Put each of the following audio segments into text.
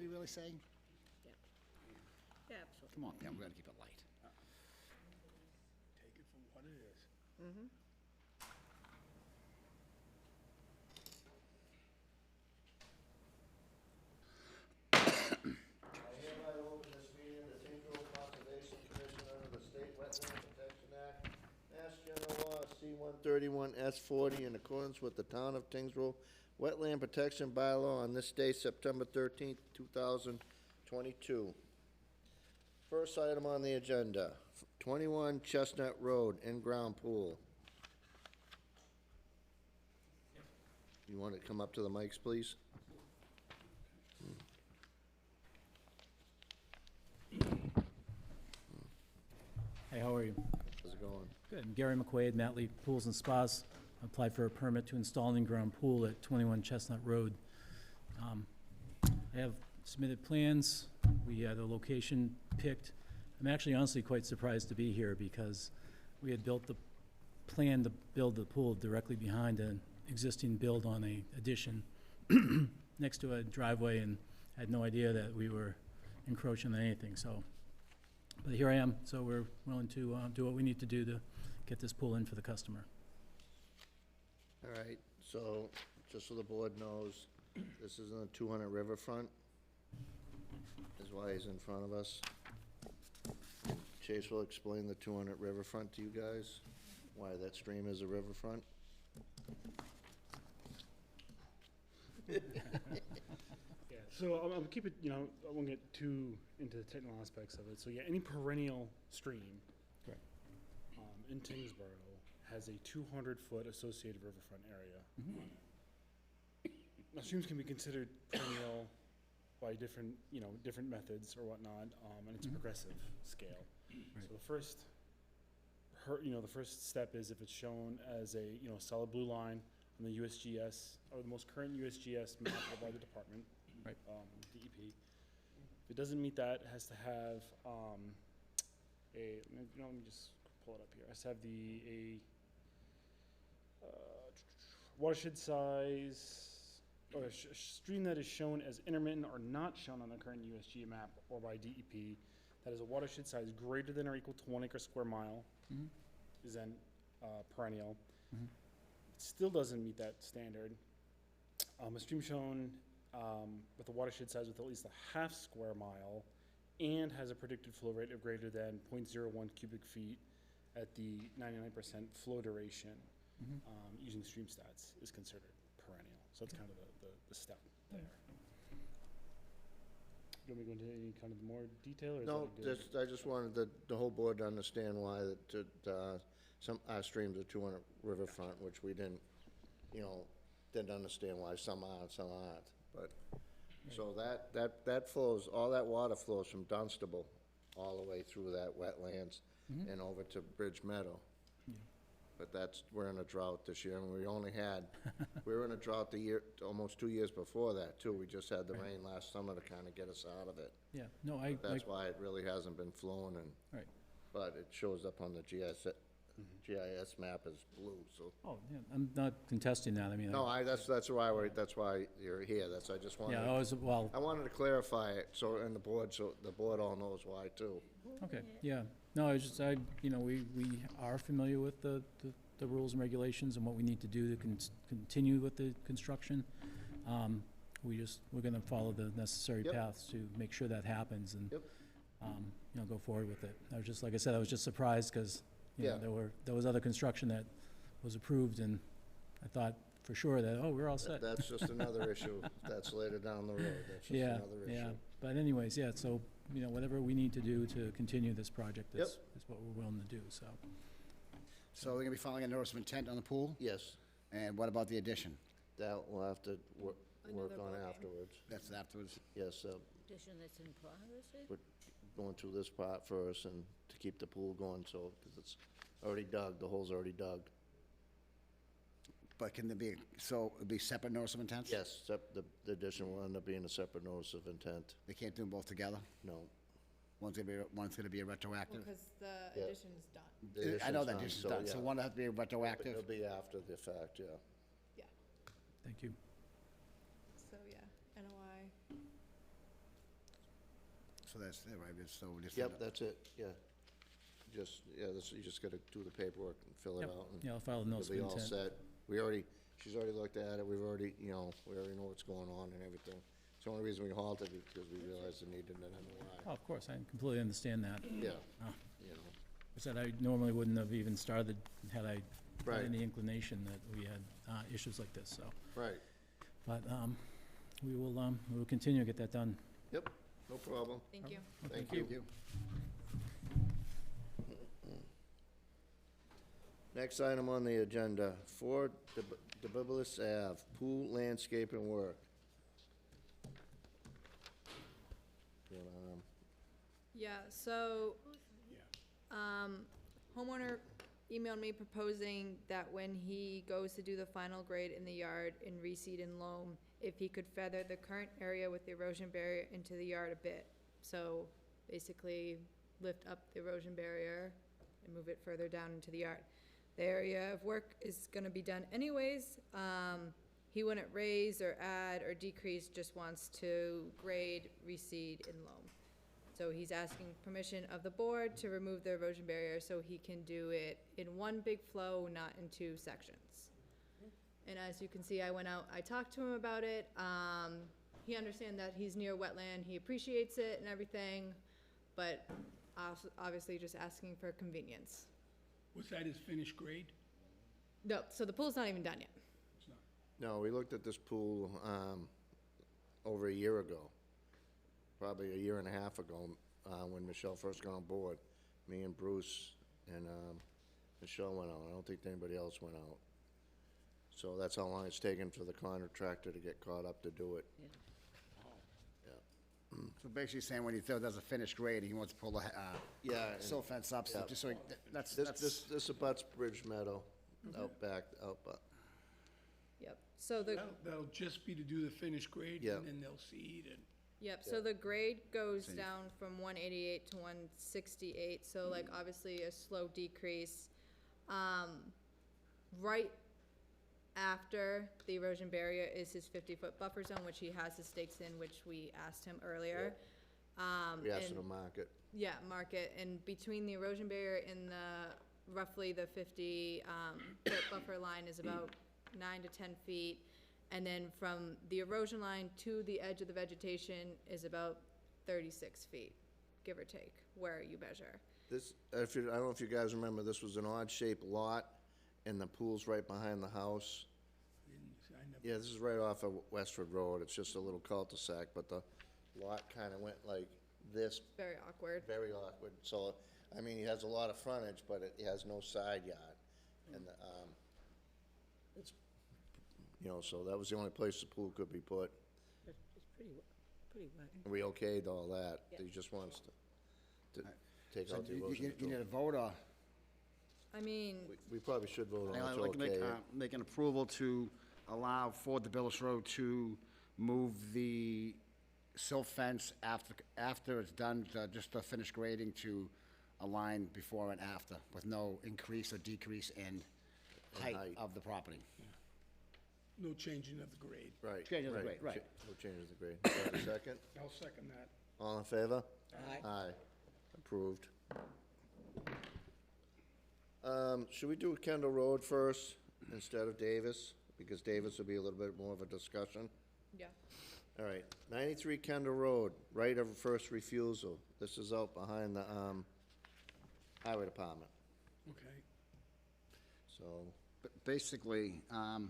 we really saying? Yeah. Yeah, absolutely. Come on, Pam, we gotta keep it light. Take it for what it is. I hereby open this meeting of the Tyngsborough Conservation Commission under the State Wetland Protection Act, Mass General Law C-131S40, in accordance with the Town of Tyngsborough Wetland Protection Bylaw on this day, September 13th, 2022. First item on the agenda, 21 Chestnut Road, in-ground pool. You want to come up to the mics, please? Hey, how are you? How's it going? Good. I'm Gary McQuaid, Matley Pools and Spas. I applied for a permit to install an in-ground pool at 21 Chestnut Road. I have submitted plans. We had a location picked. I'm actually honestly quite surprised to be here because we had built the plan to build the pool directly behind an existing build on a addition next to a driveway, and had no idea that we were encroaching on anything, so. But here I am, so we're willing to do what we need to do to get this pool in for the customer. All right, so, just so the board knows, this is on the 200 Riverfront, is why he's in front of us. Chase will explain the 200 Riverfront to you guys, why that stream is a riverfront. Yeah, so I'll keep it, I won't get too into the technical aspects of it. So yeah, any perennial stream Correct. In Tyngsborough has a 200-foot associated riverfront area. Now, streams can be considered perennial by different methods or whatnot, and it's a progressive scale. So the first step is if it's shown as a solid blue line on the USGS, or the most current USGS map by the department, Right. DEP. If it doesn't meet that, it has to have let me just pull it up here. It has to have watershed size, or a stream that is shown as intermittent or not shown on the current USG map or by DEP, that is a watershed size greater than or equal to 1 acre square mile, is then perennial. It still doesn't meet that standard. A stream shown with a watershed size with at least a half square mile and has a predicted flow rate of greater than 0.01 cubic feet at the 99% flow duration, using stream stats, is considered perennial. So that's kind of the step there. Do you want me to go into any kind of more detail? Or No, I just wanted the whole board to understand why some our streams are 200 Riverfront, which we didn't understand why some are and some aren't. But so that flows, all that water flows from Dunstable all the way through that wetlands and over to Bridge Meadow. But we're in a drought this year, and we were in a drought almost 2 years before that too. We just had the rain last summer to kind of get us out of it. Yeah, no, That's why it really hasn't been flowing, Right. but it shows up on the GIS map as blue, so. Oh, yeah, I'm not contesting that, I mean. No, that's why you're here, I just wanted. Yeah, I wanted to clarify it, so the board all knows why too. okay, yeah. No, it's just, we are familiar with the rules and regulations and what we need to do to continue with the construction. We're gonna follow the necessary paths to make sure that happens and, go forward with it. I was just, like I said, I was just surprised because, there was other construction that was approved, and I thought for sure that, we're all set. That's just another issue, that's later down the road, that's just another issue. Yeah, but anyways, so, whatever we need to do to continue this project is what we're willing to do, so. So we're gonna be filing a notice of intent on the pool? Yes, And what about the addition? that we'll have to work Another on vote. afterwards. That's afterwards. Yes, Addition that's in progress, eh? we're going through this part first and to keep the pool going, so, because it's already dug, the hole's already dug. But can there be, so it'd be separate notice of intent? Yes, the addition will end up being a separate notice of intent. They can't do them both together? No. One's gonna be a retroactive? Because the Yeah. addition's done. The I know addition's that addition's done, so yeah. one has to be retroactive? It'll be after the fact, yeah. Yeah. Thank you. So, yeah, NOI. So that's, it, right, it's so we just. Yep, that's it, yeah. You just gotta do the paperwork and fill it Yep. out. And Yeah, I'll file a notice of it'll be all intent. set. She's already looked at it, we already know what's going on and everything. It's the only reason we halted it, because we realized the need in an Oh, of course, I completely understand that. Yeah, Oh. you know, I said I normally wouldn't have even started had I had Right. any inclination that we had issues like this, so. right, But we will continue to get that done. yep, no problem, Thank you. thank Thank you. you. Next item on the agenda, 4 Debilis Ave, pool landscaping work. You wanna, Yeah, so, homeowner emailed me proposing that when he goes to do the final grade in the yard in reseed and loam, if he could feather the current area with the erosion barrier into the yard a bit. So basically lift up the erosion barrier and move it further down into the yard. The area of work is gonna be done anyways. He wouldn't raise or add or decrease, just wants to grade, reseed, and loam. So he's asking permission of the board to remove the erosion barrier so he can do it in one big flow, not in 2 sections. And as you can see, I went out, I talked to him about it. He understands that he's near wetland, he appreciates it and everything, but obviously just asking for convenience. Was that his finished grade? No, so the pool's not even done yet. It's not. no, we looked at this pool, over a year ago, probably a year and a half ago, when Michelle first got on board. Me and Bruce and, Michelle went out, I don't think anybody else went out. So that's how long it's taken for the contractor to get caught up to do it. So basically saying when he does a finished grade, he wants to pull the, Yeah, and silt fence up, so yeah. just so, that's, this abuts Bridge Meadow, out back, Yep, so the, That'll just be to do the finished grade, Yeah. and then they'll seed and. yep, so the grade goes down from 188 to 168, so like obviously a slow decrease. Right after the erosion barrier is his 50-foot buffer zone, which he has his stakes in, which we asked him earlier. we asked and- him to mark it. Yeah, market, and between the erosion barrier and roughly the 50 foot buffer line is about 9 to 10 feet. And then from the erosion line to the edge of the vegetation is about 36 feet, give or take, where you measure. This, I don't know if you guys remember, this was an odd-shaped lot, and the pool's right behind the house. I never, Yeah, this is right off of Westford Road, it's just a little cul-de-sac, but the lot kinda went like this, Very awkward. very awkward, so, I mean, he has a lot of frontage, but it has no side yard. And, it's, so that was the only place the pool could be put. It's pretty wet. And we okayed all that, Yeah. he just wants to take so out the you erosion you need control. a vote, or? I mean, We probably should vote on it I'd to like to okay it. make an approval to allow Ford the Billis Road to move the silt fence after it's done, just to finish grading to align before and after, with no increase or decrease in height height. of the property. no changing of the grade. Right. Change of the grade, right. No change of the grade. Do I have a second? I'll second that. All in favor? Aye. Aye. Approved. Should we do Kendall Road first instead of Davis? Because Davis will be a little bit more of a discussion. yeah, All right, 93 Kendall Road, right of first refusal. This is out behind the, Highway Department, Okay. so, But basically, to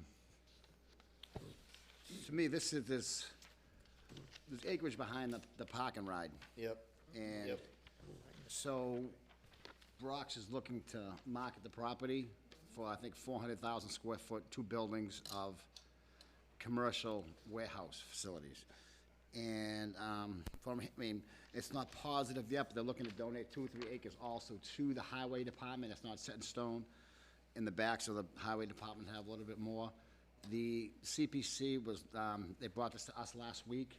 me, there's acreage behind the park and ride. yep, And Yep. so Brock's is looking to market the property for, I think, 400,000 square foot, 2 buildings of commercial warehouse facilities. And it's not positive yet, but they're looking to donate 2 or 3 acres also to the highway department. It's not set in stone. In the backs of the highway department have a little bit more. The CPC was, they brought this to us last week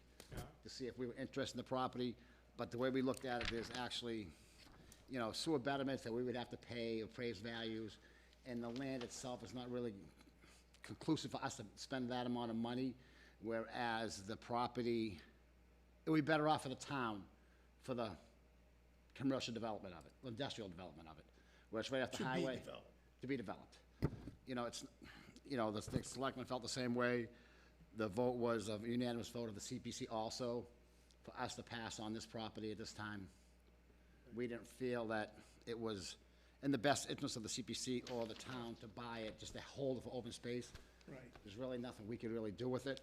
to see if we were interested in the property. But the way we looked at it, there's actually, sewer betterments that we would have to pay, appraised values, and the land itself is not really conclusive for us to spend that amount of money, whereas the property, it would be better off for the town for the commercial development of it, industrial development of it, where it's right off the To be highway. developed. To be developed. You know, it's, you know, the selectmen felt the same way. The vote was a unanimous vote of the CPC also for us to pass on this property at this time. We didn't feel that it was in the best interest of the CPC or the town to buy it, just to hold it for open space. Right. There's really nothing we could really do with it.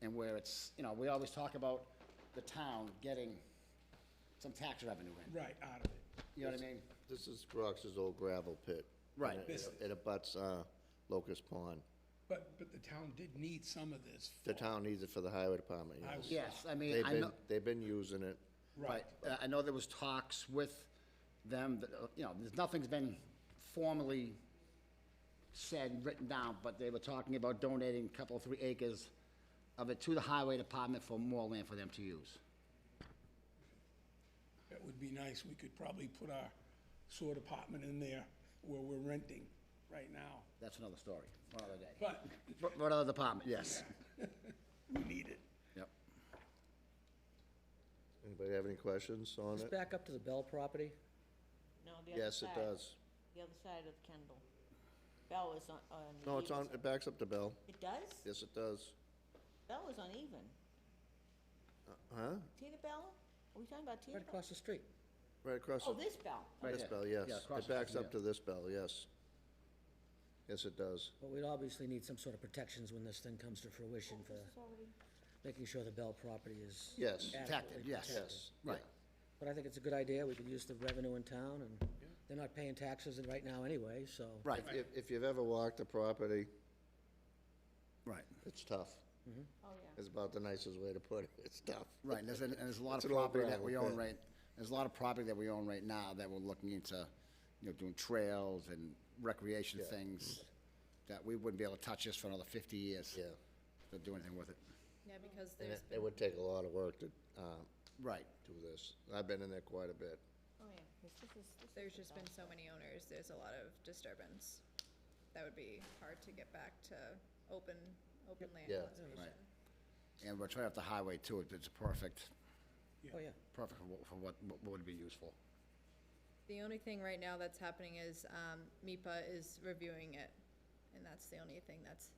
And where it's, you know, we always talk about the town getting some tax revenue in. Right, out of it. You know what I mean? This is Rox's old gravel pit. Right. And it abuts, Locust Pond. But the town did need some of this. The for- town needs it for the highway department, I yes. was- Yes, I mean, They've I been, know, they've been using it. Right. I know there was talks with them, that, you know, nothing's been formally said, written down, but they were talking about donating a couple, 3 acres of it to the highway department for more land for them to use. That would be nice. We could probably put our sewer department in there where we're renting right now. That's another story, one other day. But One other department, yes. we need it. Yep. Anybody have any questions on Just it? back up to the Bell property. No, the other Yes, it side. does. The other side of Kendall. Bell is on the No, it's on, even it backs up to Bell. It does? Yes, it does. Bell is uneven. Huh? Tina Bell? Are we talking about Tina Right Bell? across the street. Right across, Oh, this Bell. Right this here. Bell, yes. Yeah, across It the backs street, up to this Bell, yes. Yes, it does. But we'd obviously need some sort of protections when this thing comes to fruition for It's already- making sure the Bell property is Yes. adequately Protected, yes. protected. Yes. Right. But I think it's a good idea. We could use the revenue in town, and they're not paying taxes right now anyway, so. Right, If you've ever walked the property, right, it's tough. Oh, yeah. It's about the nicest way to put it. It's tough. right. And there's a lot It's of an old property that gravel we own pit. right, there's a lot of property that we own right now that we're looking into, you know, doing trails and recreation Yeah. things that we wouldn't be able to touch this for another 50 years. Yeah. To do anything with it. Yeah, because And there's it been, would take a lot of work to, Right. do this. I've been in there quite a bit. Oh, yeah. This is there's just been so many owners, there's a lot of disturbance. That would be hard to get back to open land Yeah. conservation. Right. And we're right off the highway too, it's perfect, Oh, yeah. perfect for what would be useful. The only thing right now that's happening is, MIPA is reviewing it, and that's the only thing that's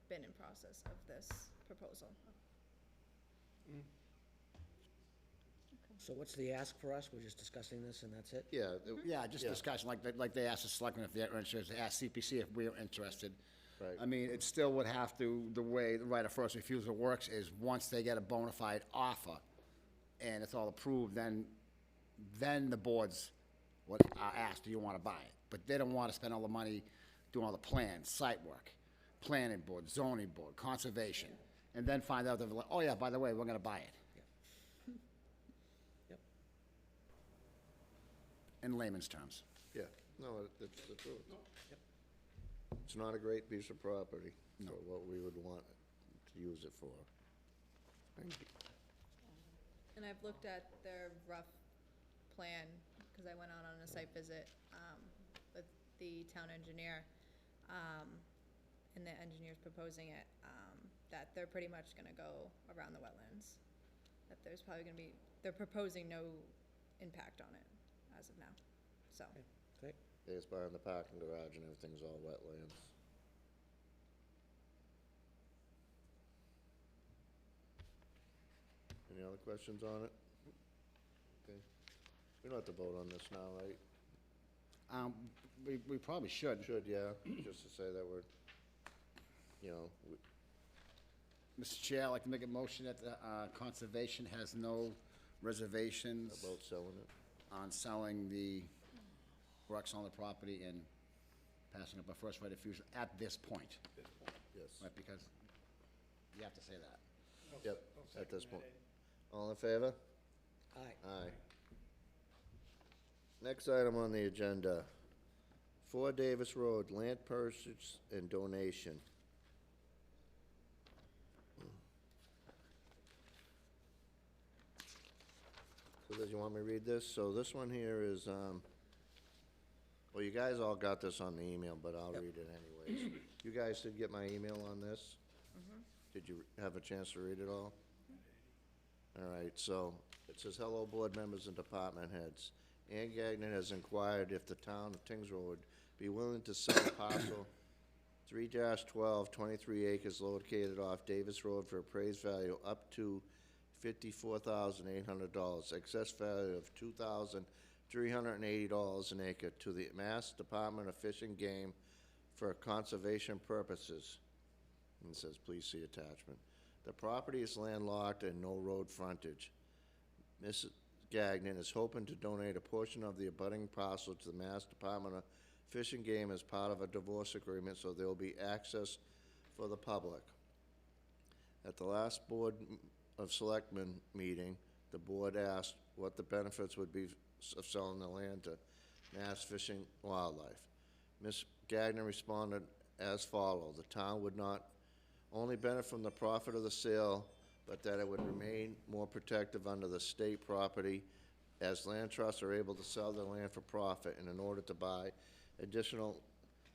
been in process of this proposal. So what's the ask for us? We're just discussing this and that's it? Yeah, Yeah, just Yeah. discussion, like they asked the selectmen if they're interested, they asked CPC if we're interested. Right. I mean, it still would have to, the way the right of first refusal works is once they get a bona fide offer and it's all approved, then the boards are asked, do you want to buy it? But they don't want to spend all the money doing all the plans, site work, planning board, zoning board, conservation, and then find out, they're like, oh yeah, by the way, we're going to buy it. Yep. In layman's terms. yeah. No, it's the truth. It's not a great piece of property for what we would want to use it for. And I've looked at their rough plan, because I went out on a site visit, with the town engineer, and the engineer's proposing it, that they're pretty much gonna go around the wetlands. That there's probably gonna be, they're proposing no impact on it as of now, so. Great. It's behind the parking garage and everything's all wetlands. Any other questions on it? Okay. We don't have to vote on this now, right? We probably should. Should, yeah, just to say that we're, you know, Mr. Chair, I'd like to make a motion that Conservation has no reservations about selling it. on selling the works on the property and passing up a first right of refusal at this point, Yes. right, because you have to say that. Yep, at this point. All in favor? Aye. Aye. Next item on the agenda, 4 Davis Road, land purchase and donation. So does you want me to read this? So this one here is, well, you guys all got this on the email, but I'll read it anyways. You guys did get my email on this? Did you have a chance to read it all? All right, so It says, "Hello, board members and department heads. Ann Gagnon has inquired if the town of Tyngsborough would be willing to sell parcel 3-12, 23 acres located off Davis Road for appraised value up to $54,800, excess value of $2,380 an acre to the Mass Department of Fish and Game for conservation purposes." And it says, "Please see attachment." The property is landlocked and no road frontage. Mrs. Gagnon is hoping to donate a portion of the abutting parcel to the Mass Department of Fish and Game as part of a divorce agreement, so there will be access for the public. At the last Board of Selectmen meeting, the board asked what the benefits would be of selling the land to Mass Fish and Wildlife. Ms. Gagnon responded as follows: "The town would not only benefit from the profit of the sale, but that it would remain more protective under the state property, as land trusts are able to sell their land for profit and in order to buy additional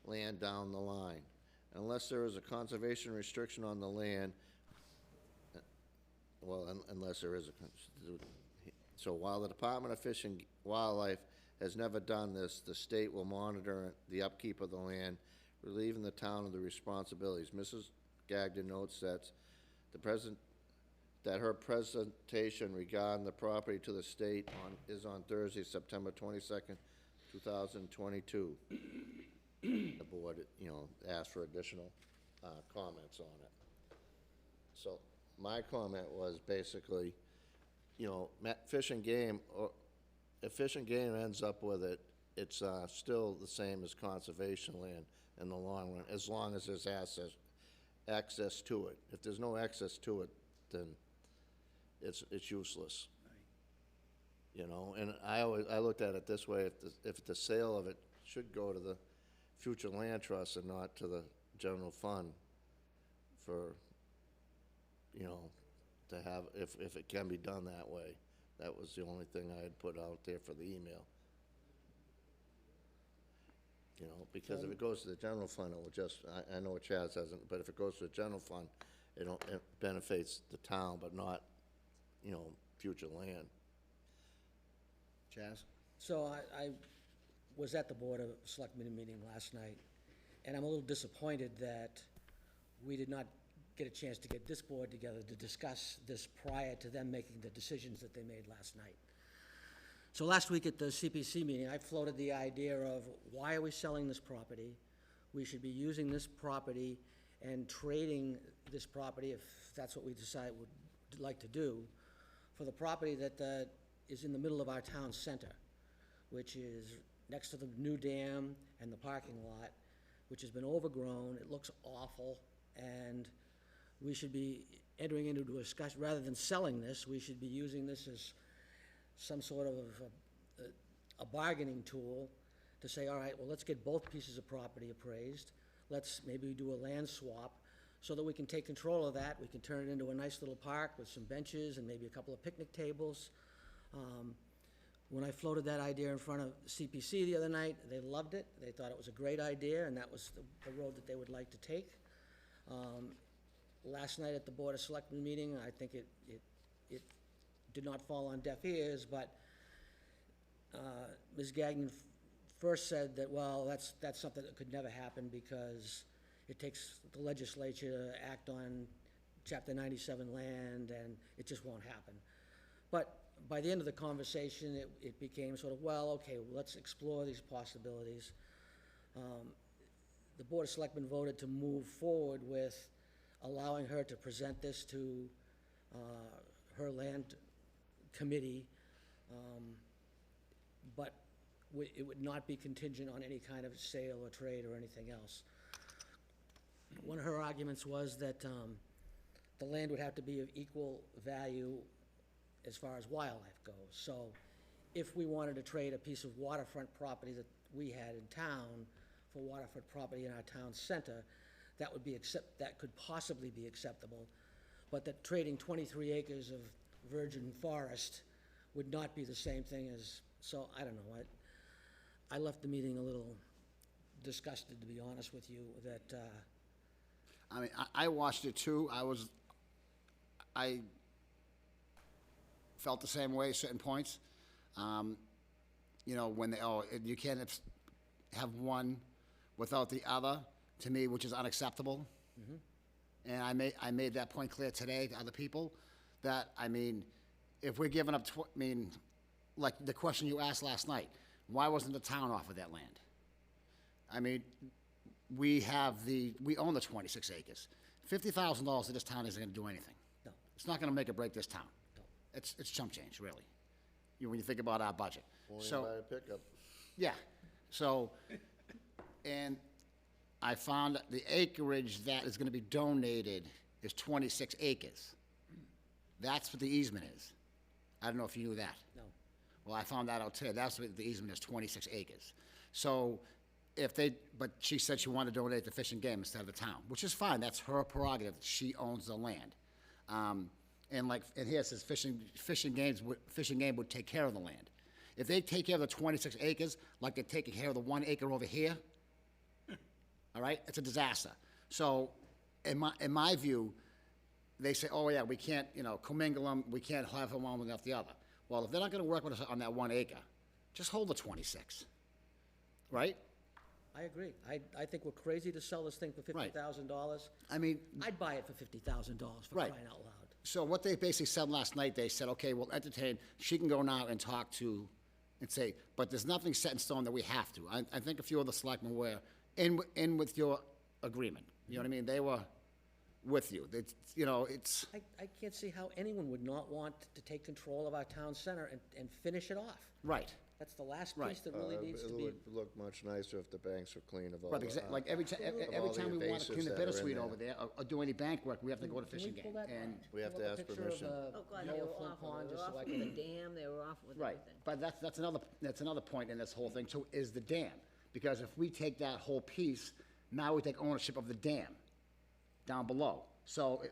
land down the line. Unless there is a conservation restriction on the land, unless there is a, so while the Department of Fish and Wildlife has never done this, the state will monitor the upkeep of the land, relieving the town of the responsibilities." Mrs. Gagnon notes that her presentation regarding the property to the state is on Thursday, September 22nd, 2022. The board, asked for additional comments on it. So my comment was basically, Fish and Game, or if Fish and Game ends up with it, it's still the same as conservation land in the long run, as long as there's access to it. If there's no access to it, then it's useless. And I looked at it this way: if the sale of it should go to the future land trust and not to the general fund for, to have, if it can be done that way. That was the only thing I had put out there for the email. Because if it goes to the general fund, it will just, I know Chaz hasn't, but if it goes to the general fund, it benefits the town, but not, future land. Chaz? So I was at the Board of Selectmen meeting last night, and I'm a little disappointed that we did not get a chance to get this board together to discuss this prior to them making the decisions that they made last night. So last week at the CPC meeting, I floated the idea of, why are we selling this property? We should be using this property and trading this property, if that's what we decide would like to do, for the property that is in the middle of our town center, which is next to the new dam and the parking lot, which has been overgrown. It looks awful, and we should be entering into a discussion, rather than selling this, we should be using this as some sort of a bargaining tool to say, all right, well, let's get both pieces of property appraised. Let's maybe do a land swap so that we can take control of that. We can turn it into a nice little park with some benches and maybe a couple of picnic tables. When I floated that idea in front of CPC the other night, they loved it. They thought it was a great idea, and that was the road that they would like to take. Last night at the Board of Selectmen meeting, I think it did not fall on deaf ears, but Ms. Gagnon first said that, well, that's something that could never happen because it takes the legislature to act on Chapter 97 land, and it just won't happen. But by the end of the conversation, it became sort of, well, okay, let's explore these possibilities. The Board of Selectmen voted to move forward with allowing her to present this to her land committee, but it would not be contingent on any kind of sale or trade or anything else. One of her arguments was that the land would have to be of equal value as far as wildlife goes. So if we wanted to trade a piece of waterfront property that we had in town for waterfront property in our town center, that could possibly be acceptable, but that trading 23 acres of virgin forest would not be the same thing as, so I don't know, I left the meeting a little disgusted, to be honest with you, that, I mean, I watched it too. felt the same way at certain points. You know, when they, you can't have one without the other, to me, which is unacceptable. And I made that point clear today to other people, that, I mean, if we're giving up, like the question you asked last night, why wasn't the town offered that land? I mean, we own the 26 acres. $50,000 to this town isn't gonna do anything. No. It's not gonna make or break this town. No. It's chump change, really, when you think about our budget. Won't even So, buy a pickup. yeah, so, and I found that the acreage that is gonna be donated is 26 acres. That's what the easement is. I don't know if you knew that. No. Well, I found that out today. That's what the easement is, 26 acres. So but she said she wanted to donate to Fish and Game instead of the town, which is fine. That's her prerogative. She owns the land. And here it says Fish and Game would take care of the land. If they take care of the 26 acres, like they're taking care of the 1 acre over here, all right, it's a disaster. So in my view, they say, oh yeah, we can't, commingle them, we can't have one without the other. Well, if they're not gonna work with us on that 1 acre, just hold the 26, right? I agree. I think we're crazy to sell this thing for Right. $50,000. I mean, I'd buy it for $50,000 for Right. crying out loud. so what they basically said last night, they said, okay, we'll entertain, she can go now and talk to, and say, but there's nothing set in stone that we have to. I think a few of the selectmen were in with your agreement, you know what I mean? They were with you. It's, I can't see how anyone would not want to take control of our town center and finish it off. right. That's the last Right. piece that really needs to It be. would look much nicer if the banks were clean of all Right, the, because like every time the we want to clean the invasives that are in bittersweet there. over there, or do any bank work, we have to go to Can Fish we and pull Game. that- And, We have pull to up a ask picture permission. of, Oh, God, they Lower were Flint awful. Pond, They were just so off I with can- the dam, they were off with right, everything. but that's another point in this whole thing too, is the dam. Because if we take that whole piece, now we take ownership of the dam down below. So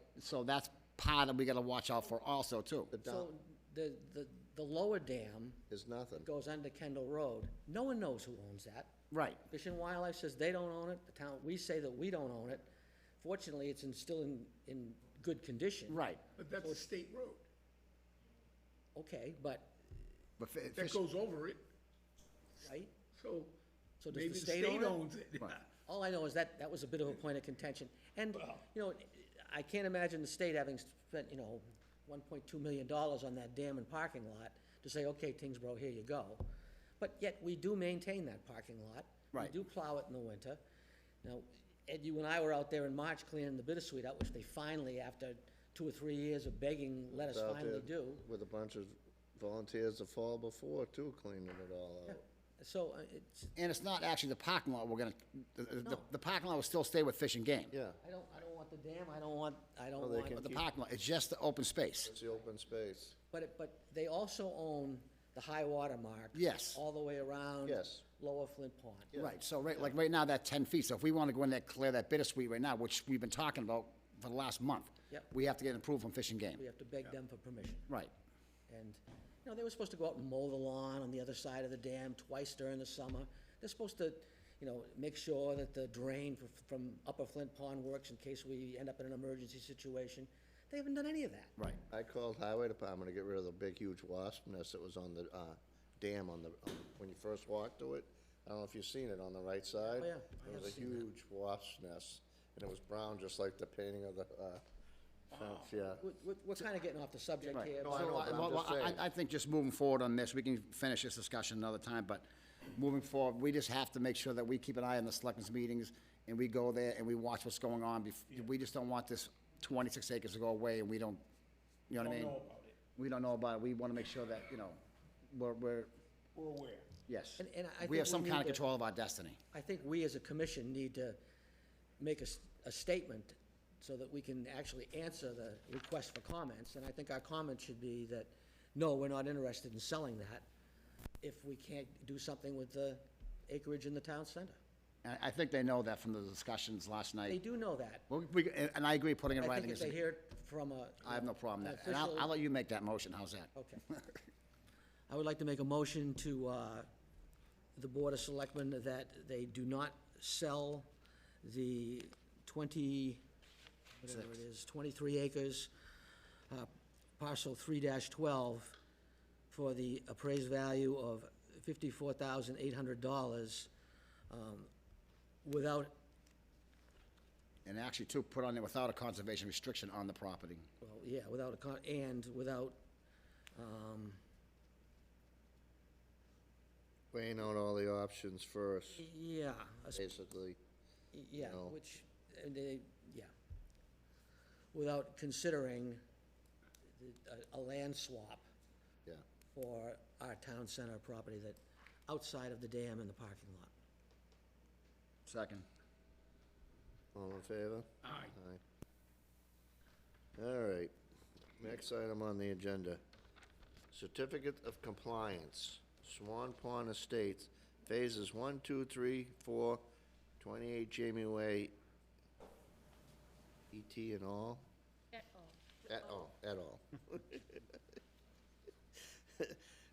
that's part that we gotta watch out for also too. The So dump the lower dam is nothing. goes under Kendall Road. No one knows who owns that. Right, Fish and Wildlife says they don't own it. The town, we say that we don't own it. Fortunately, it's still in good condition. right. But that's a state road. Okay, but, But That goes over it, right? so So does maybe the the state state own it? owns it. Right. All I know is that was a bit of a point of contention. And, I can't imagine the state having spent, $1.2 million on that dam and parking lot to say, okay, Tyngsborough, here you go. But yet, we do maintain that parking lot. Right. We do plow it in the winter. Now, Ed, you and I were out there in March cleaning the bittersweet out, which they finally, after 2 or 3 years of begging, let us Out finally there do. with a bunch of volunteers the fall before too, cleaning it all out. So, it's, And it's not actually the parking lot we're gonna, No. the parking lot will still stay with Fish and Game. Yeah, I don't want the dam, I don't want, they can But the keep- parking lot, it's just the open space. it's the open space. but they also own the high water mark. Yes. All the way around. Yes. Lower Flint Pond. Right, so right now, that 10 feet, so if we want to go in there, clear that bittersweet right now, which we've been talking about for the last month. Yep. We have to get approval from Fish and Game. We have to beg them for permission. Right, And, they were supposed to go out and mow the lawn on the other side of the dam twice during the summer. They're supposed to, make sure that the drain from Upper Flint Pond works in case we end up in an emergency situation. They haven't done any of that. right. I called highway department to get rid of the big huge wasp nest that was on the, dam when you first walked to it. I don't know if you've seen it on the right side. Oh, yeah, I It have was a seen that. huge wasp nest, and it was brown, just like the painting of the, fence, yeah. We're kind of getting off the subject Right. here. No, I so- know, but I'm Well, just saying. I think just moving forward on this, we can finish this discussion another time, but moving forward, we just have to make sure that we keep an eye on the selectmen's meetings, and we go there and we watch what's going on. We just don't want this 26 acres to go away, and we don't, you know what I Don't mean? know about it. We don't know about it. We want to make sure that, we're, We're aware. yes. And I We have think some we kind of need to- control of our destiny. I think we as a commission need to make a statement so that we can actually answer the request for comments. And I think our comment should be that, no, we're not interested in selling that if we can't do something with the acreage in the town center. And I think they know that from the discussions last They night. do know that. Well, and I agree, putting it in I writing think if is, they hear it from a. I have no problem an with that. And I'll official- let you make that motion. How's that? Okay. I would like to make a motion to the Board of Selectmen that they do not sell the 23 acres, parcel 3-12 for the appraised value of $54,800, without, And actually, too, put on there without a conservation restriction on the property. well, yeah, without and without, Weighing out all the options first, yeah, basically. yeah, No. which, and they, yeah. Without considering a land swap Yeah. for our town center property that, outside of the dam and the parking lot. Second. All in favor? Aye. All right. Next item on the agenda. Certificate of Compliance, Swan Pond Estates, Phases 1, 2, 3, 4, 28 Jamie Way, ET and all? Et al.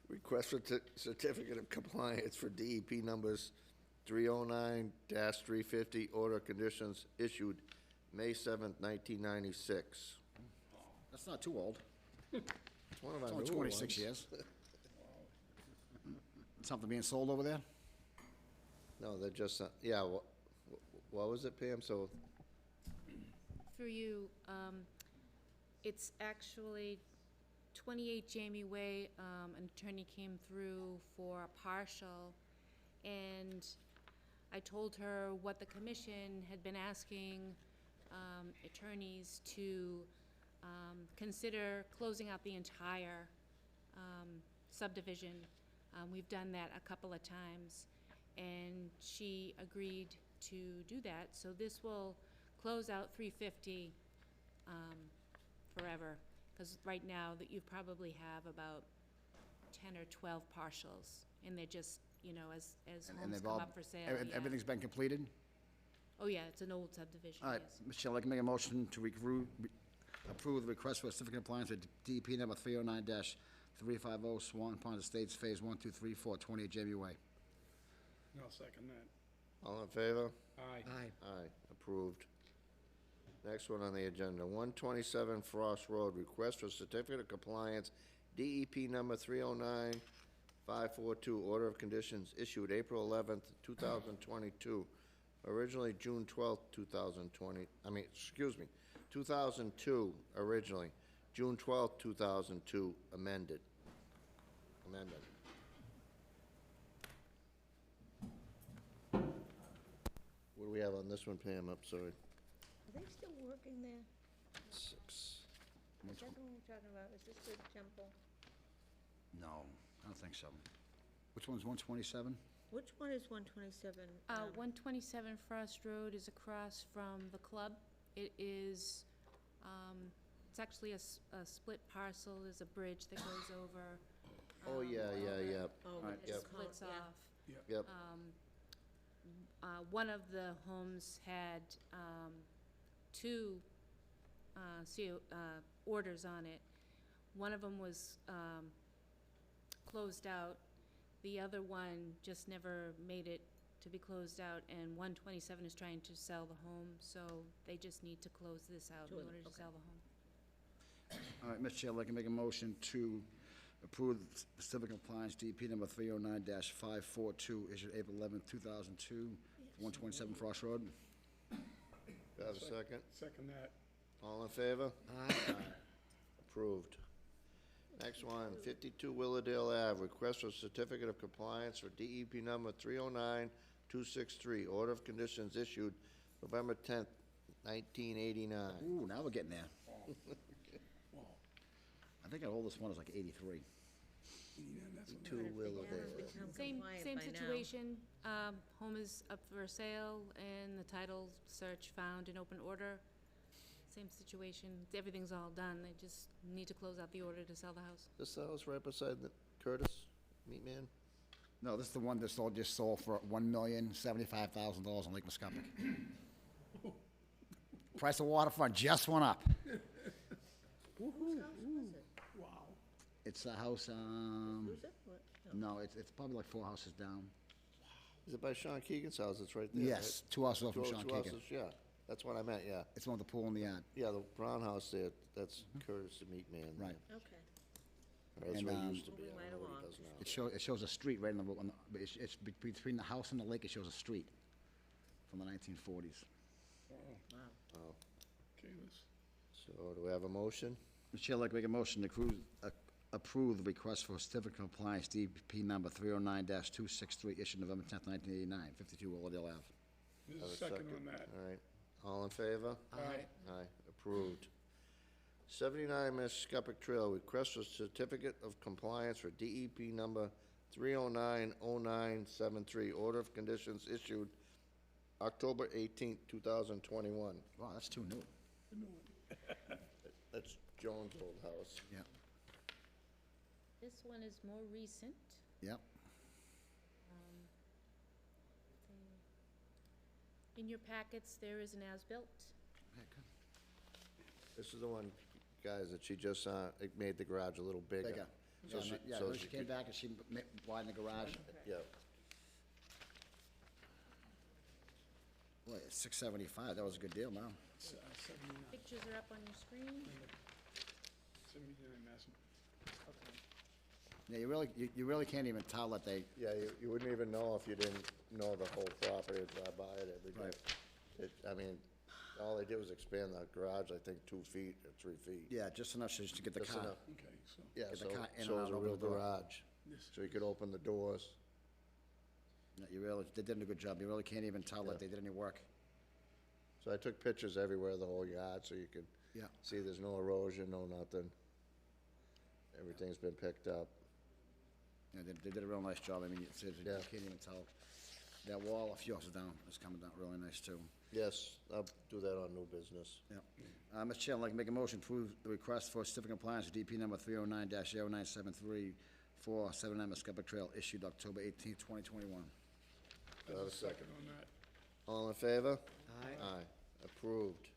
Request for certificate of compliance for DEP numbers 309-350, order of conditions issued May 7th, 1996. That's not too old. It's one of our It's only newer 26 ones. years. Something being sold over there? No, they're just, yeah, what was it, Pam? So, Through you, it's actually 28 Jamie Way. An attorney came through for a partial, and I told her what the commission had been asking attorneys to consider closing out the entire subdivision. We've done that a couple of times, and she agreed to do that. So this will close out 350 forever, because right now that you probably have about 10 or 12 partials, and they're just, you know, as And homes they've come all- up for sale. Every- yeah. Everything's been completed? Oh, yeah, it's an old subdivision, All right, yes. Michelle, I can make a motion to approve the request for a certificate of compliance with DEP number 309-350 Swan Pond Estates, Phase 1, 2, 3, 4, 28 Jamie Way. I'll second that. all in favor? Aye. Aye. Aye, approved. Next one on the agenda, 127 Frost Road, request for certificate of compliance, DEP number 309-542, order of conditions issued April 11th, 2022. Originally June 12th, 2002 originally, June 12th, 2002, amended. What do we have on this one, Pam? I'm sorry. Are they still working there? 6. Is that the one you're talking about? Is this the temple? No, I don't think so. Which one's 127? Which one is 127? 127 Frost Road is across from the club. It is, it's actually a split parcel. There's a bridge that goes over. Oh, yeah. Oh, Right. with It the splits yeah. off. Yep, One of the homes had two orders on it. One of them was closed out. The other one just never made it to be closed out, and 127 is trying to sell the home, so they just need to close this out in Sure, order to okay. sell the home. All right, Mr. Chair, I can make a motion to approve the certificate of compliance, DEP number 309-542, issued April 11th, 2002, 127 Frost Road. do I have a second? Second that. All in favor? Aye. Approved. Next one, 52 Willowdale Ave, request for certificate of compliance for DEP number 309-263, order of conditions issued November 10th, 1989. Ooh, now we're getting there. I think our oldest one is like 83. Two Willowdale. Same situation. Home is up for sale, and the title search found in open order. Same situation. Everything's all done. They just need to close out the order to sell the house. This house right beside the Curtis Meat Man? No, this is the one that just sold for $1,075,000 on Lake Muscatatuck. Price of waterfront just went up. Whose house was it? Wow. It's a house, Who's it? What? No. no, it's probably like 4 houses down. Is it by Sean Keegan's house? It's right there, right? Yes, 2 houses over from Two Sean Keegan. houses, yeah. That's what I meant, yeah. It's one with the pool in the yard. Yeah, the brown house there, that's Curtis the Meat Man. Right. Okay. That's And, what it used to be, I Moving don't know right what he does now. It shows a street right on the, it's between the house and the lake, it shows a street from the 1940s. Oh, Jesus. so do we have a motion? Mr. Chair, I'd like to make a motion to approve the request for certificate of compliance, DP number 309-263, issued November 10th, 1989, 52 Willowdale Ave. There's Have a a second on that. All right, all in favor? Aye. Aye, approved. 79 Mescupic Trail, request for certificate of compliance for DEP number 3090973, order of conditions issued October 18th, 2021. Wow, that's too new. That's Joan's old house. Yeah, This one is more recent. yep. In your packets, there is an as-built. Okay, good. This is the one, guys, that she just, it made the garage a little bigger. Bigger. So she, Yeah, so when she she came could, back and she widened the garage. yeah, Boy, it's $675, that was a good deal, now. 79, Pictures are up on your screen. 79 Massimo. Okay. Yeah, you really can't even tell that they, yeah, you wouldn't even know if you didn't know the whole property, drive by it every day. I mean, all they did was expand the garage, I think, 2 feet or 3 feet. yeah, just enough just to get the Just car. enough. Okay, so Yeah, Get the so, car in so and it's out a over real the door. garage, this, so you could open the doors. Yeah, they did a good job, you really can't even tell that they did any work. So I took pictures everywhere, the whole yard, so you could Yeah. see there's no erosion, no nothing. Everything's been picked up. Yeah, they did a real nice job, I mean, you Yeah. can't even tell. That wall, if yours is down, is coming down really nice, too. Yes, I'll do that on new business. Yeah. Mr. Chair, I'd like to make a motion to approve the request for certificate of compliance with DP number 309-0973 for 79 Mescupic Trail, issued October 18th, 2021. Do I have a there's a second on that. All in favor? Aye. Aye, approved.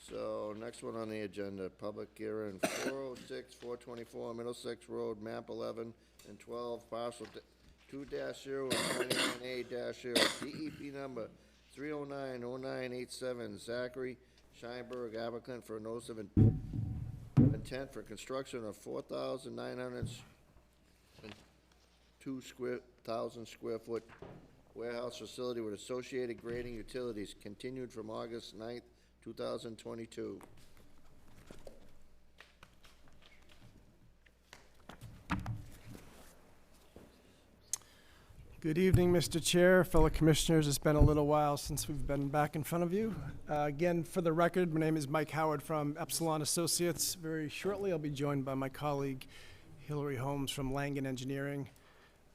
So, next one on the agenda, public hearing, 406, 424 Middlesex Road, map 11 and 12, parcel 2-0 and 29A-0, DEP number 3090987, Zachary Scheinberg applicant for a notice of intent for construction of 4,902 square foot warehouse facility with associated grading utilities, continued from August 9th, 2022. Good evening, Mr. Chair, fellow commissioners. It's been a little while since we've been back in front of you. Again, for the record, my name is Mike Howard from Epsilon Associates. Very shortly, I'll be joined by my colleague Hillary Holmes from Langen Engineering.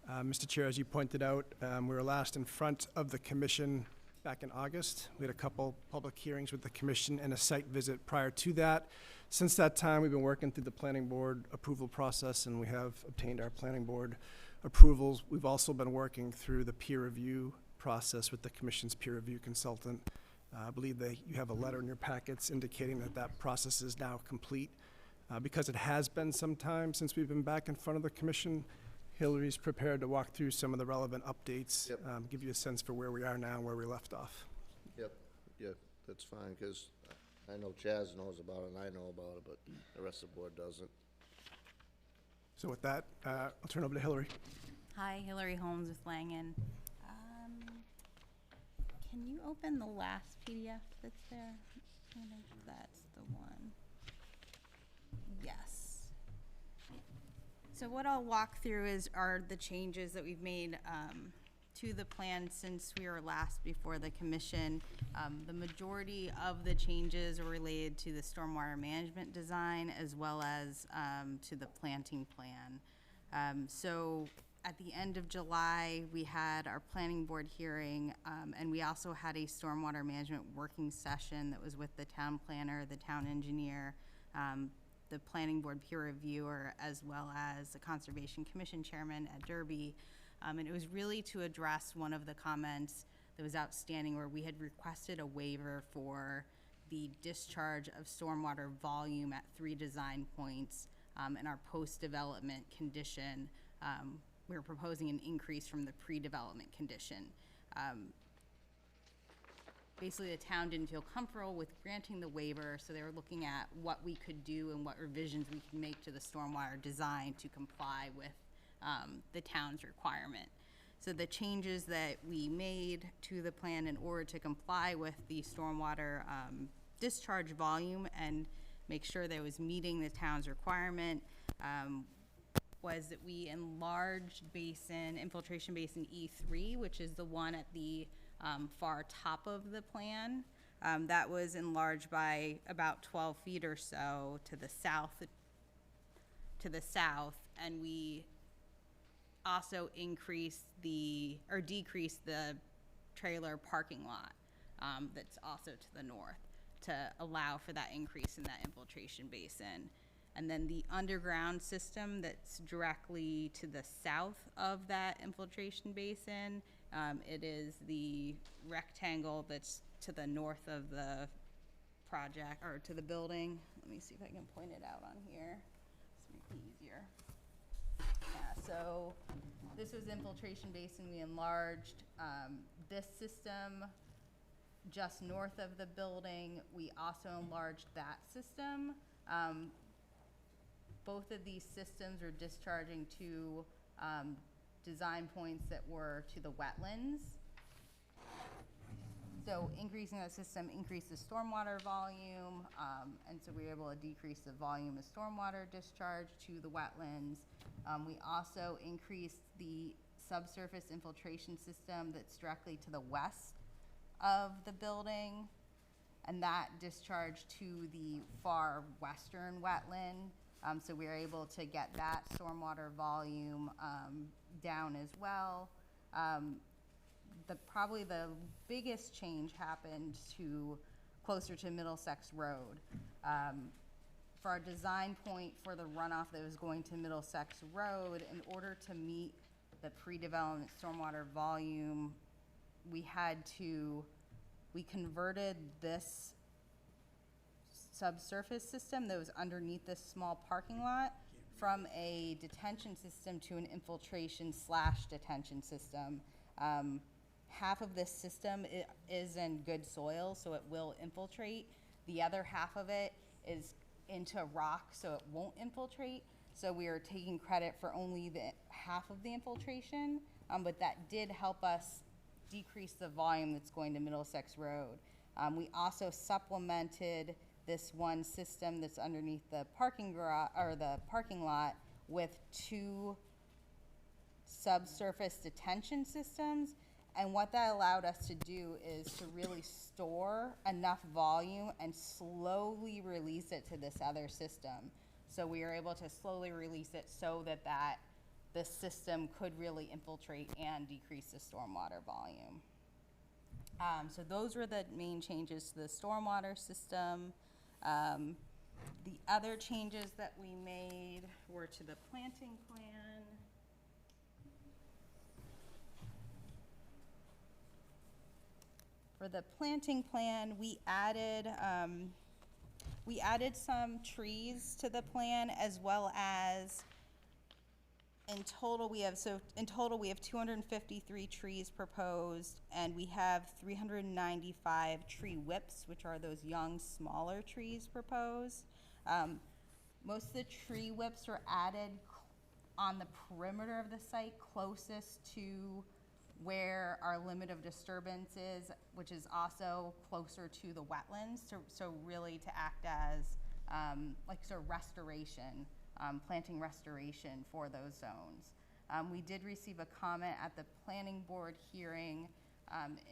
Mr. Chair, as you pointed out, we were last in front of the commission back in August. We had a couple public hearings with the commission and a site visit prior to that. Since that time, we've been working through the planning board approval process, and we have obtained our planning board approvals. We've also been working through the peer review process with the commission's peer review consultant. I believe that you have a letter in your packets indicating that that process is now complete. Because it has been some time since we've been back in front of the commission, Hillary's prepared to walk through some of the relevant updates, Yep. give you a sense for where we are now and where we left off. Yep, yeah, that's fine, because I know Chaz knows about it, and I know about it, but the rest of the board doesn't. So with that, I'll turn over to Hillary. Hi, Hillary Holmes with Langen. Can you open the last PDF that's there? I wonder if that's the one. Yes. So what I'll walk through are the changes that we've made to the plan since we were last before the commission. The majority of the changes are related to the stormwater management design as well as to the planting plan. So at the end of July, we had our planning board hearing, and we also had a stormwater management working session that was with the town planner, the town engineer, the planning board peer reviewer, as well as the Conservation Commission Chairman, Ed Derby. And it was really to address one of the comments that was outstanding, where we had requested a waiver for the discharge of stormwater volume at 3 design points in our post-development condition. We were proposing an increase from the pre-development condition. basically the town didn't feel comfortable with granting the waiver, so they were looking at what we could do and what revisions we could make to the stormwater design to comply with the town's requirement. So the changes that we made to the plan in order to comply with the stormwater discharge volume and make sure that it was meeting the town's requirement was that we enlarged infiltration basin E3, which is the one at the far top of the plan. That was enlarged by about 12 feet or so to the south, and we also decreased the trailer parking lot that's also to the north to allow for that increase in that infiltration basin. And then the underground system that's directly to the south of that infiltration basin, it is the rectangle that's to the north of the project, or to the building. Let me see if I can point it out on here. This might be easier. Yeah, so this was infiltration basin. We enlarged this system just north of the building. We also enlarged that system. Both of these systems are discharging to design points that were to the wetlands. So increasing that system increased the stormwater volume, and so we were able to decrease the volume of stormwater discharge to the wetlands. We also increased the subsurface infiltration system that's directly to the west of the building, and that discharged to the far western wetland. So we were able to get that stormwater volume down as well. Probably the biggest change happened closer to Middlesex Road. For our design point for the runoff that was going to Middlesex Road, in order to meet the pre-development stormwater volume, we converted this subsurface system that was underneath this small parking lot from a detention system to an infiltration/detention system. Half of this system is in good soil, so it will infiltrate. The other half of it is into rock, so it won't infiltrate. So we are taking credit for only the half of the infiltration, but that did help us decrease the volume that's going to Middlesex Road. We also supplemented this one system that's underneath the parking lot with 2 subsurface detention systems. And what that allowed us to do is to really store enough volume and slowly release it to this other system. So we were able to slowly release it so that the system could really infiltrate and decrease the stormwater volume. So those were the main changes to the stormwater system. The other changes that we made were to the planting plan. For the planting plan, we added some trees to the plan, as well as in total we have 253 trees proposed, and we have 395 tree whips, which are those young, smaller trees proposed. Most of the tree whips were added on the perimeter of the site closest to where our limit of disturbance is, which is also closer to the wetlands, so really to act as like sort of restoration, planting restoration for those zones. We did receive a comment at the planning board hearing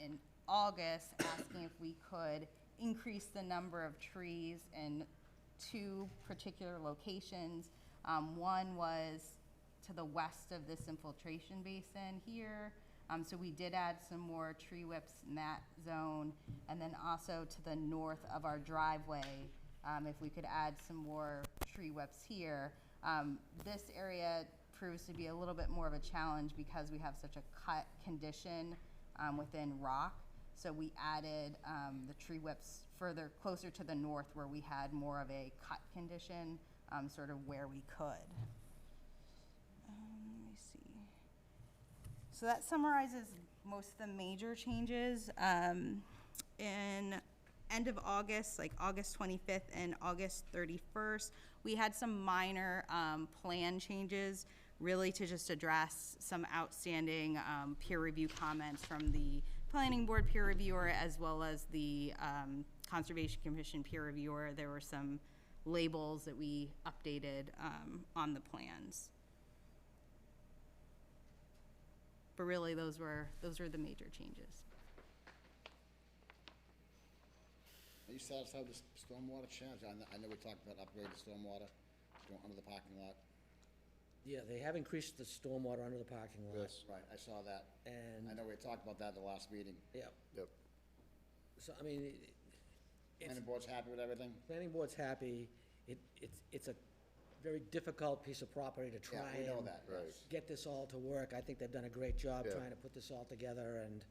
in August asking if we could increase the number of trees in 2 particular locations. One was to the west of this infiltration basin here. So we did add some more tree whips in that zone, and then also to the north of our driveway, if we could add some more tree whips here. This area proves to be a little bit more of a challenge because we have such a cut condition within rock. So we added the tree whips closer to the north where we had more of a cut condition, sort of where we could. Let me see. So that summarizes most of the major changes. in end of August, like August 25th and August 31st, we had some minor plan changes, really to just address some outstanding peer review comments from the Planning Board peer reviewer as well as the Conservation Commission peer reviewer. There were some labels that we updated on the plans. But really, those were the major changes. Are you satisfied with the stormwater change? I know we talked about upgrading the stormwater under the parking lot. Yeah, they have increased the stormwater under the parking lot. Yes. Right, I saw that. And, I know we talked about that at the last meeting. yeah, Yep. so, I mean, it's, Planning board's happy with everything? planning board's happy. It's a very difficult piece of property to try Yeah, we know and that, Right. yes. get this all to work. I think they've done a great job Yeah. trying to put this all together, and,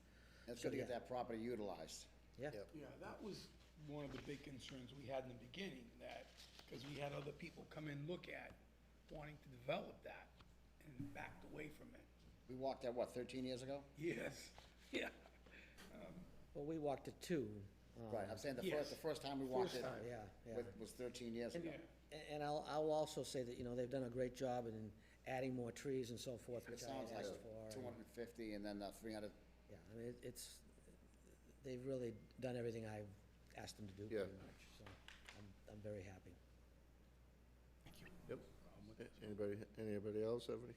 It's good to get Yeah. that property utilized. yeah. Yep. Yeah, that was one of the big concerns we had in the beginning, that, because we had other people come in, look at, wanting to develop that, and backed away from it. We walked that, what, 13 years ago? Yes, yeah. Well, we walked it too. Right, I'm saying Yes. the first time we walked it Yeah, yeah. was 13 years ago. Yeah. And I'll also say that, they've done a great job in adding more trees and so forth, It which I sounds like asked for. and- 250 and then 300. Yeah, I mean, they've really done everything I've asked them to do, Yeah. pretty much, so I'm very happy. Yep. Anybody else have any?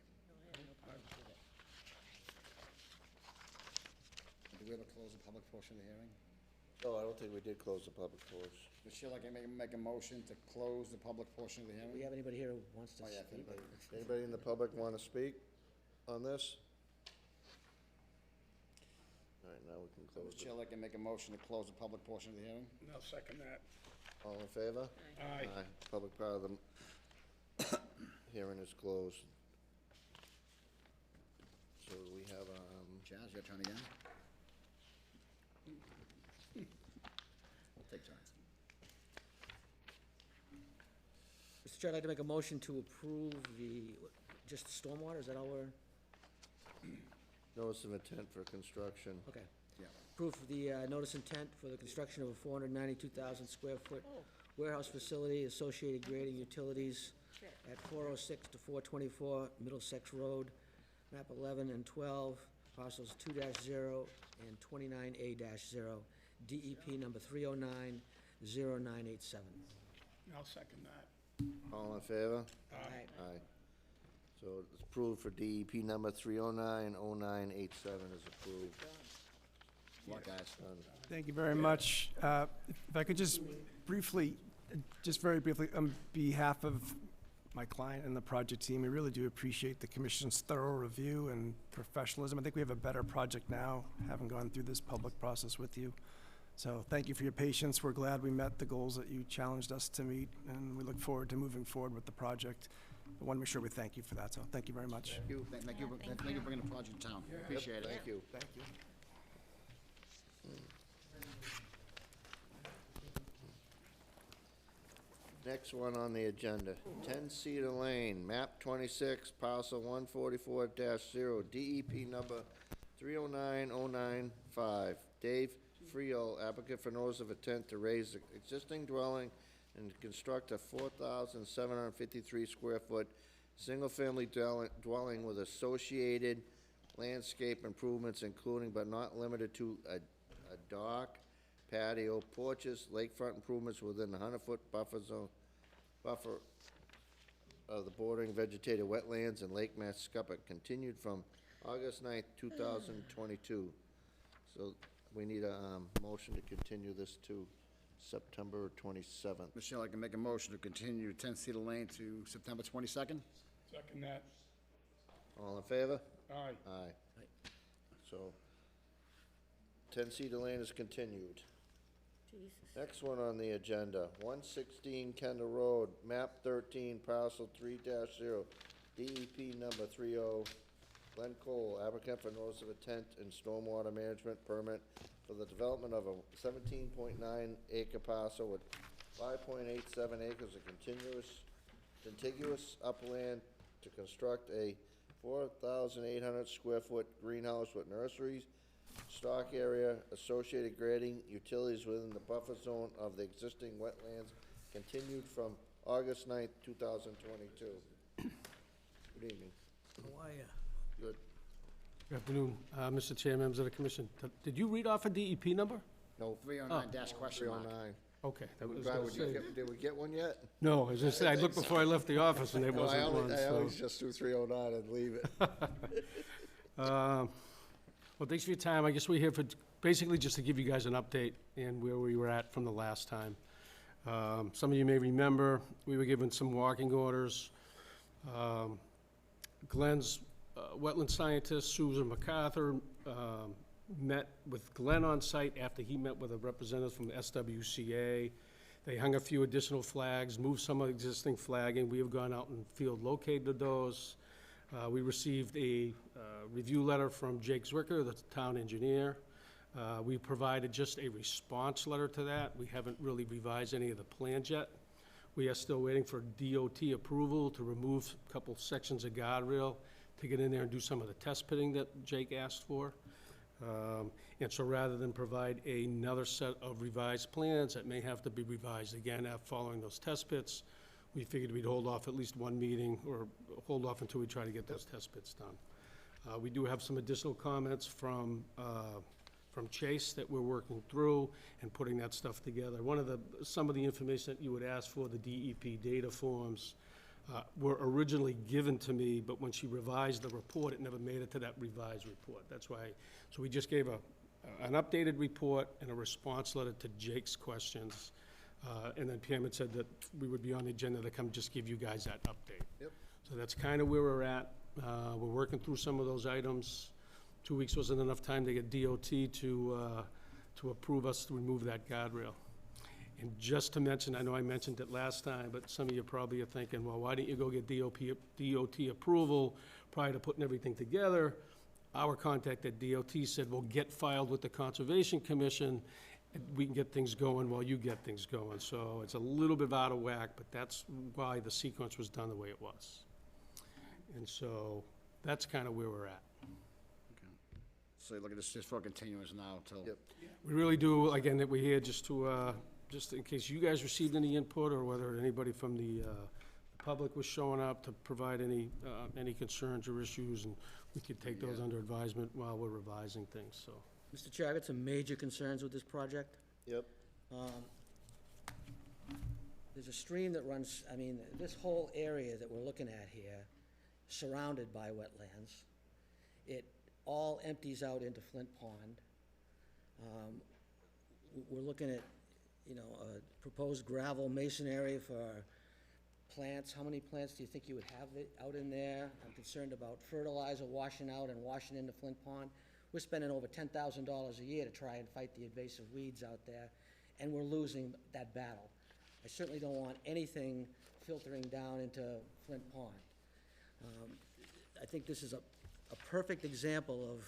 Did we ever close the public portion of the hearing? No, I don't think we did close the public portion. Would you like to make a motion to close the public portion of the Do hearing? we have anybody here who wants to Oh, yeah, speak? Anybody in the public want to speak on this? All right, now we can close Would it. Chair like to make a motion to close the public portion of the hearing? And I'll second that. All in favor? Aye. Public part of the hearing is closed. So we have, Chaz, your turn again? We'll take turns. Mr. Chair, I'd like to make a motion to approve just the stormwater, is that all we're, notice of intent for construction. okay. Yeah. Approve the notice intent for the construction of a 492,000 square foot warehouse facility, associated grading utilities at 406 to 424 Middlesex Road, map 11 and 12, parcels 2-0 and 29A-0, DEP number 3090987. I'll second that. All in favor? Aye. Aye. So it's approved for DEP number 3090987 is approved. What, guys? Thank you very much. If I could just briefly, very briefly, on behalf of my client and the project team, we really do appreciate the commission's thorough review and professionalism. I think we have a better project now, having gone through this public process with you. So thank you for your patience. We're glad we met the goals that you challenged us to meet, and we look forward to moving forward with the project. I want to make sure we thank you for that, so thank you very much. Thank you, thank you for bringing the project to town. Appreciate it. Thank you. Thank you. Next one on the agenda, 10 Cedar Lane, map 26, parcel 144-0, DEP number 309095. Dave Friel, applicant for notice of intent to raise the existing dwelling and construct a 4,753 square foot single-family dwelling with associated landscape improvements, including but not limited to a dock, patio, porches, lakefront improvements within the 100-foot buffer of the bordering vegetated wetlands and Lake Mascuppa, continued from August 9th, 2022. So we need a motion to continue this to September 27th. Michelle, I can make a motion to continue 10 Cedar Lane to September 22nd? Second that. All in favor? Aye. Aye. So 10 Cedar Lane is continued. Jesus. Next one on the agenda, 116 Kendall Road, map 13, parcel 3-0, DEP number 30, Glenn Cole, applicant for notice of intent and stormwater management permit for the development of a 17.9 acre parcel with 5.87 acres of contiguous upland to construct a 4,800 square foot greenhouse with nurseries, stock area, associated grading, utilities within the buffer zone of the existing wetlands, continued from August 9th, 2022. Good evening. How are you? Good. Good afternoon, Mr. Chair, members of the commission. Did you read off a DEP number? No. 309 dash question mark. 309. Okay, that was Brad, gonna say. did we get one yet? No, I was gonna say, I looked before I left the office and there No, wasn't one, I so. always just do 309 and leave it. Well, thanks for your time. I guess we're here for, basically just to give you guys an update and where we were at from the last time. Some of you may remember, we were given some walking orders. Glenn's wetland scientist, Susan MacArthur, met with Glenn on site after he met with a representative from the SWCA. They hung a few additional flags, moved some of the existing flagging. We have gone out and field located those. We received a review letter from Jake Zwicker, the town engineer. We provided just a response letter to that. We haven't really revised any of the plans yet. We are still waiting for DOT approval to remove a couple sections of guardrail to get in there and do some of the test pitting that Jake asked for. And so rather than provide another set of revised plans that may have to be revised again after following those test pits, we figured we'd hold off at least one meeting or hold off until we try to get those test pits done. We do have some additional comments from Chase that we're working through and putting that stuff together. Some of the information that you would ask for, the DEP data forms, were originally given to me, but when she revised the report, it never made it to that revised report. That's why, so we just gave an updated report and a response letter to Jake's questions. And then Pam had said that we would be on the agenda to come just give you guys that update. Yep. So that's kind of where we're at. We're working through some of those items. 2 weeks wasn't enough time to get DOT to approve us to remove that guardrail. And just to mention, I know I mentioned it last time, but some of you probably are thinking, well, why didn't you go get DOT approval prior to putting everything together? Our contact at DOT said, well, get filed with the Conservation Commission, and we can get things going while you get things going. So it's a little bit out of whack, but that's why the sequence was done the way it was. And so that's kind of where we're at. So you look at this just for continuous now till. Yep. We really do, again, that we're here just to, just in case you guys received any input or whether anybody from the public was showing up to provide any concerns or issues, and we could take those under advisement while we're revising things, so. Mr. Chair, I got some major concerns with this project. Yep. There's a stream that runs, I mean, this whole area that we're looking at here, surrounded by wetlands. It all empties out into Flint Pond. We're looking at, you know, a proposed gravel mason area for plants. How many plants do you think you would have out in there? I'm concerned about fertilizer washing out and washing into Flint Pond. We're spending over $10,000 a year to try and fight the invasive weeds out there, and we're losing that battle. I certainly don't want anything filtering down into Flint Pond. I think this is a perfect example of,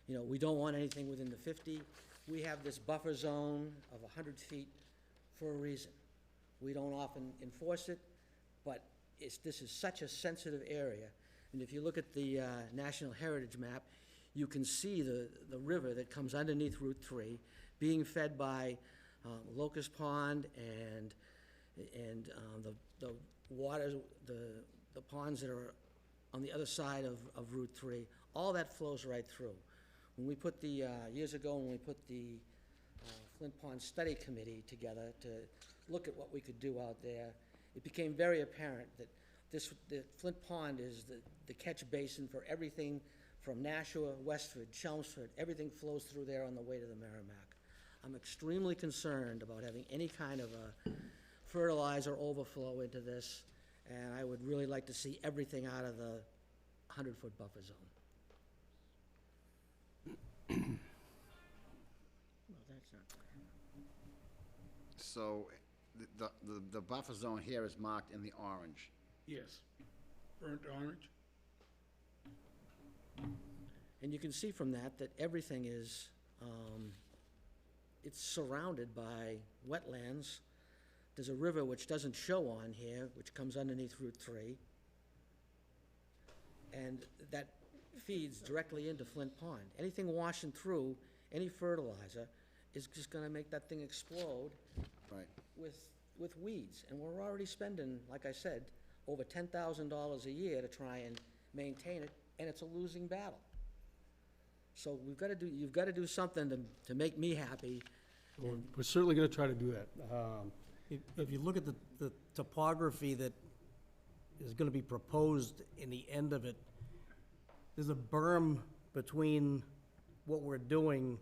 you know, we don't want anything within the 50. We have this buffer zone of 100 feet for a reason. We don't often enforce it, but this is such a sensitive area. And if you look at the National Heritage Map, you can see the river that comes underneath Route 3 being fed by Locust Pond and the waters, the ponds that are on the other side of Route 3. All that flows right through. When we put the, years ago, when we put the Flint Pond Study Committee together to look at what we could do out there, it became very apparent that the Flint Pond is the catch basin for everything from Nashua, Westford, Chelmsford. Everything flows through there on the way to the Merrimack. I'm extremely concerned about having any kind of a fertilizer overflow into this, and I would really like to see everything out of the 100-foot buffer zone. Well, that's not So the buffer zone here is marked in the orange. Yes. Burnt orange? And you can see from that everything is, it's surrounded by wetlands. There's a river which doesn't show on here, which comes underneath Route 3. And that feeds directly into Flint Pond. Anything washing through, any fertilizer, is just gonna make that thing explode Right. with weeds. And we're already spending, like I said, over $10,000 a year to try and maintain it, and it's a losing battle. So you've gotta do something to make me happy. We're certainly gonna try to do that. If you look at the topography that is gonna be proposed in the end of it, there's a berm between what we're doing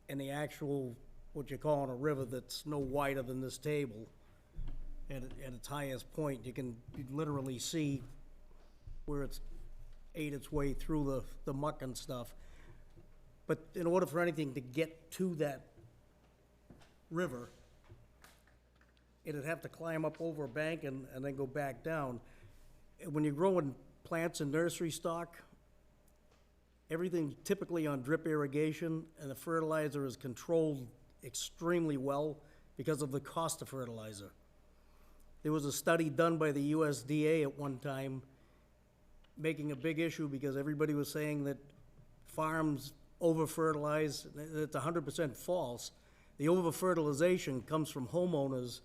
and the actual, what you're calling a river that's no wider than this table. At its highest point, you can literally see where it's ate its way through the muck and stuff. But in order for anything to get to that river, it'd have to climb up over a bank and then go back down. And when you're growing plants in nursery stock, everything's typically on drip irrigation, and the fertilizer is controlled extremely well because of the cost of fertilizer. There was a study done by the USDA at one time, making a big issue because everybody was saying that farms over-fertilize. It's 100% false. The over-fertilization comes from homeowners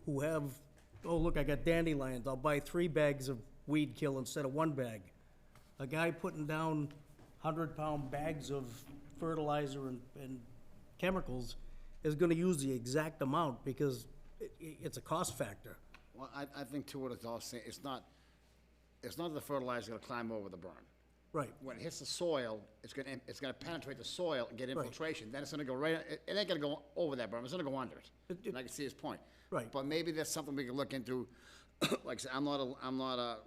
who have, oh, look, I got dandelions, I'll buy 3 bags of weed kill instead of 1 bag. A guy putting down 100-pound bags of fertilizer and chemicals is gonna use the exact amount because it's a cost factor. Well, I think too, what it's all saying, it's not the fertilizer gonna climb over the burn. Right. When it hits the soil, it's gonna penetrate the soil and get infiltration, then it's gonna go right, it ain't gonna go over that berm, it's gonna go under it. And I can see his point. Right. But maybe that's something we can look into, like I said, I'm not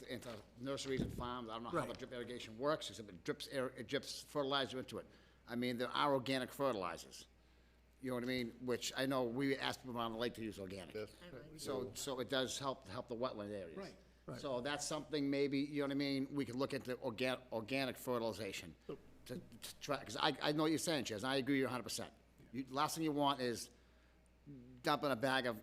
into nurseries and farms, I don't know how the Right. drip irrigation works, except it drips fertilizer into it. I mean, there are organic fertilizers, you know what I mean, which I know we ask people around the lake to use organic. Yes. So it does help the wetland areas. Right. Right. So that's something maybe, you know what I mean, we could look into organic fertilization to try, because I know what you're saying, Chaz, and I agree 100%. Last thing you want is dumping a bag of,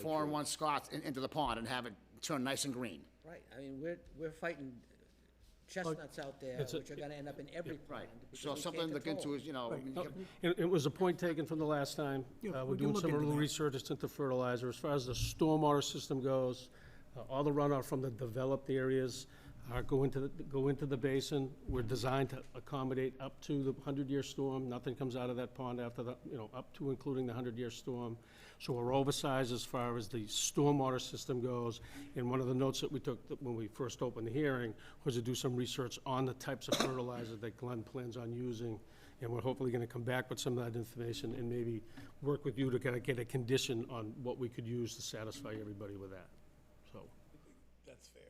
4-in-1 Scots into the pond and have it turn nice and green. Right, I mean, we're fighting chestnuts out there, It's a- which are gonna end up in every pond. because So we something can't to look control into them. is, No, It was a point taken from the last time. Yeah, We're we can doing look some into little that. research into fertilizer. As far as the stormwater system goes, all the runoff from the developed areas go into the basin. We're designed to accommodate up to the 100-year storm. Nothing comes out of that pond after the, up to including the 100-year storm. So we're oversized as far as the stormwater system goes. And one of the notes that we took when we first opened the hearing was to do some research on the types of fertilizer that Glenn plans on using. And we're hopefully gonna come back with some of that information and maybe work with you to kind of get a condition on what we could use to satisfy everybody with that, so. That's fair.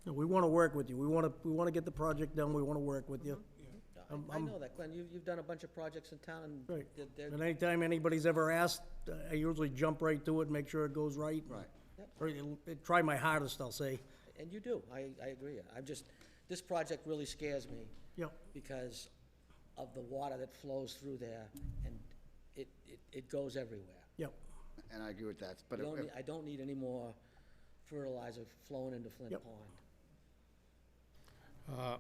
No, we wanna work with you. We wanna get the project done. We wanna work with you. I know that, Glenn, you've done a bunch of projects in town, and Right. they're, And anytime anybody's ever asked, I usually jump right to it, make sure it goes right. Right. Or try my hardest, I'll say. and you do, I agree. This project really scares me. Yep. Because of the water that flows through there, and it goes everywhere. Yep. and I agree with that, but I don't need any more fertilizer flowing into Flint Yep. Pond.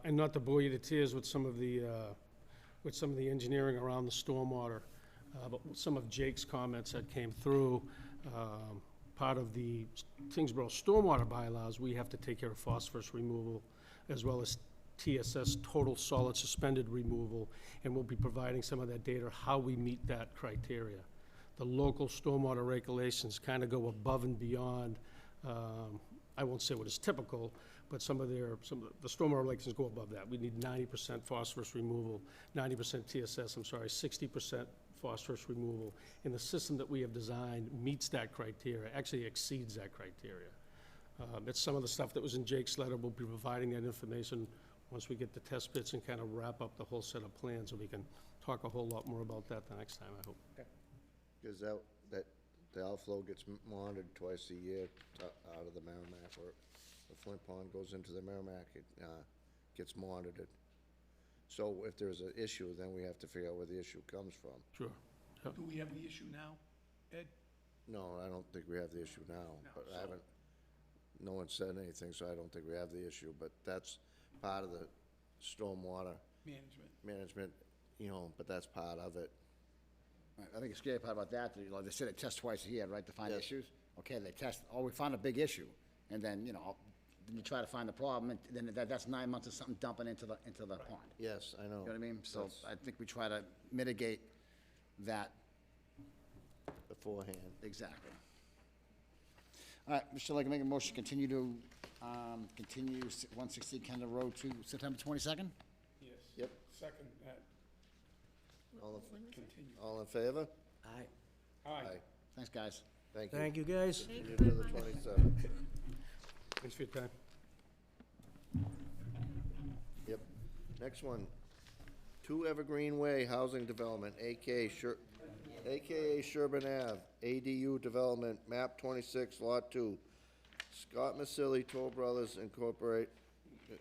And not to bore you to tears with some of the engineering around the stormwater, but some of Jake's comments that came through, part of the Tyngsborough stormwater bylaws, we have to take care of phosphorus removal, as well as TSS, total solid suspended removal, and we'll be providing some of that data, how we meet that criteria. The local stormwater regulations kind of go above and beyond, I won't say what is typical, but some of the stormwater regulations go above that. We need 90% phosphorus removal, 90% TSS, 60% phosphorus removal. And the system that we have designed meets that criteria, actually exceeds that criteria. It's some of the stuff that was in Jake's letter. We'll be providing that information once we get the test pits and kind of wrap up the whole set of plans, and we can talk a whole lot more about that the next time, I hope. Because the outflow gets monitored twice a year out of the Merrimack, or the Flint Pond goes into the Merrimack, it gets monitored. So if there's an issue, then we have to figure out where the issue comes from. Sure. Do we have the issue now, Ed? No, I don't think we have the issue now, No, but so- I haven't, no one said anything, so I don't think we have the issue, but that's part of the stormwater management, you know, but that's part of it. Right, I think the scary part about that, like they said, they test twice a year, right, to find Yes. issues? Okay, they test, oh, we found a big issue, and then, you know, then you try to find the problem, and then that's 9 months of something dumping into the pond. Yes, I know. You know what I mean? So That's I think we try to mitigate that. beforehand. Exactly. All right, Mr. Lake, make a motion, continue to, continue 160 Kendall Road to September 22nd? Yes. Yep. Second that. Continue. All in favor? Aye. Aye. Thanks, guys. Thank you. Thank you, guys. Continue to the 27th. Thanks for your time. Yep. Next one, 2 Evergreen Way Housing Development, AKA Sherburne Ave, ADU Development, map 26, lot 2. Scott Masilli, Toll Brothers Incorporate,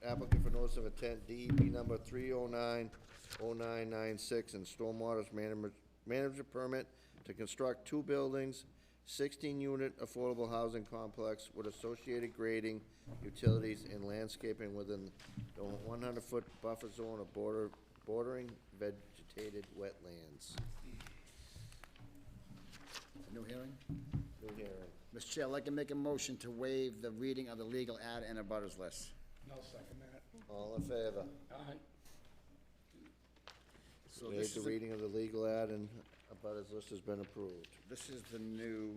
applicant for notice of intent, DEP number 3090996, and stormwater management permit to construct 2 buildings, 16-unit affordable housing complex with associated grading, utilities, and landscaping within the 100-foot buffer zone of bordering vegetated wetlands. New hearing? New hearing. Mr. Chair, I'd like to make a motion to waive the reading of the legal ad and abutters list. I'll second that. All in favor? Aye. So Waive this the is, reading of the legal ad and abutters list has been approved. this is the new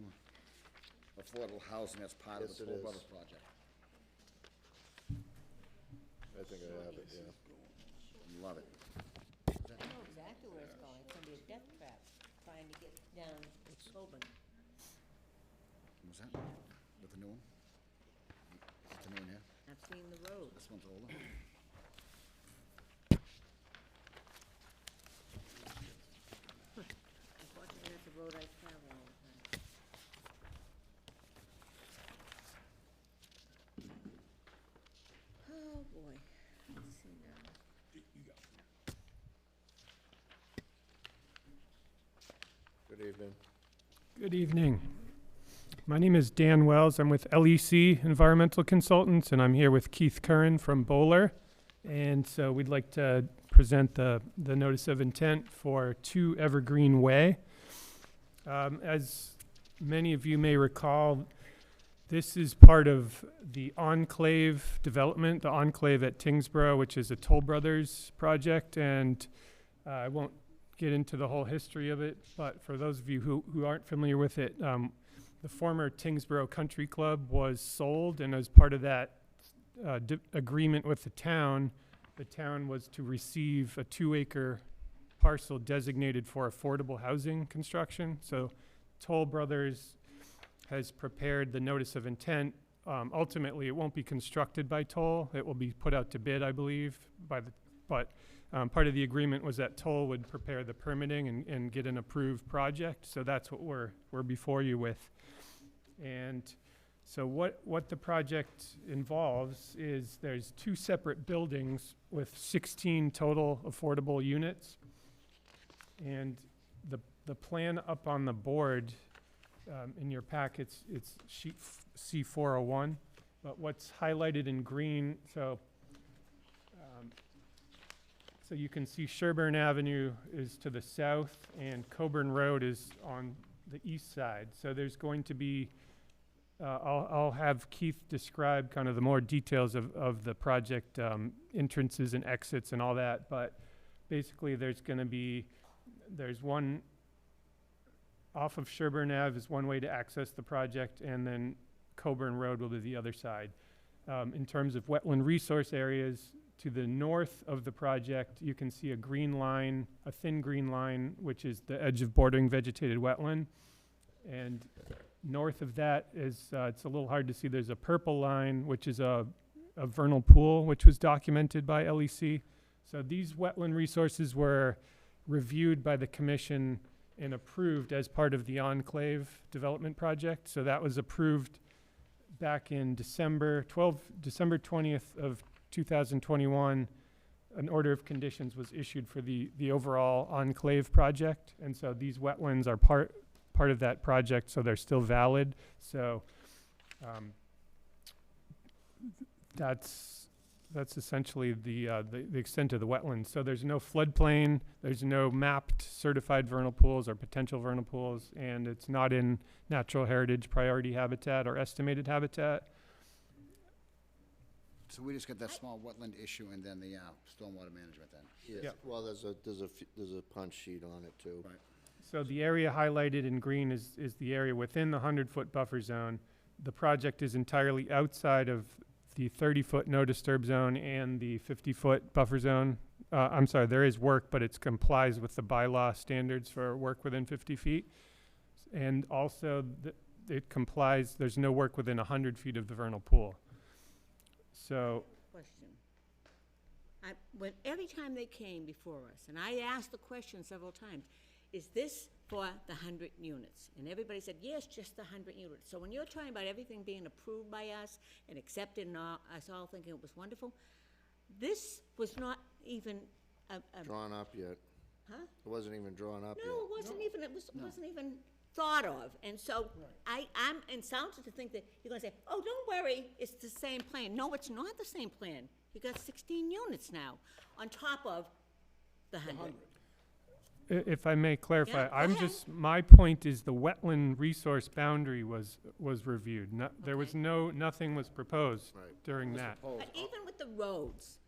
affordable housing that's part of Yes, the it Toll is. Brothers project. I think I have it, yeah. Love it. I know exactly where it's going. It's gonna be a death trap, trying to get down Coburn. Was that with the new one? Is the new one here? I've seen the road. This one's older. Unfortunately, that's the road I travel all the time. Oh, boy. Let's see now. You go. Good evening. Good evening. My name is Dan Wells. I'm with LEC Environmental Consultants, and I'm here with Keith Curran from Bowler. And so we'd like to present the notice of intent for 2 Evergreen Way. As many of you may recall, this is part of the Enclave development, the Enclave at Tyngsborough, which is a Toll Brothers project. And I won't get into the whole history of it, but for those of you who aren't familiar with it, the former Tyngsborough Country Club was sold, and as part of that agreement with the town was to receive a 2-acre parcel designated for affordable housing construction. So Toll Brothers has prepared the notice of intent. Ultimately, it won't be constructed by Toll. It will be put out to bid, I believe, but part of the agreement was that Toll would prepare the permitting and get an approved project. So that's what we're before you with. And so what the project involves is there's 2 separate buildings with 16 total affordable units. And the plan up on the board in your packets, it's sheet C401. But what's highlighted in green, so you can see Sherburne Avenue is to the south and Coburn Road is on the east side. So there's going to be, I'll have Keith describe kind of the more details of the project, entrances and exits and all that. But basically there's one off of Sherburne Ave is one way to access the project, and then Coburn Road will be the other side. In terms of wetland resource areas, to the north of the project, you can see a green line, a thin green line, which is the edge of bordering vegetated wetland. And north of that is, it's a little hard to see, there's a purple line, which is a vernal pool, which was documented by LEC. So these wetland resources were reviewed by the commission and approved as part of the Enclave development project. So that was approved back in December 20th of 2021. An order of conditions was issued for the overall Enclave project. And so these wetlands are part of that project, so they're still valid. So that's essentially the extent of the wetlands. So there's no floodplain, there's no mapped certified vernal pools or potential vernal pools, and it's not in natural heritage priority habitat or estimated habitat. So we just got that small wetland issue and then the stormwater management then. Yes, Yeah. well, there's a punch sheet on it too. Right. So the area highlighted in green is the area within the 100-foot buffer zone. The project is entirely outside of the 30-foot no disturb zone and the 50-foot buffer zone. I'm sorry, there is work, but it complies with the bylaw standards for work within 50 feet. And also, it complies, there's no work within 100 feet of the vernal pool. So, Question. Every time they came before us, and I asked the question several times, is this for the 100 units? And everybody said, yes, just the 100 units. So when you're talking about everything being approved by us and accepted and us all thinking it was wonderful, this was not even Drawn up yet. huh? It wasn't even drawn up yet. No, it wasn't even, wasn't even thought of. And so I'm insulted to think that you're gonna say, oh, don't worry, it's the same plan. No, it's not the same plan. You got 16 units now on top of the 100. if I may clarify, Yeah, go I'm ahead. just, my point is the wetland resource boundary was reviewed. There was Okay. nothing was proposed Right. during that. But even with the roads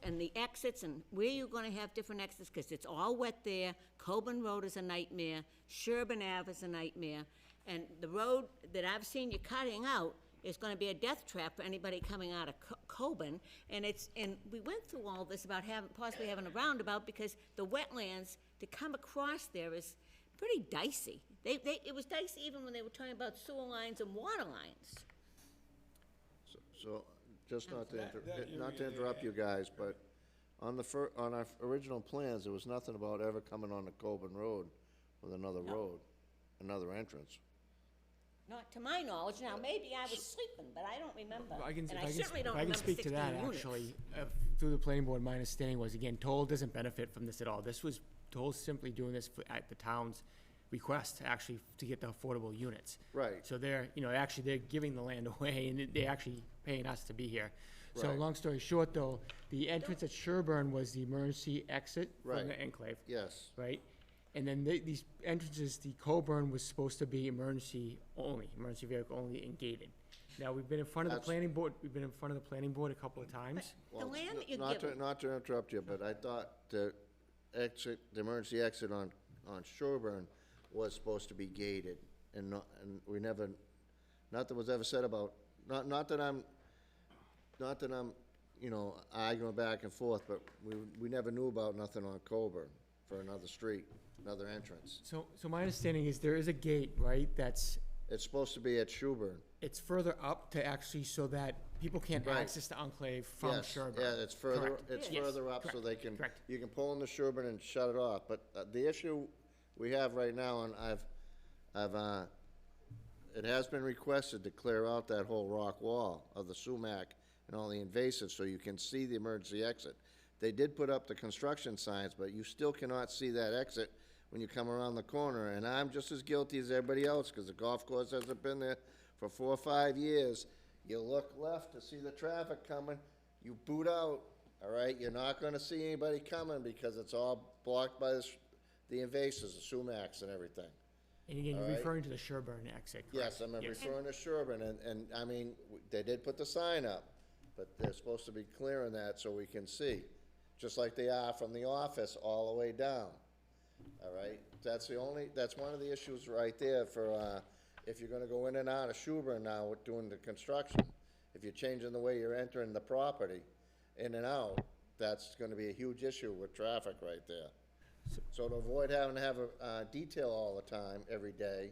and the exits and where you're gonna have different exits, because it's all wet there. Coburn Road is a nightmare, Sherburne Ave is a nightmare, and the road that I've seen you cutting out is gonna be a death trap for anybody coming out of Coburn. And we went through all this about possibly having a roundabout, because the wetlands to come across there is pretty dicey. It was dicey even when they were talking about sewer lines and water lines. So, just not to That not to area interrupt you guys, but on our original plans, there was nothing about ever coming on the Coburn Road with another road, another entrance. Not to my knowledge. Now, maybe I was sleeping, but I don't remember. I can, And if I I can, certainly don't if I can remember speak to 16 that, units. actually, through the planning board, my understanding was, again, Toll doesn't benefit from this at all. Toll's simply doing this at the town's request, actually, to get the affordable units. Right. So they're giving the land away, and they're actually paying us to be here. So, Right. long story short, though, the entrance at Sherburne was the emergency exit from Right. the enclave. Yes. Right? And then these entrances, the Coburn was supposed to be emergency vehicle only, and gated. Now, we've been in front of the That's- planning board, a couple of times. The Well, land that you're not to- given, Not to interrupt you, but I thought the emergency exit on Sherburne was supposed to be gated, and we never, nothing was ever said about, not that I'm, arguing back and forth, but we never knew about nothing on Coburn for another street, another entrance. So my understanding is there is a gate, right, It's supposed to be at Sherburne. it's further up to actually, so that people can't Right. access the enclave from Yes, Sherburne. yeah, it's further, Correct. it's Yes, further up so correct, they can, correct. you can pull into Sherburne and shut it off. But the issue we have right now, and it has been requested to clear out that whole rock wall of the sumac and all the invasives so you can see the emergency exit. They did put up the construction signs, but you still cannot see that exit when you come around the corner. And I'm just as guilty as everybody else, because the golf course hasn't been there for 4 or 5 years. You look left to see the traffic coming, you boot out, all right? You're not gonna see anybody coming because it's all blocked by the invasives, the sumacs and everything. And again, you're All right. referring to the Sherburne exit, correct? Yes, I'm referring to Sherburne, and I mean, they did put the sign up, but they're supposed to be clearing that so we can see, just like they are from the office all the way down, all right? That's one of the issues right there for, if you're gonna go in and out of Sherburne now with doing the construction. If you're changing the way you're entering the property, in and out, that's gonna be a huge issue with traffic right there. So to avoid having to have a detail all the time, every day,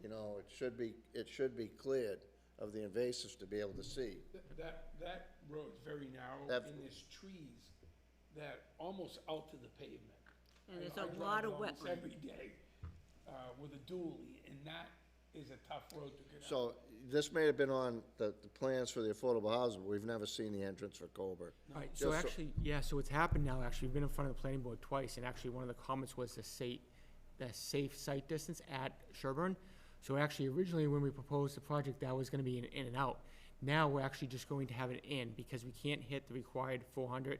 it should be cleared of the invasives to be able to see. That road's very narrow, That- and there's trees that almost out to the pavement. and there's I a drive lot of almost wetland. every day, with a dually, and that is a tough road to get out. So this may have been on the plans for the affordable housing, but we've never seen the entrance for Coburn. All right, Just so so- actually, so what's happened now, actually, we've been in front of the planning board twice, and actually, one of the comments was the safe site distance at Sherburne. So actually, originally, when we proposed the project, that was gonna be an in and out. Now we're actually just going to have an in, because we can't hit the required 400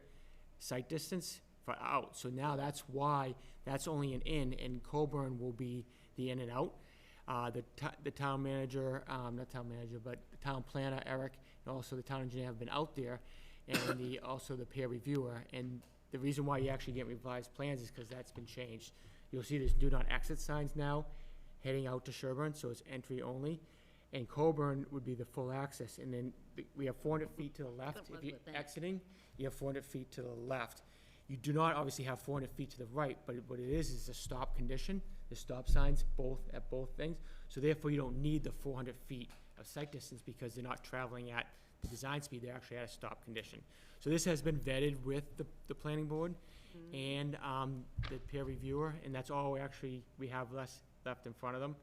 site distance for out. So now that's why that's only an in, and Coburn will be the in and out. The town manager, not town manager, but the town planner, Eric, and also the town engineer have been out there, and also the peer reviewer. And the reason why you actually get revised plans is because that's been changed. You'll see there's do not exit signs now heading out to Sherburne, so it's entry only. And Coburn would be the full access, and then we have 400 feet to the left. Good luck If you're with that. exiting, you have 400 feet to the left. You do not obviously have 400 feet to the right, but what it is a stop condition. The stop signs at both things. So therefore, you don't need the 400 feet of sight distance because they're not traveling at the design speed, they're actually at a stop condition. So this has been vetted with the planning board and the peer reviewer, and that's all we have left in front of them.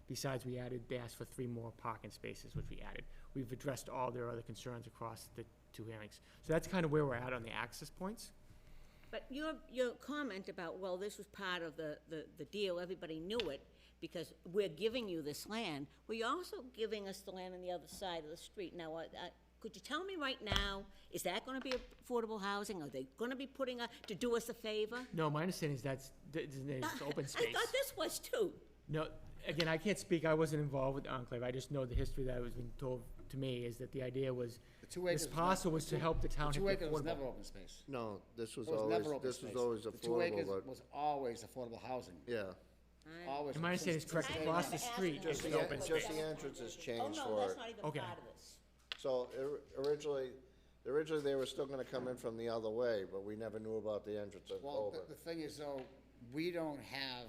Besides, they asked for 3 more parking spaces, which we added. We've addressed all their other concerns across the 2 hearings. So that's kind of where we're at on the access points. But your comment about, well, this was part of the deal, everybody knew it, because we're giving you this land, well, you're also giving us the land on the other side of the street. Now, could you tell me right now, is that gonna be affordable housing? Are they gonna be putting to do us a favor? No, my understanding is that's open space. I thought this was too. No, again, I can't speak, I wasn't involved with Enclave, I just know the history that was being told to me is that the idea was, The 2 this acres. parcel was to help the town The hit 2 the acres was affordable. never open space. No, this was It was always, never open this space. was always The 2 acres affordable, but, was always affordable housing. yeah. Always. And my understanding is correct, I across the remember street asking is Just them the the, open about space. just the entrance has Oh, changed no, for that's it. not even Okay. part of this. So originally they were still gonna come in from the other way, but we never knew about the entrance of Well, Coburn. the thing is though, we don't have,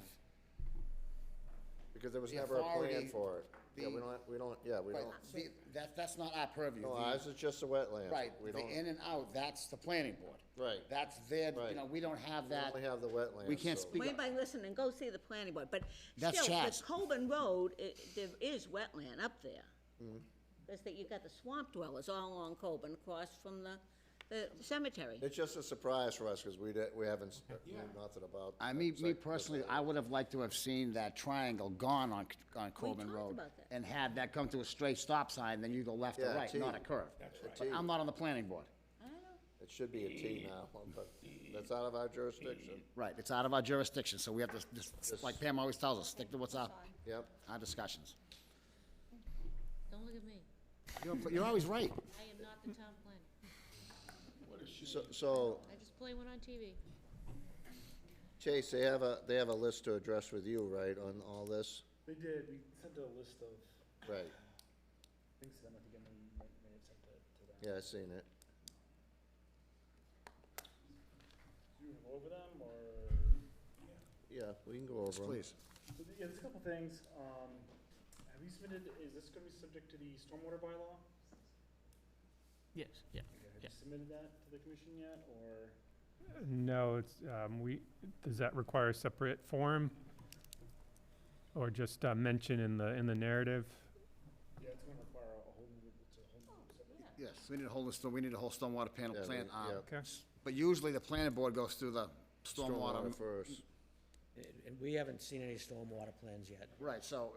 Because there was the never a plan authority, for it. Yeah, we right, don't. that's not our purview. No, The- ours is just the wetlands. Right, We the don't, in and out, that's the planning board. right. That's their, Right. we don't have We that. only have the wetlands. We can't so- speak. Well, anybody listen and go see the planning board, but That's still, the Chaz. Coburn Road, there is wetland up there. There's you've got the swamp dwellers all along Coburn, across from the cemetery. It's just a surprise for us, because we haven't, knew nothing about. Me site- personally, I would have liked to have seen that triangle gone on Corbin talked Road. about that. And had that come to a straight stop sign, then you go left or Yeah, right, T. not a curve. But I'm not on the planning board. It should be a T now, but that's out of our jurisdiction. Right, it's out of our jurisdiction, so we have to, just like Pam always tells us, stick to what's our discussions. Don't look at me. You're always right. I am not the town planner. So, I just play one on TV. Chase, they have a list to address with you, right, on all this? They did, we sent a list of Right, things to them, I think I may have sent it to them. yeah, I seen it. Do you go over them, or? Yeah, we can go over them. Please. So, yeah, there's a couple things, have you submitted, is this gonna be subject to the stormwater bylaw? Yes, yeah. Have you submitted that to the commission yet, or? No, it's, does that require a separate form? Or just mention in the narrative? Yeah, it's gonna require a whole new, separate. Yes, we need a whole stormwater panel Yeah, plan. yeah. Okay. But usually the planning board goes through the stormwater. First. And we haven't seen any stormwater plans yet. Right, so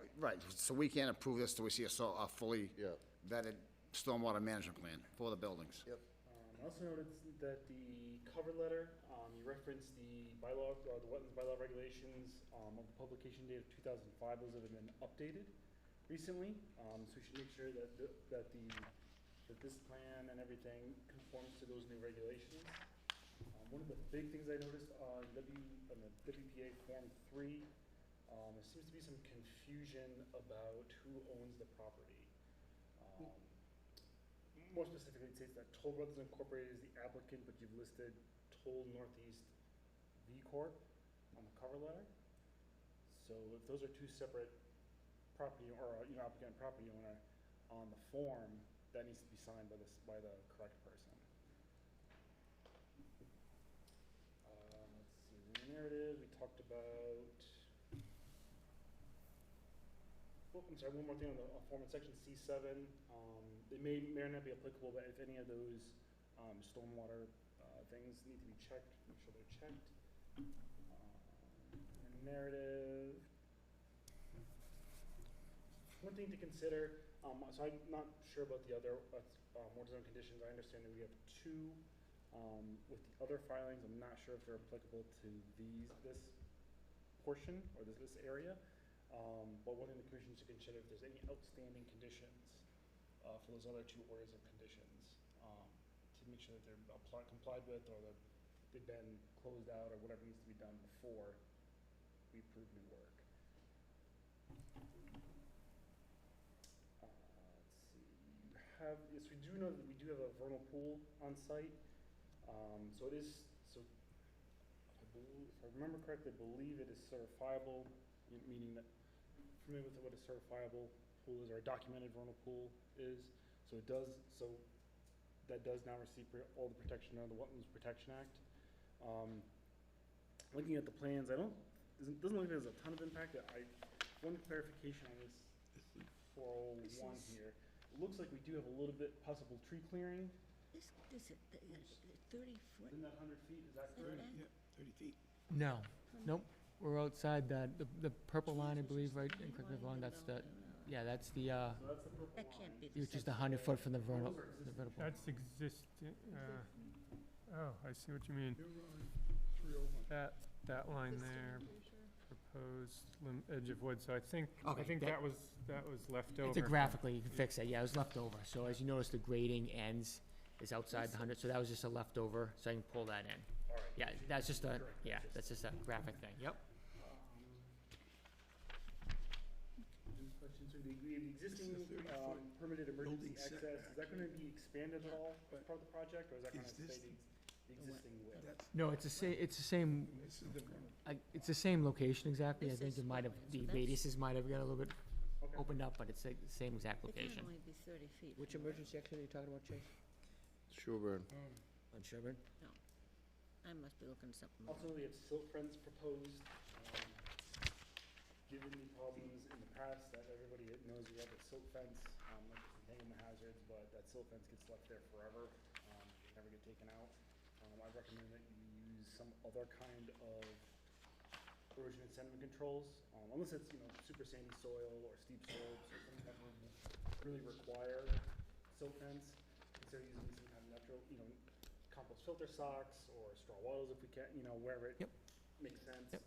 we can't approve this till we see a fully Yeah. vetted stormwater management plan for the buildings. Yep. I also noticed that the cover letter, you referenced the bylaw, or the wetlands bylaw regulations, of the publication date of 2005, those have been updated recently, so we should make sure that that this plan and everything conforms to those new regulations. One of the big things I noticed on the WPA Form 3, there seems to be some confusion about who owns the property. More specifically, it states that Toll Brothers Incorporated is the applicant, but you've listed Toll Northeast V Corp on the cover letter. So if those are two separate property, or, applicant and property owner on the form, that needs to be signed by the correct person. Let's see, in the narrative, we talked about, oh, I'm sorry, one more thing on the form in section C7. They may or not be applicable, but if any of those stormwater things need to be checked, make sure they're checked. In the narrative, one thing to consider, So I'm not sure about the other, more zone conditions. I understand that we have two, with the other filings. I'm not sure if they're applicable to this portion or this area. But one thing the commission should consider if there's any outstanding conditions, for those other two orders of conditions, to make sure that they're complied with, or that they've been closed out, or whatever needs to be done before we approve new work. Let's see, yes, we do know that we do have a vernal pool on site. So it is, so if I remember correctly, I believe it is certifiable, meaning that, familiar with what a certifiable pool is, or a documented vernal pool is. So it does, so that does now receive all the protection under the Wetlands Protection Act. Looking at the plans, doesn't look like there's a ton of impact. One clarification on this 401 here. It looks like we do have a little bit possible tree clearing. This is 30 foot. Isn't that 100 feet, is that correct? Yeah, 30 feet. No, nope, we're outside that, the purple line, I believe, right, and correct me if I'm wrong, that's the, yeah, that's the, So that's the purple That line. can't be the which is the 100 foot from the vernal, the vernal pool. That's existing, oh, I see what you mean. That line there, proposed edge of wood, so I think Okay, that was left over. It's a graphically, you can fix it, yeah, it was left over, so as you notice, the grading ends is outside the 100, so that was just a leftover, so I can pull that in. All right. Yeah, that's just a, that's just a graphic thing, yep. Any questions? So the existing permitted emergency access, is that gonna be expanded at all as part of the project, or is that gonna stay the existing width? No, it's the same, it's the same location exactly, I think it might have, the radiuses might have got a little bit Okay. opened up, but it's the same exact It can location. only be 30 feet. Which emergency exit are you talking about, Chase? Sherburne. On Sherburne? I must be looking at something. Also, we have silt fence proposed. Given the problems in the past, that everybody knows we have a silt fence, like contain the hazards, but that silt fence gets left there forever, never get taken out. I recommend that you use some other kind of erosion and sediment controls, unless it's, super sandy soil or steep slopes or something that would really require silt fence. Consider using some kind of natural, compost filter socks or straw wattles if we can, wherever it makes sense. Yep.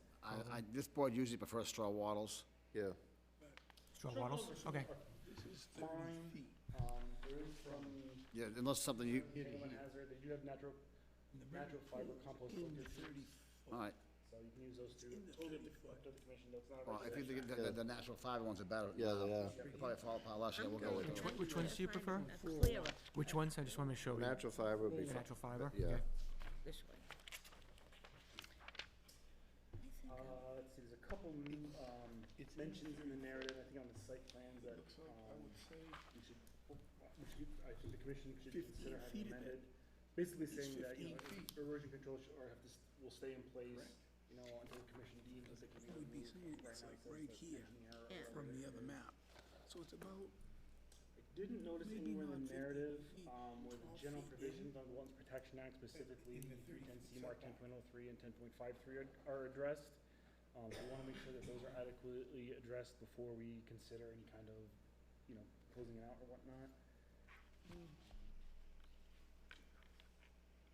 This board usually prefers straw wattles. Yeah. Straw wattles, okay. Fine, there is some Yeah, unless something you, anyone hazard, they do have natural fiber compost filters, all right. so you can use those too. Totally up to the commission, that's not a Well, if you regulation. think the natural fiber ones are better. Yeah, they are. They'll probably fall apart less, yeah, we'll go with those. Which ones do you prefer? Clearer, Which ones? I just want to make sure. Natural fiber would be fine. Natural fiber? Yeah. Okay. this way. Let's see, there's a couple mentions in the narrative, I think on the site plans that, I think the commission should consider having amended. Basically saying that, erosion control will stay in place, until the commission deems that they can be removed. Right now, it says that engineer or From the whatever. other map. So it's about, I didn't notice anywhere in the narrative, where the general provisions on the Wetlands Protection Act, specifically the 310C Mark 10.03 and 10.53 are addressed. So we wanna make sure that those are adequately addressed before we consider any kind of, closing it out or whatnot.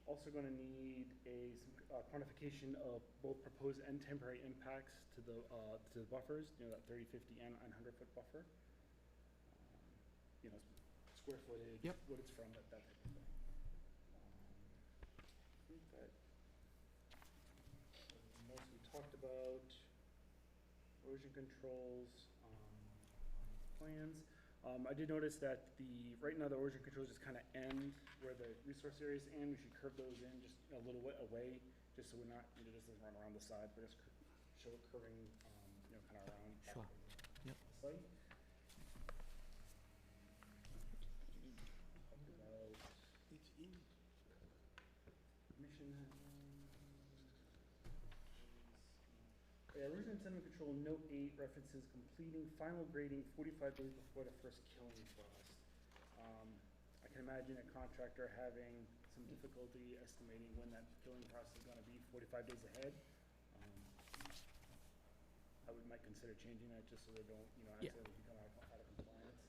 Also gonna need some quantification of both proposed and temporary impacts to the buffers, that 30, 50, and 100-foot buffer. Square footage, Yep. what it's from, that type of thing. I think that most we talked about, erosion controls, plans. I did notice that right now the erosion controls just kind of end where the resource areas end. We should curve those in just a little bit away, just so we're not, this doesn't run around the side, but just show it curving, kind of around. Sure. Yep. The site. Erosion and sediment control, note 8 references completing final grading 45 days before the first killing frost. I can imagine a contractor having some difficulty estimating when that killing process is gonna be 45 days ahead. I might consider changing that just so they don't, accidentally become out of compliance.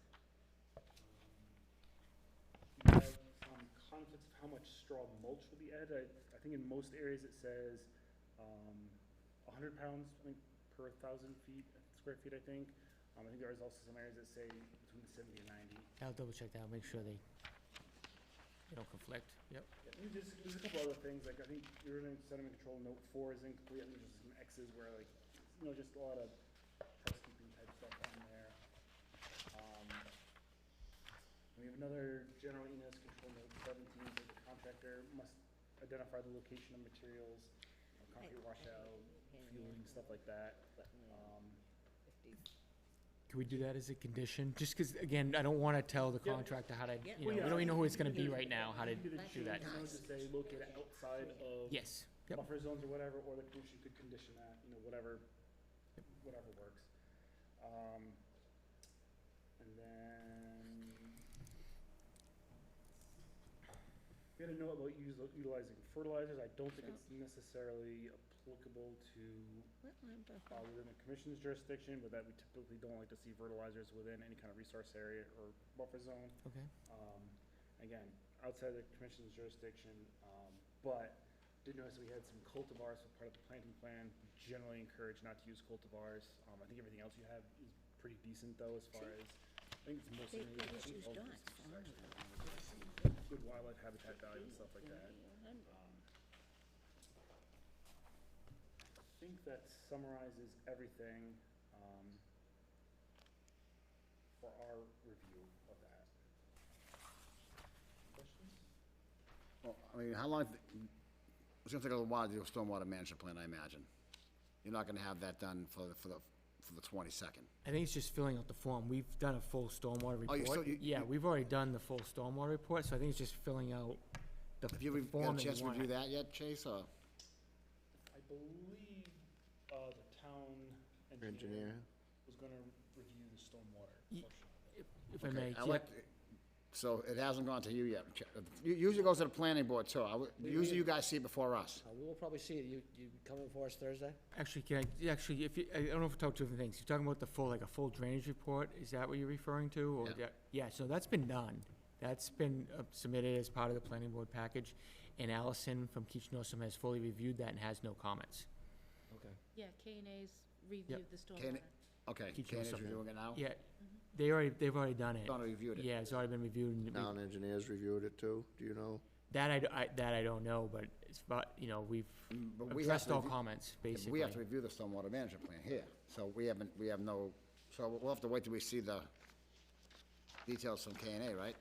conflicts of how much straw mulch will be added. I think in most areas it says, 100 pounds, I think, per 1,000 square feet, I think. I think there is also some areas that say between 70 and 90. I'll double check that, make sure they don't conflict, yep. Yeah, I mean, there's a couple other things, like I think you're in sediment control, note 4 is incomplete, I think there's some X's where like, just a lot of housekeeping type stuff on there. We have another general ENS control note 17, where the contractor must identify the location of materials, concrete washout, fueling, stuff like that. Can we do that as a condition? Just because, again, I don't want to tell the contractor how to, Well, we yeah, don't even know who it's you gonna can be get- right now, how to you can do that. Just say located outside of Yes, yep. buffer zones or whatever, or the commission could condition that, whatever works. And then we had a note about utilizing fertilizers. I don't think it's necessarily applicable to Wetland buffer. within the commission's jurisdiction, but that we typically don't like to see fertilizers within any kind of resource area or buffer zone. Okay. Again, outside the commission's jurisdiction, but did notice we had some cultivars for part of the planting plan. Generally encourage not to use cultivars. I think everything else you have is pretty decent though, as far as, I think it's mostly. They just use all of dots. this is actually good wildlife habitat value and stuff like that. I think that summarizes everything, for our review of that. Questions? Well, I mean, how long, it's gonna take a little while to do a stormwater management plan, I imagine. You're not gonna have that done for the 22nd. I think it's just filling out the form. We've done a full stormwater Oh, you report. still- Yeah, we've already done the full stormwater report, so I think it's just filling out the Have you the had form a that chance you to want. review that yet, Chase, or? I believe, the town engineer Engineer. was gonna review the stormwater Ye- portion of it. If I Okay, may, I yeah, like, so it hasn't gone to you yet. Usually goes to the planning board too. Usually you guys see it before us. We will probably see it. You coming for us Thursday? actually, if you, I don't know if we talked two different things. You're talking about the full, like a full drainage report, is that what you're referring to? Or Yeah. Yeah, so that's been done. That's been submitted as part of the planning board package, and Allison from Keach Norsum has fully reviewed that and has no comments. Okay. Yeah, K&A's reviewed the K&A stormwater. Okay, Keep Kenny's yourself in. reviewing it now? Yeah, they've already done it. Donna reviewed it. Yeah, it's already been reviewed, and Town engineers reviewed it too, do you know? that I don't know, but it's about, we've But we have addressed to all review- comments, Yeah, but basically. we have to review the stormwater management plan here, so we have no, so we'll have to wait till we see the details from K&A, right?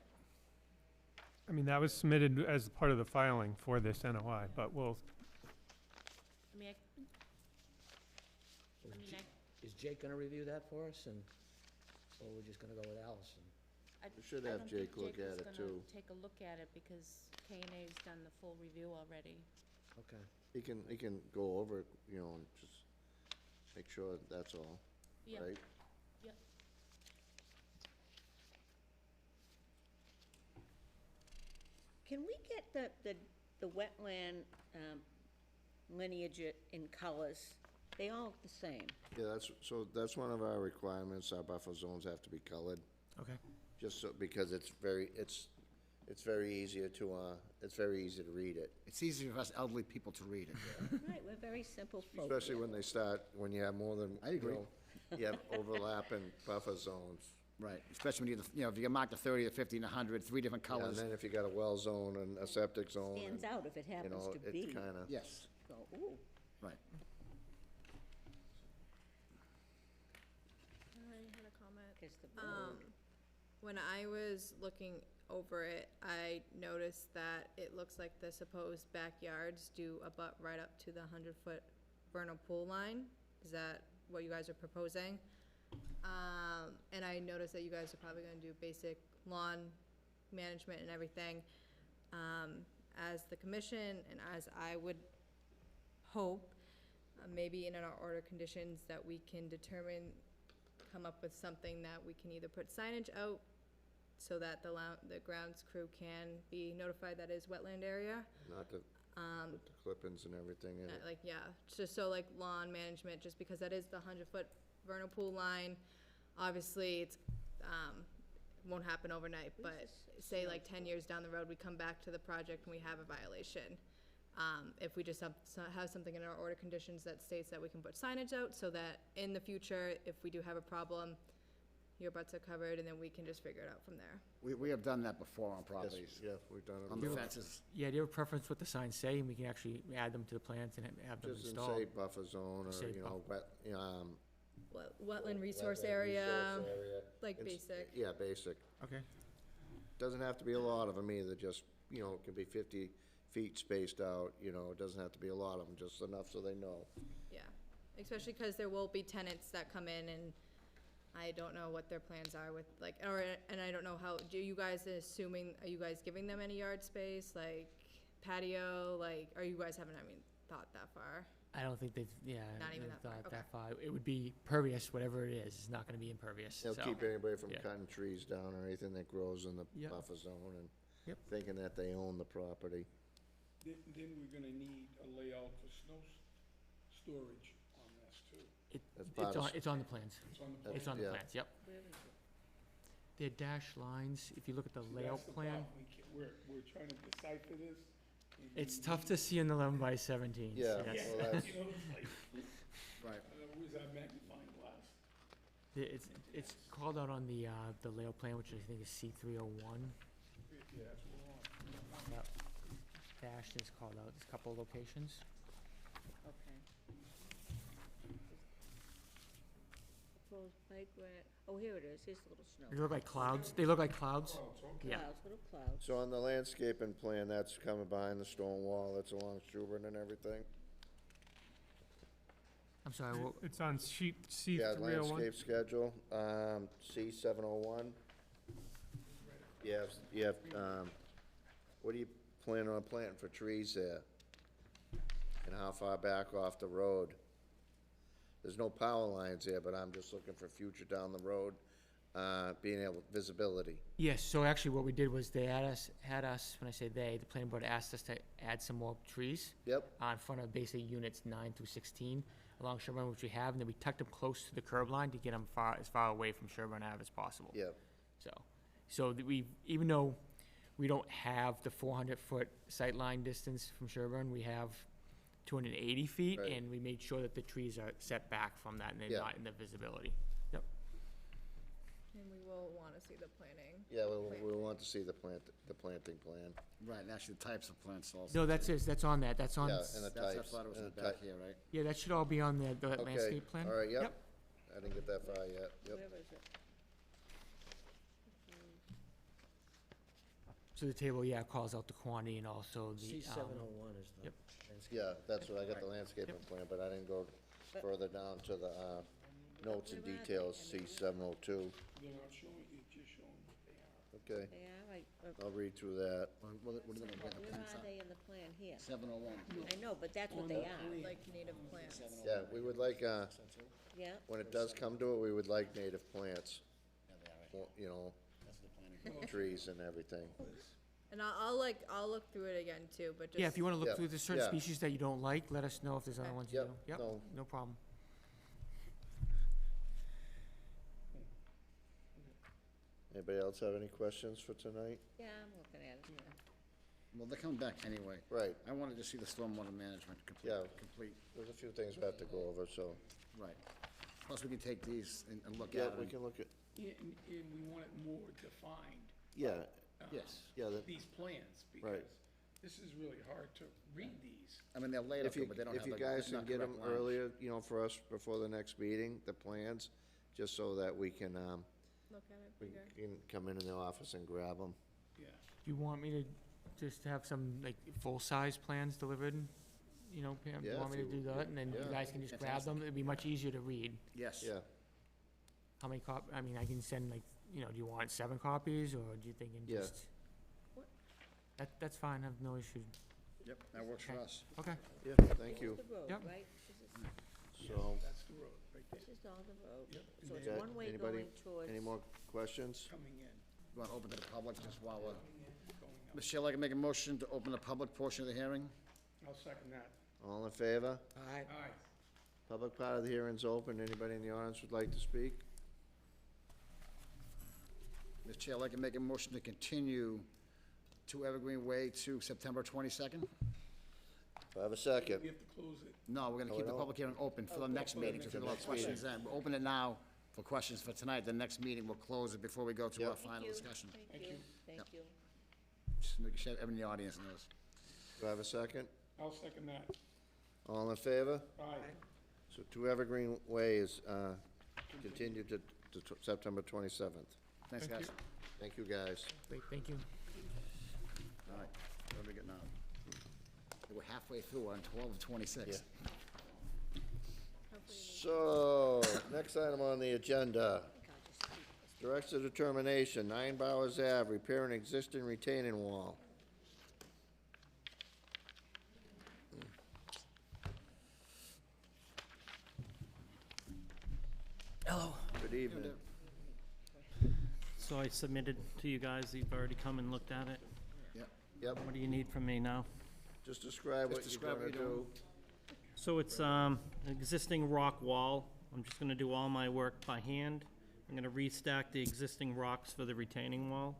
I mean, that was submitted as part of the filing for this NOI, but we'll, I mean, Is Jake gonna review that for us, or we're just gonna go with Allison? We should have Jake look at it too. Take a look at it because K&A's done the full review already. Okay. He can go over it, and just make sure that's all, Yep, right? yep. Can we get the wetland lineage in colors? They all look the same. Yeah, that's one of our requirements, our buffer zones have to be colored, Okay. just so, because it's very easy to read it. It's easy for us elderly people to read it. Right, we're very simple folk. Especially when you have more than, I agree. you have overlapping buffer zones. Right, especially when if you mark the 30, the 50, and 100, 3 different Yeah, and colors. then if you got a well zone and a septic zone. Stands and, out if it happens to be. It's kinda. Yes, Go, ooh. right. I had a comment. 'Cause the road- When I was looking over it, I noticed that it looks like the supposed backyards do abut right up to the 100-foot vernal pool line. Is that what you guys are proposing? And I noticed that you guys are probably gonna do basic lawn management and everything. As the commission and as I would hope, maybe in our order conditions that we can come up with something that we can either put signage out so that the grounds crew can be notified that is wetland area. Not to put the clippings and everything in it. Just so like lawn management, just because that is the 100-foot vernal pool line. Obviously, it's, won't happen overnight, but say like 10 years down the road, we come back to the project and we have a violation. If we just have something in our order conditions that states that we can put signage out, so that in the future, if we do have a problem, your butts are covered, and then we can just figure it out from there. We have done that before on Yes, properties, yeah, we've done it. on the before. fences. Yeah, do you have a preference what the signs say, and we can actually add them to the plans and have them Just in installed? say buffer zone or, Say you know, Wetland resource wetland area, resource area. like It's- basic. Yeah, basic. Okay. Doesn't have to be a lot of them either, just, you know, it can be 50 feet spaced out, you know, it doesn't have to be a lot of them, just enough so they know. Yeah, especially because there will be tenants that come in, and I don't know what their plans are with, like, and I don't know how, are you guys giving them any yard space, like patio, like, are you guys haven't, thought that far? I don't think they've, Not even that far, thought okay. that far. It would be pervious, whatever it is, it's not gonna be impervious, They'll so. keep anybody from yeah. cutting trees down or anything that grows in the Yep. buffer zone and Yep. thinking that they own the property. Then we're gonna need a layout for snow storage on this too. That's part of It's on the plans. It's on the That's- It's on the yeah. plans, yep. Where is it? They're dashed lines, if you look at the See, layout that's the plan, problem. We're trying to decipher this. and it's we tough need- to see in 11 by 17. Yeah, so that's- well, that's, You know, it's like, Right. where's our magnifying glass? It's called out on the layout plan, which I think is C301. Yeah, that's what we're on. Yep. Dashed is called out, there's a couple of locations. Okay. Proposed bike rack, oh, here it is, here's a little snow. They look like clouds, they look like clouds. Oh, it's okay. Yeah. Clouds, little clouds. so on the landscaping plan, that's coming behind the stone wall, that's along Schubert and everything? I'm sorry, well, It's on sheet Yeah, C301. landscape schedule, C701. You have, what do you plan on planting for trees there? And how far back off the road? There's no power lines there, but I'm just looking for future down the road, being able, visibility. yes, so actually what we did was they had us, when I say they, the planning board asked us to add some more trees. Yep, In front of basically units 9 through 16 along Sherburne, which we have, and then we tucked them close to the curb line to get them as far away from Sherburne Ave as possible. yep, So even though we don't have the 400-foot sightline distance from Sherburne, we have 280 feet, Right. and we made sure that the trees are set back from that, and they're Yeah. not in the visibility. Yep. And we will want to see the planning. yeah, we want to see the planting plan. Right, and actually the types of plants also. No, that's on that, that's on, Yeah, and the I types. thought it was in and the the back ty- here, right? yeah, that should all be on the Okay, landscape plan. all right, yep. I didn't get that far yet, yep. Where is it? So the table, yeah, calls out the quantity and also the, C701 is the yep. landscape. Yeah, that's what, I got the landscaping plan, but I didn't go But- further down to the, notes and Where are they? details, I mean, C702. They're not showing, it's just showing what they are. Okay, They are, I'll read through that. What are they gonna get the where plants are on? they in the plan here? 701. I know, but that's what they are, Like native plants. Yeah, we would like, yeah? when it does come to it, we would like native plants, well, you know, trees and everything. And I'll look through it again too, but just. Yeah, if you wanna look Yeah, through the certain yeah. species that you don't like, let us know if there's other Okay. ones you Yep, do. Yep, no. no problem. Anybody else have any questions for tonight? Yeah, I'm looking at it, yeah. Well, they're coming back anyway. Right, I wanted to see the stormwater management complete, Yeah. complete, there's a few things we have to go over, so, right. Plus, we can take these and look yeah, at we them. can look at, Yeah, and we want it more defined. yeah, Yes. yeah, These plans, Right. because this is really hard to read these. I mean, they're laid out, if you, but they don't have if the. you guys can not get them correct lines. earlier, you know, for us, before the next meeting, the plans, just so that we can, Look at it we bigger. can come in the office and grab them. Yeah. Do you want me to just have some, like, full-size plans delivered? You know, Pam, do you Yeah, want me if to do that, and then you yeah. guys can just grab them? It'd be much easier to read. Yes. Yeah, How many I mean, I can send, like, you know, do you want 7 copies, or do you think in Yeah. just? That's fine, I have no issue. Yep, that works for Okay. us. Okay. yeah, thank you. This is the road, Yep. right? So, That's the road, right there, This is all the road. Yep. So it's Okay, one way anybody- going towards. any more questions? coming in, You want to open to the public just while we're. going up. Mr. Chair, I'd like to make a motion to open the public portion of the hearing. I'll second that. All in favor? Aye. Aye. Public part of the hearing's open. Anybody in the audience would like to speak? Mr. Chair, I'd like to make a motion to continue to Evergreen Way to September 22nd. Do I have a second? We have to close it. No, we're gonna keep the public hearing open for the next meeting, if there are questions then. We'll open it now for questions for tonight. The next meeting, we'll close it before we go to our final discussion. Thank you, thank you. Just make sure everyone in the audience knows. Do I have a second? I'll second that. All in favor? Aye. So to Evergreen Way is, continued to September 27th. Thanks, guys. Thank you, guys. Great, thank you. All right, what do we get now? We're halfway through on 12:26. So, next item on the agenda. Director determination, 9 Bowers Ave, repair an existing retaining wall. Hello. Good evening. So I submitted to you guys, you've already come and looked at it. Yep, What do you need from me now? just describe what Just you're describe what gonna you're do. So it's an existing rock wall. I'm just gonna do all my work by hand. I'm gonna restack the existing rocks for the retaining wall.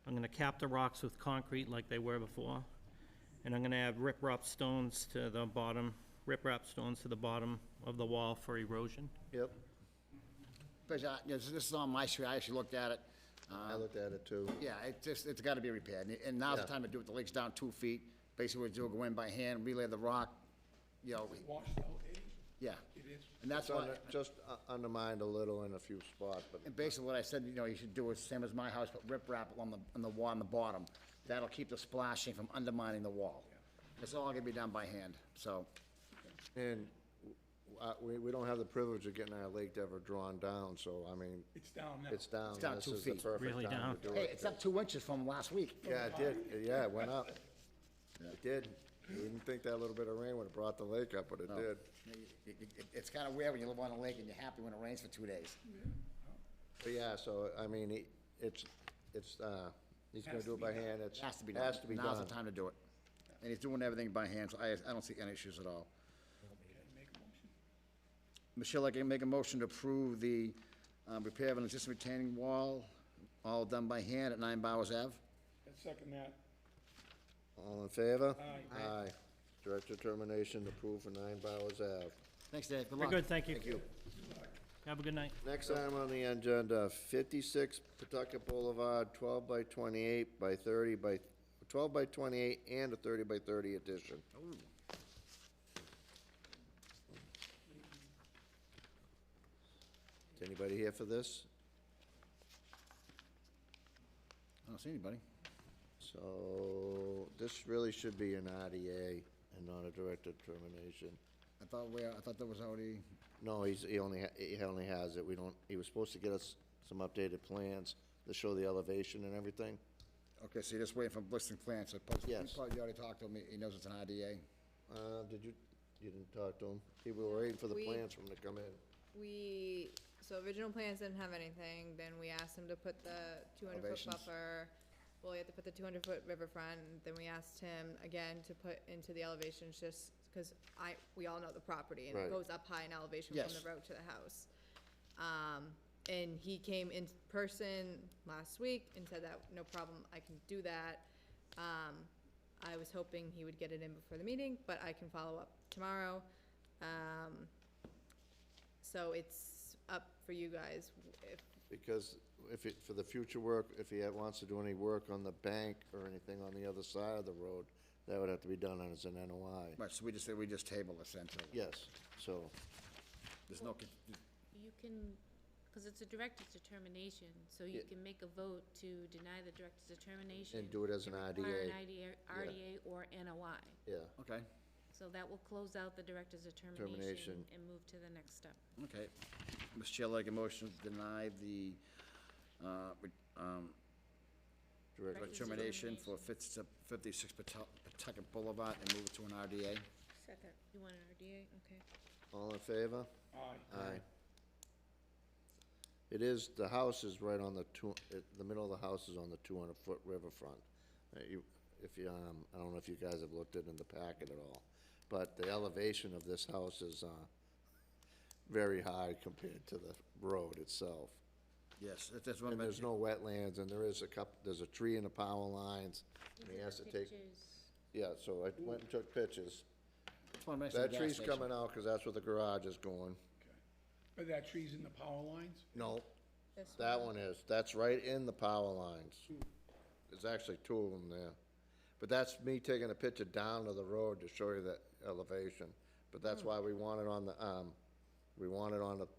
I'm gonna cap the rocks with concrete like they were before. And I'm gonna add riprap stones to the bottom of the wall for erosion. Yep, But, this is on my street, I actually looked at it. I looked at it too. Yeah, it's gotta be repaired, and now's the Yeah. time to do it, the lake's down 2 feet. Basically, what we do, go in by hand, relay the rock, Washed out, Eddie? yeah. It is. And that's It's why, just undermined a little in a few spots, but and basically what I said, you should do is same as my house, but riprap on the wall on the bottom. That'll keep the splashing from undermining the wall. It's all gonna be done by hand, so, And we don't have the privilege of getting our lake ever drawn down, so, I mean, It's down now. it's down. It's down This 2 is the feet. perfect Really time down? to do hey, it. it's up 2 inches from last week. Yeah, it did. Yeah, it went up. It did. You didn't think that little bit of rain would have brought the lake up, but it No. did. It's kinda weird when you live on a lake and you're happy when it rains for 2 days. But yeah, so, I mean, he's gonna do it by hand. It It has to be done. Has to be Now's the done. time to do it. And he's doing everything by hand, so I don't see any issues at all. Michelle, I can make a motion to approve the repair of an existing retaining wall, all done by hand at 9 Bowers Ave. I second that. All in favor? Aye. Aye. Direct determination approved for 9 Bowers Ave. Thanks, Dave, good Very luck. good, thank you. Thank you. Have a good night. Next item on the agenda, 56 Pawtucket Boulevard, 12 by 28 by 30 by, 12 by 28 and a 30 by 30 addition. Is anybody here for this? I don't see anybody. So, this really should be an RDA and not a direct determination. I thought that was already, No, he only has it, he was supposed to get us some updated plans to show the elevation and everything. okay, so you're just waiting for listing plans, so Yes. you probably already talked to him, he knows it's an IDA. You didn't talk to him? People were waiting for the We- plans for him to come in. So original plans didn't have anything, then we asked him to put the 200-foot Elevations. buffer. Well, he had to put the 200-foot riverfront, then we asked him again to put into the elevations, just because we all know the property, and Right. it goes up high in elevation from Yes. the road to the house. And he came in person last week and said that, no problem, I can do that. I was hoping he would get it in before the meeting, but I can follow up tomorrow. So it's up for you guys if, Because for the future work, if he wants to do any work on the bank or anything on the other side of the road, that would have to be done as an NOI. Right, so we just table this then, too. Yes, so, There's no, You can, because it's a director's determination, so you Yeah. can make a vote to deny the director's determination. And do it as an and require RDA. an RDA or NOI. yeah, okay, So that will close out the director's determination Determination. and move to the next step. okay. Mr. Chair, I'd like a motion to deny the, direct, determination for 56 Pawtucket Boulevard and move it to an RDA. Second. You want an RDA? Okay. all in favor? Aye. Aye. It is, the house is right on the middle of the house is on the 200-foot riverfront. I don't know if you guys have looked at it in the packet at all, but the elevation of this house is, very high compared to the road itself. Yes, that's one. And there's no wetlands, and there's a tree in the power lines. And he has to take, yeah, so I went and took pictures. That tree's coming out, cause that's where the garage is going. But that tree's in the power lines? No, that one is. That's right in the power lines. There's actually two of them there. But that's me taking a picture down to the road to show you the elevation. But that's why we want it on the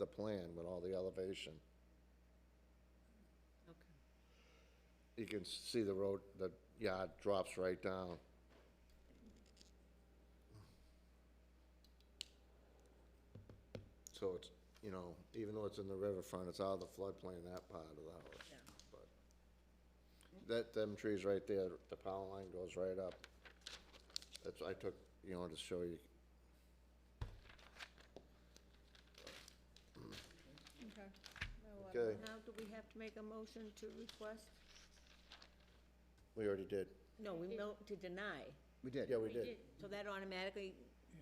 plan with all the elevation. Okay. You can see the road, the yard drops right down. So it's, you know, even though it's in the riverfront, it's out of the floodplain, that part of the house. Yeah. But them trees right there, the power line goes right up. That's, I took, you know, to show you. Okay. Okay, Now, do we have to make a motion to request? we already did. No, we to deny. We did. Yeah, we did. So that automatically,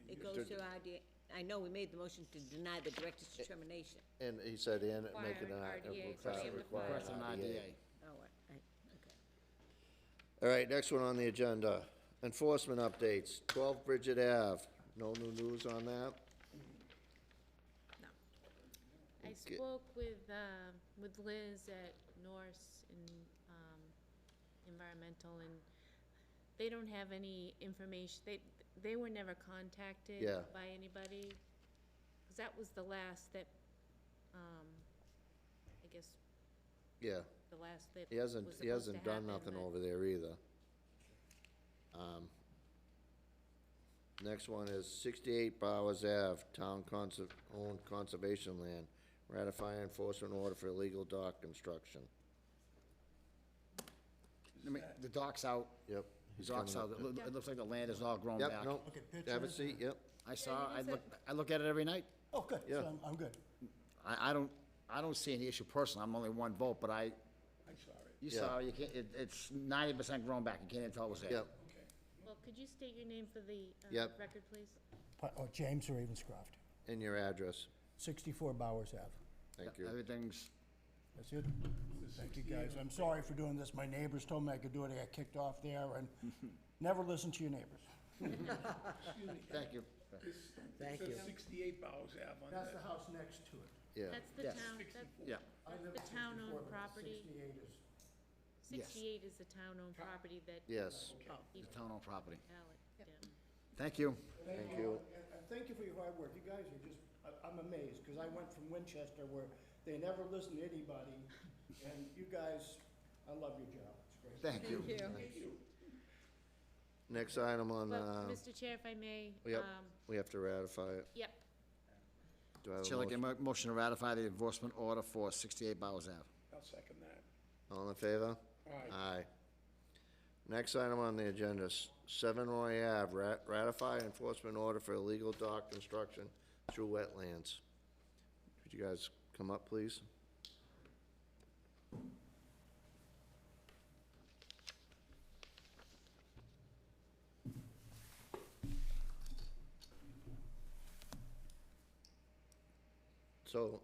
it goes to RDA. I know we made the motion to deny the director's determination. And he said, and make it Require an RDA, so we have to require Request an an RDA. RDA. Oh, okay. All right, next one on the agenda, enforcement updates, 12 Bridget Ave, no new news on that? I Okay. spoke with Liz at Norse and, Environmental, and they don't have any information, they were never contacted Yeah. by anybody. 'Cause that was the last that, I guess, Yeah, the last that he was hasn't supposed to done happen, nothing but- over there either. Next one is 68 Bowers Ave, town owned conservation land, ratify enforcement order for illegal dock construction. I mean, the dock's out. Yep. The he's dock's coming out. up. It looks like the land is all grown Yep, back. no, have a seat, yep. I look at it every night. Oh, good, Yeah. so I'm good. I don't see any issue personally. I'm only one vote, but I saw it. you Yeah. saw, you can't, it's 90% grown back. You can't even tell it was there. Yep, Well, could you state your name for the Yep. record, please? James Ravenscroft, and your address, 64 Bowers Ave. thank you. Everything's, That's it? Thank you, guys. I'm sorry for doing this. My neighbors told me I could do it. I got kicked off there, and never listen to your neighbors. Excuse me. thank you. Thank It you. says 68 Bowers Ave on That's the that. house next to it. Yeah, That's the Yes. town, Yeah. I that's live the at 64, town-owned but property. 68 is. 68 is the town-owned property that yes, he The town-owned property. ballot, yeah. Thank you. thank you. And thank you for your hard work. You guys are just, I'm amazed, because I went from Winchester where they never listen to anybody, and you guys, I love your job. It's great. Thank you. Thank you. Next item on, But, Mr. Chair, if I may, yep. We have to ratify it. yep, Do I have a Chair, like a motion? motion to ratify the enforcement order for 68 Bowers Ave. I'll second that. All in favor? Aye. Aye. Next item on the agenda, 7 Roy Ave, ratify enforcement order for illegal dock construction through wetlands. Could you guys come up, please? So,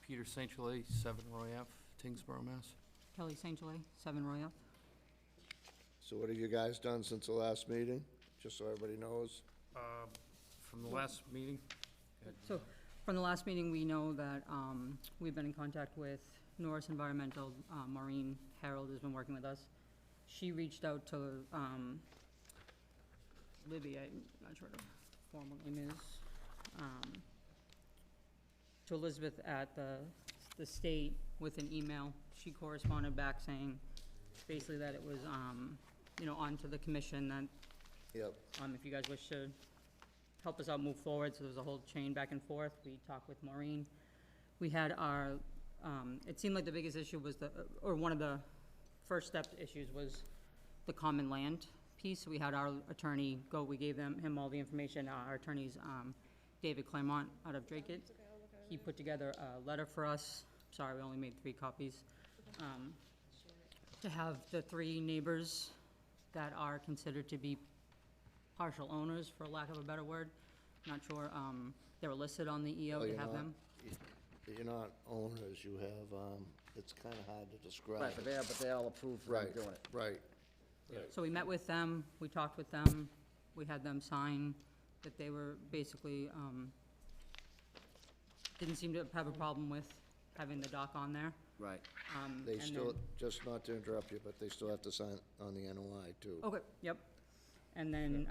Peter St. Gelais, 7 Roy Ave, Tyngsborough, Mass. Kelly St. Gelais, 7 Royal. so what have you guys done since the last meeting? Just so everybody knows. From the last meeting, So, from the last meeting, we know that we've been in contact with Norris Environmental. Maureen Harold has been working with us. She reached out to Libby, I'm not sure what her formal name is, to Elizabeth at the state with an email. She corresponded back saying basically that it was, on to the commission, that Yep, if you guys wish to help us out move forward, so there was a whole chain back and forth. We talked with Maureen. We had our, it seemed like the biggest issue was or one of the first step issues was the common land piece. We had our attorney go, we gave him all the information. Our attorney's, David Claremont out of Drake It. He put together a letter for us. Sorry, we only made 3 copies. To have the 3 neighbors that are considered to be partial owners, for lack of a better word. Not sure, they were listed on the EO Oh, to you're have not- them. you're not owners, you have, it's kinda hard to describe. Right, but they all approved for Right, doing it. right. So we met with them, we talked with them, we had them sign that they were basically, didn't seem to have a problem with having the dock on there. Right. They And still, then- just not to interrupt you, but they still have to sign on the NOI too. Okay, yep. And then, no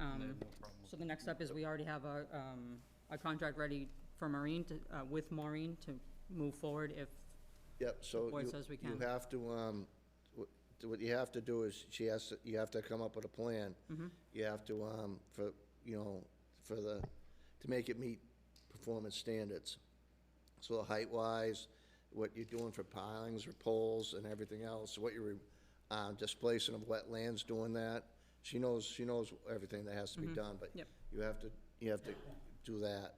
problem. so the next step is we already have a contract ready for Maureen to, with Maureen to move forward if, Yep, so board you, says we you can. have to, what you have to do is, you have to come up with a plan. You have to, for, you know, to make it meet performance standards. So height-wise, what you're doing for pilings or poles and everything else, what you're, displacing of wetlands, doing that. She knows everything that has to be done, but Yep. you have to do that.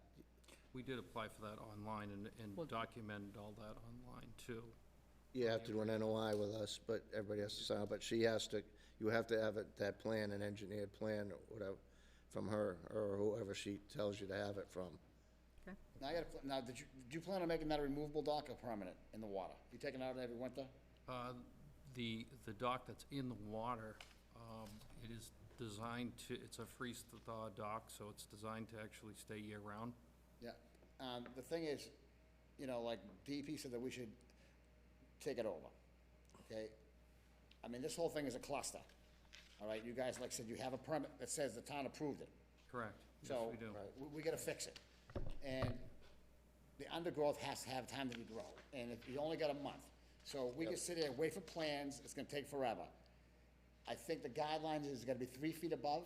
We did apply for that online and documented all that online too. You have to do an NOI with us, but everybody has to sign, but she has to, you have to have that plan, an engineered plan or whatever, from her, or whoever she tells you to have it from. Now, did you plan on making that a removable dock or permanent in the water? You taking it out every winter? The dock that's in the water, it is designed to, it's a freeze-thaw dock, so it's designed to actually stay year-round. Yeah. The thing is, you know, like DEP said that we should take it over, okay? I mean, this whole thing is a cluster, all right? You guys, like I said, you have a permit that says the town approved it. Correct. Yes, So, we do. we gotta fix it. And the undergrowth has to have time to regrow, and if you only got a month. So we can sit here and wait for plans, it's gonna take forever. I think the guidelines is gonna be 3 feet above,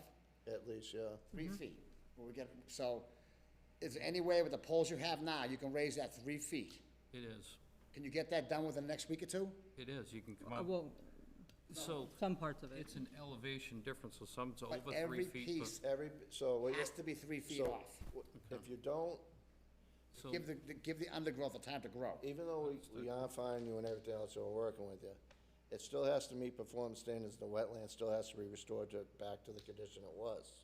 At least, yeah. 3 feet. When we get, so, is there any way with the poles you have now, you can raise that 3 feet? It is. Can you get that done within the next week or two? It is. You can come up. well, So some parts of it. it's an elevation difference, so some's But over every 3 feet. piece So what you, has to be 3 feet so, off. if you don't, So Give the undergrowth a time to grow. even though we are finding you and everything else, so we're working with you, it still has to meet performance standards, the wetland still has to be restored back to the condition it was.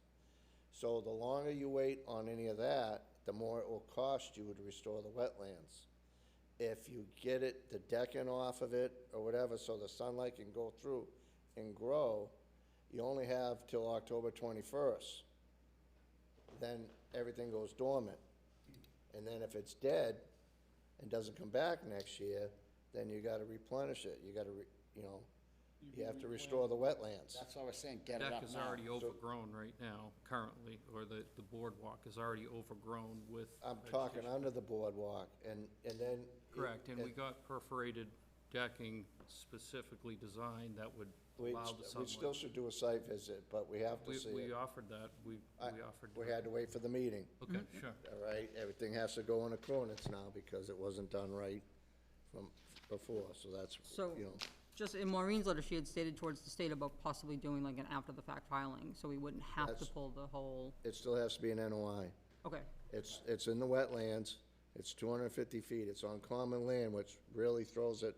So the longer you wait on any of that, the more it will cost you to restore the wetlands. If you get it, the decking off of it, or whatever, so the sunlight can go through and grow, you only have till October 21st. Then everything goes dormant. And then if it's dead and doesn't come back next year, then you gotta replenish it, you gotta, you have to restore the wetlands. That's what I was saying, get it deck up is now. already overgrown right now, currently, or the boardwalk is already overgrown with. I'm talking under the boardwalk, and then. Correct, and we got perforated decking specifically designed that would allow the We sunlight. still should do a site visit, but we have to see it. We offered that, we offered. We had to wait for the meeting. Okay, sure. All right, everything has to go in accordance now because it wasn't done right from before, so that's, So, you know. just in Maureen's letter, she had stated towards the state about possibly doing like an after-the-fact filing, so we wouldn't have to That's- pull the whole, It still has to be an NOI. okay. It's in the wetlands, it's 250 feet, it's on common land, which really throws it,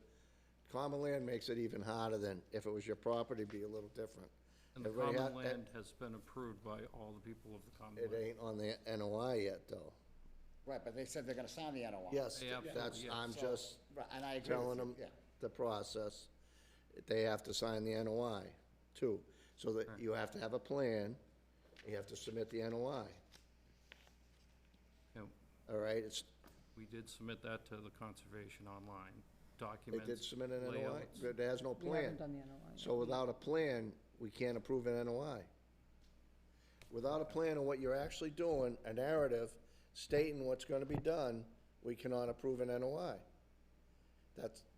common land makes it even harder than, if it was your property, it'd be a little different. And the Everybody common ha- land has been approved by all the people of the common It land. ain't on the NOI yet, though. Right, but they said they're gonna sign the NOI. Yes, Yeah, absolutely, that's, yes. I'm So- just Right, and I agree telling with you, them yeah. the process. They have to sign the NOI, too. So that you have to have a plan, you have to submit the NOI. Yeah, All right, it's, we did submit that to the conservation online, they documents. did submit an NOI, layouts. but it has no We plan. haven't done the NOI yet. So without a plan, we can't approve an NOI. Without a plan of what you're actually doing, a narrative stating what's gonna be done, we cannot approve an NOI.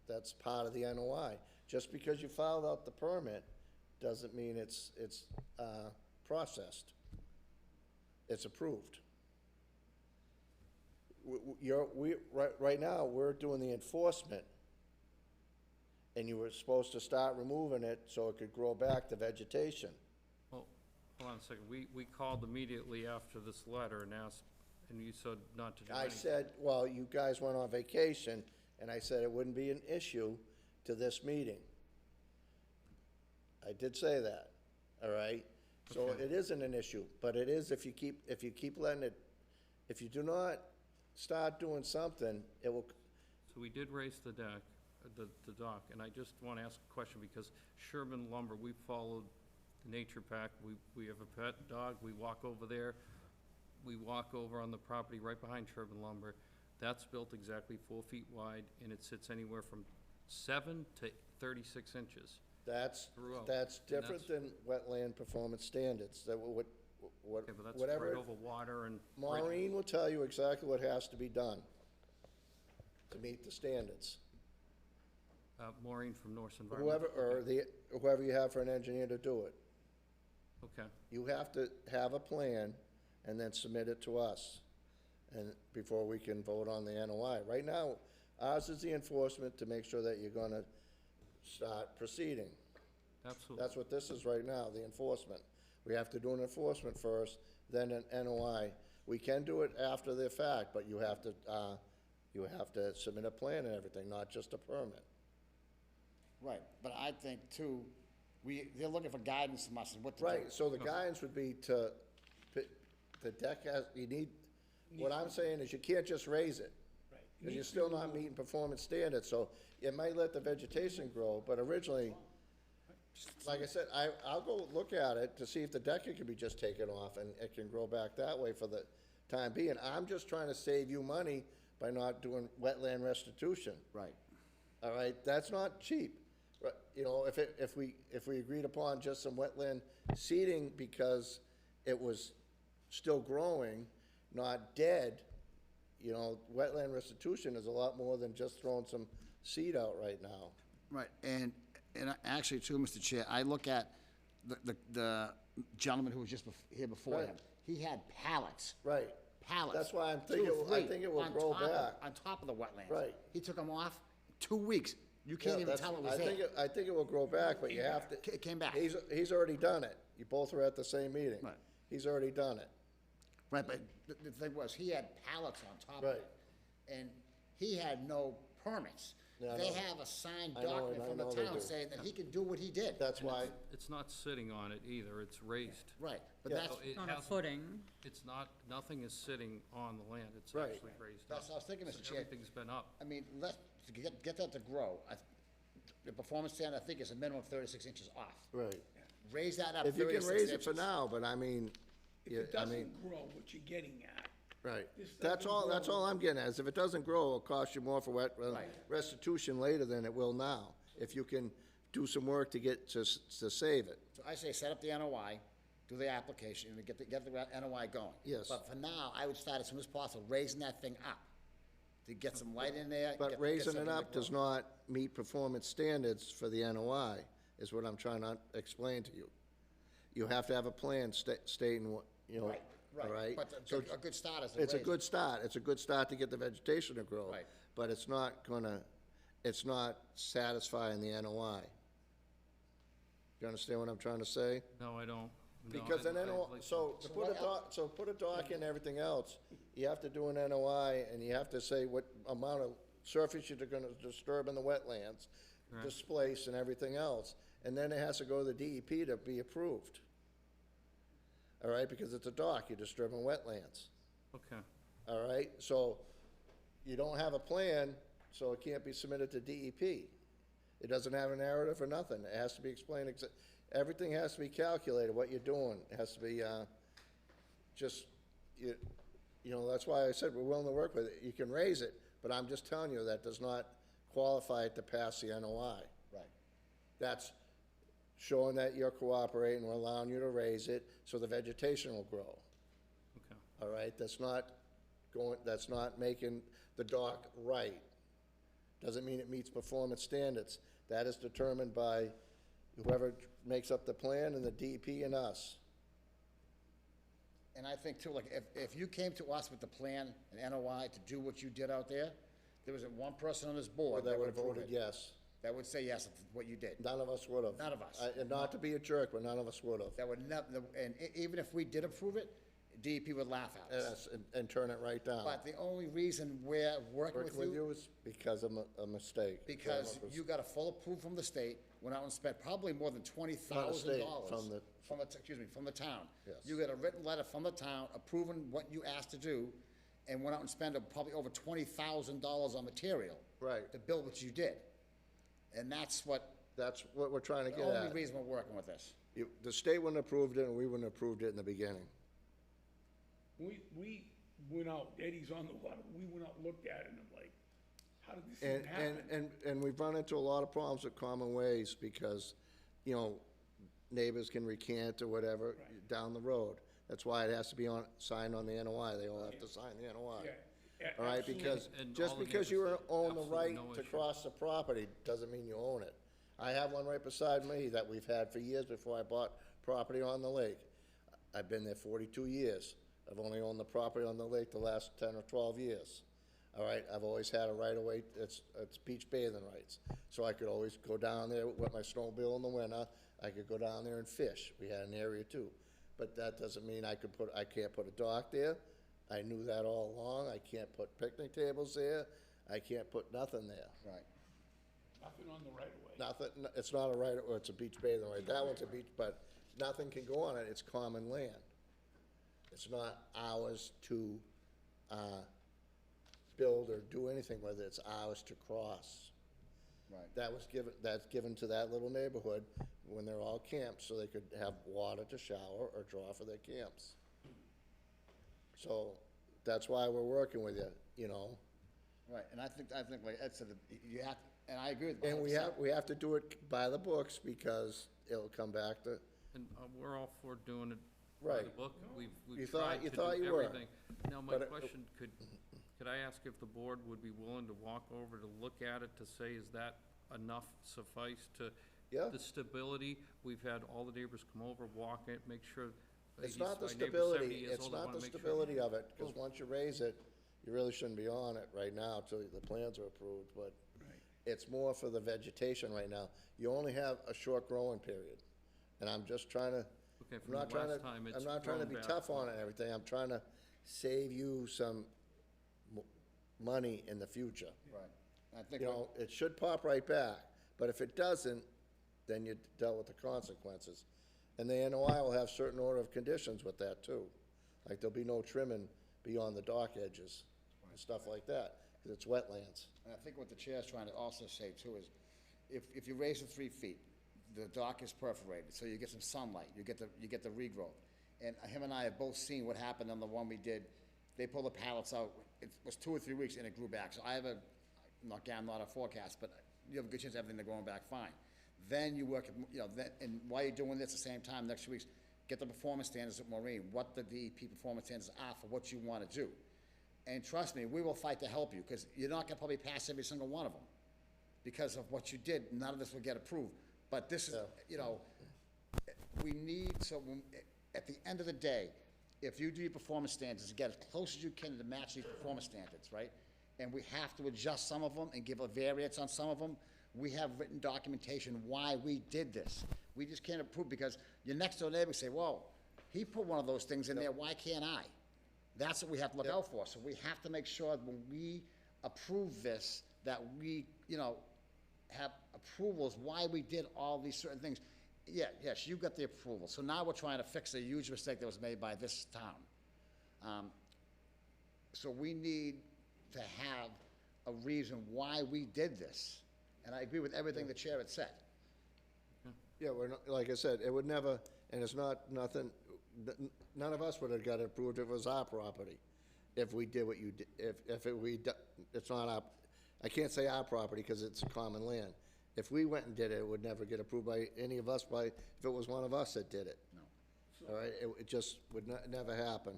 That's part of the NOI. Just because you filed out the permit, doesn't mean it's processed. It's approved. Right now, we're doing the enforcement, and you were supposed to start removing it so it could grow back to vegetation. Well, hold on a second, we called immediately after this letter and asked, and you said not to do I anything. said, well, you guys went on vacation, and I said it wouldn't be an issue to this meeting. I did say that, all right? So Okay. it isn't an issue, but it is if you keep letting it, if you do not start doing something, it will, So we did raise the deck. the dock, and I just want to ask a question, because Sherman Lumber, we followed the nature pack. We have a pet dog, we walk over there, we walk over on the property right behind Sherman Lumber. That's built exactly 4 feet wide, and it sits anywhere from 7 to 36 inches. That's Throughout. different than wetland performance standards, that Okay, but that's whatever. right over water and. Maureen will tell you exactly what has to be done to meet the standards. Maureen from Norse Environmental. Whoever you have for an engineer to do it. Okay, You have to have a plan and then submit it to us, and before we can vote on the NOI. Right now, ours is the enforcement to make sure that you're gonna start proceeding. absolutely. That's what this is right now, the enforcement. We have to do an enforcement first, then an NOI. We can do it after the fact, but you have to submit a plan and everything, not just a permit. Right, but I think too, they're looking for guidance from us and what to do. Right, so the guidance would be the deck has, what I'm saying is you can't just raise it. Right. Because you're still not meeting performance standards, so it might let the vegetation grow, but originally, like I said, I'll go look at it to see if the decking can be just taken off and it can grow back that way for the time being. I'm just trying to save you money by not doing wetland restitution. Right. All right, that's not cheap. But, you know, if we agreed upon just some wetland seeding because it was still growing, not dead, you know, wetland restitution is a lot more than just throwing some seed out right now. Right, and actually too, Mr. Chair, I look at the gentleman who was just here before Right. him. He had pallets. Right. Pallets. That's why I'm thinking, I think it will grow back. On top of the wetlands. Right. He took them off 2 weeks. You can't Yeah, even that's- tell it was I there. think it will grow back, but you have to. It came back. He's already done it. You both were at the same meeting. Right. He's already done it. Right, but the thing was, he had pallets on top of Right. it. And he had no permits. Yeah, I They know. have a signed I know, document and I from know the they town do. saying that he can do what he did. That's why, It's not sitting on it either, it's raised. Right, but Yeah. that's, So it On a hasn't- footing. It's not, nothing is sitting on the land, it's Right. actually raised up. that's what I was thinking, So Mr. Chair. Everything's been up. I mean, to get that to grow, the performance standard, I think, is a minimum of 36 inches off. right. Raise that up If you 36 can raise it for inches. now, but I mean, If yeah, it I mean, doesn't grow, what you're getting at, right. This That's doesn't all grow. I'm getting at, is if it doesn't grow, it'll cost you more for Right. restitution later than it will now, if you can do some work to to save it. So I say, set up the NOI, do the application, and get the NOI going. Yes. But for now, I would start as soon as possible, raising that thing up, to get some light in there. But get raising it something to up does grow. not meet performance standards for the NOI, is what I'm trying to explain to you. You have to have a plan stating what, you know, Right, all right? But So a good start is to it's a raise good it. start, it's a good start to get the vegetation to grow. Right. But it's not satisfying the NOI. You understand what I'm trying to say? No, I don't. No, Because I- an I'd NOI, like to- so put a dock in everything else, you have to do an NOI, and you have to say what amount of surface you're gonna disturb in the wetlands, Right. displace and everything else, and then it has to go to the DEP to be approved. All right, because it's a dock, you're disturbing wetlands, Okay, all right? So, you don't have a plan, so it can't be submitted to DEP. It doesn't have a narrative or nothing, it has to be explained, everything has to be calculated, what you're doing, it has to be, you know, that's why I said we're willing to work with it. You can raise it, but I'm just telling you that does not qualify it to pass the NOI. Right. That's showing that you're cooperating, we're allowing you to raise it, so the vegetation will grow. okay. All right, that's not making the dock right. Doesn't mean it meets performance standards. That is determined by whoever makes up the plan and the DEP and us. And I think too, like, if you came to us with the plan and NOI to do what you did out there, there wasn't one person on this board That that would would have approve voted it. yes. That would say yes to what you did. None of us would have. None of us. And not to be a jerk, but none of us would have. That would even if we did approve it, DEP would laugh at us. Yes, and turn it right down. But the only reason we're working Working with you, is because of a mistake. because you got a full approval from the state, went out and spent probably more than $20,000. state, from the town. Yes. You got a written letter from the town approving what you asked to do, and went out and spent probably over $20,000 on material. Right. To build what you did. And that's what we're trying to the get only at. reason we're working with this. The state wouldn't have approved it, and we wouldn't have approved it in the beginning. We went out, Eddie's on the water, we went out, looked at it, and I'm like, how did this even happen? And we've run into a lot of problems with common ways because, you know, neighbors can recant or whatever down the road. That's why it has to be signed on the NOI. They all have to sign the NOI. Yeah, All right, because, And just all the because you neighbors, own the absolutely right no to issue. cross the property, doesn't mean you own it. I have one right beside me that we've had for years before I bought property on the lake. I've been there 42 years. I've only owned the property on the lake the last 10 or 12 years. All right, I've always had a right-of-way, it's beach bathing rights. So I could always go down there with my snowmobile in the winter. I could go down there and fish. We had an area too. But that doesn't mean I can't put a dock there. I knew that all along. I can't put picnic tables there. I can't put nothing there. Right. Nothing on the right of way. Nothing, it's not a right, or it's a beach bathing right. That one's a beach, but nothing can go on it. It's common land. It's not ours to, build or do anything with it. It's ours to cross. Right. That's given to that little neighborhood when they're all camped, so they could have water to shower or draw for their camps. So, that's why we're working with you, you know? Right, and I think like Ed said, you have, and I agree with And 100%. we have to do it by the books because it'll come back to, And we're all for doing it by the Right. book. You We've thought- tried you to thought do you were. everything. Now, my But it- question, could I ask if the board would be willing to walk over to look at it to say, is that enough suffice to? Yeah. The stability, we've had all the neighbors come over, walk it, make sure. it's he's- not the my neighbor's 70 stability, years it's old, I not wanna the make sure- stability of it, because once you raise it, you really shouldn't be on it right now till the plans are approved, but it's more for the vegetation right now. You only have a short growing period, and I'm just trying to, Okay, I'm from the not trying last to, time, it's I'm not trying to grown be back. tough on it and everything, I'm trying to save you some money in the future. Right. I think, You know, it should pop right back, but if it doesn't, then you dealt with the consequences. And the NOI will have certain order of conditions with that too. Like there'll be no trimming beyond the dock edges and stuff like that, because it's wetlands. and I think what the chair's trying to also say too is, if you raise it 3 feet, the dock is perforated, so you get some sunlight, you get the regrowth. And him and I have both seen what happened on the one we did. They pulled the pallets out, it was 2 or 3 weeks and it grew back. So I'm not a forecast, but you have a good chance of everything going back fine. Then you work, you know, and while you're doing this at the same time, next 2 weeks, get the performance standards at Maureen, what the DEP performance standards are for what you want to do. And trust me, we will fight to help you, because you're not gonna probably pass every single one of them. Because of what you did, none of this will get approved. But this is, you know, we need, at the end of the day, if you do your performance standards, get as close as you can to match these performance standards, right? And we have to adjust some of them and give a variance on some of them. We have written documentation why we did this. We just can't approve, because your next door neighbor say, whoa, he put one of those things in there, why can't I? That's what we have to look out for. So we have to make sure when we approve this, that we, you know, have approvals, why we did all these certain things. Yeah, yes, you got the approval. So now we're trying to fix a huge mistake that was made by this town. So we need to have a reason why we did this. And I agree with everything the chair had said. Yeah, we're not, like I said, it would never, and it's not, nothing, none of us would have got it approved if it was our property. If we did what you did, it's not our, I can't say our property because it's common land. If we went and did it, it would never get approved by any of us if it was one of us that did it. No. All right, it just would never happen.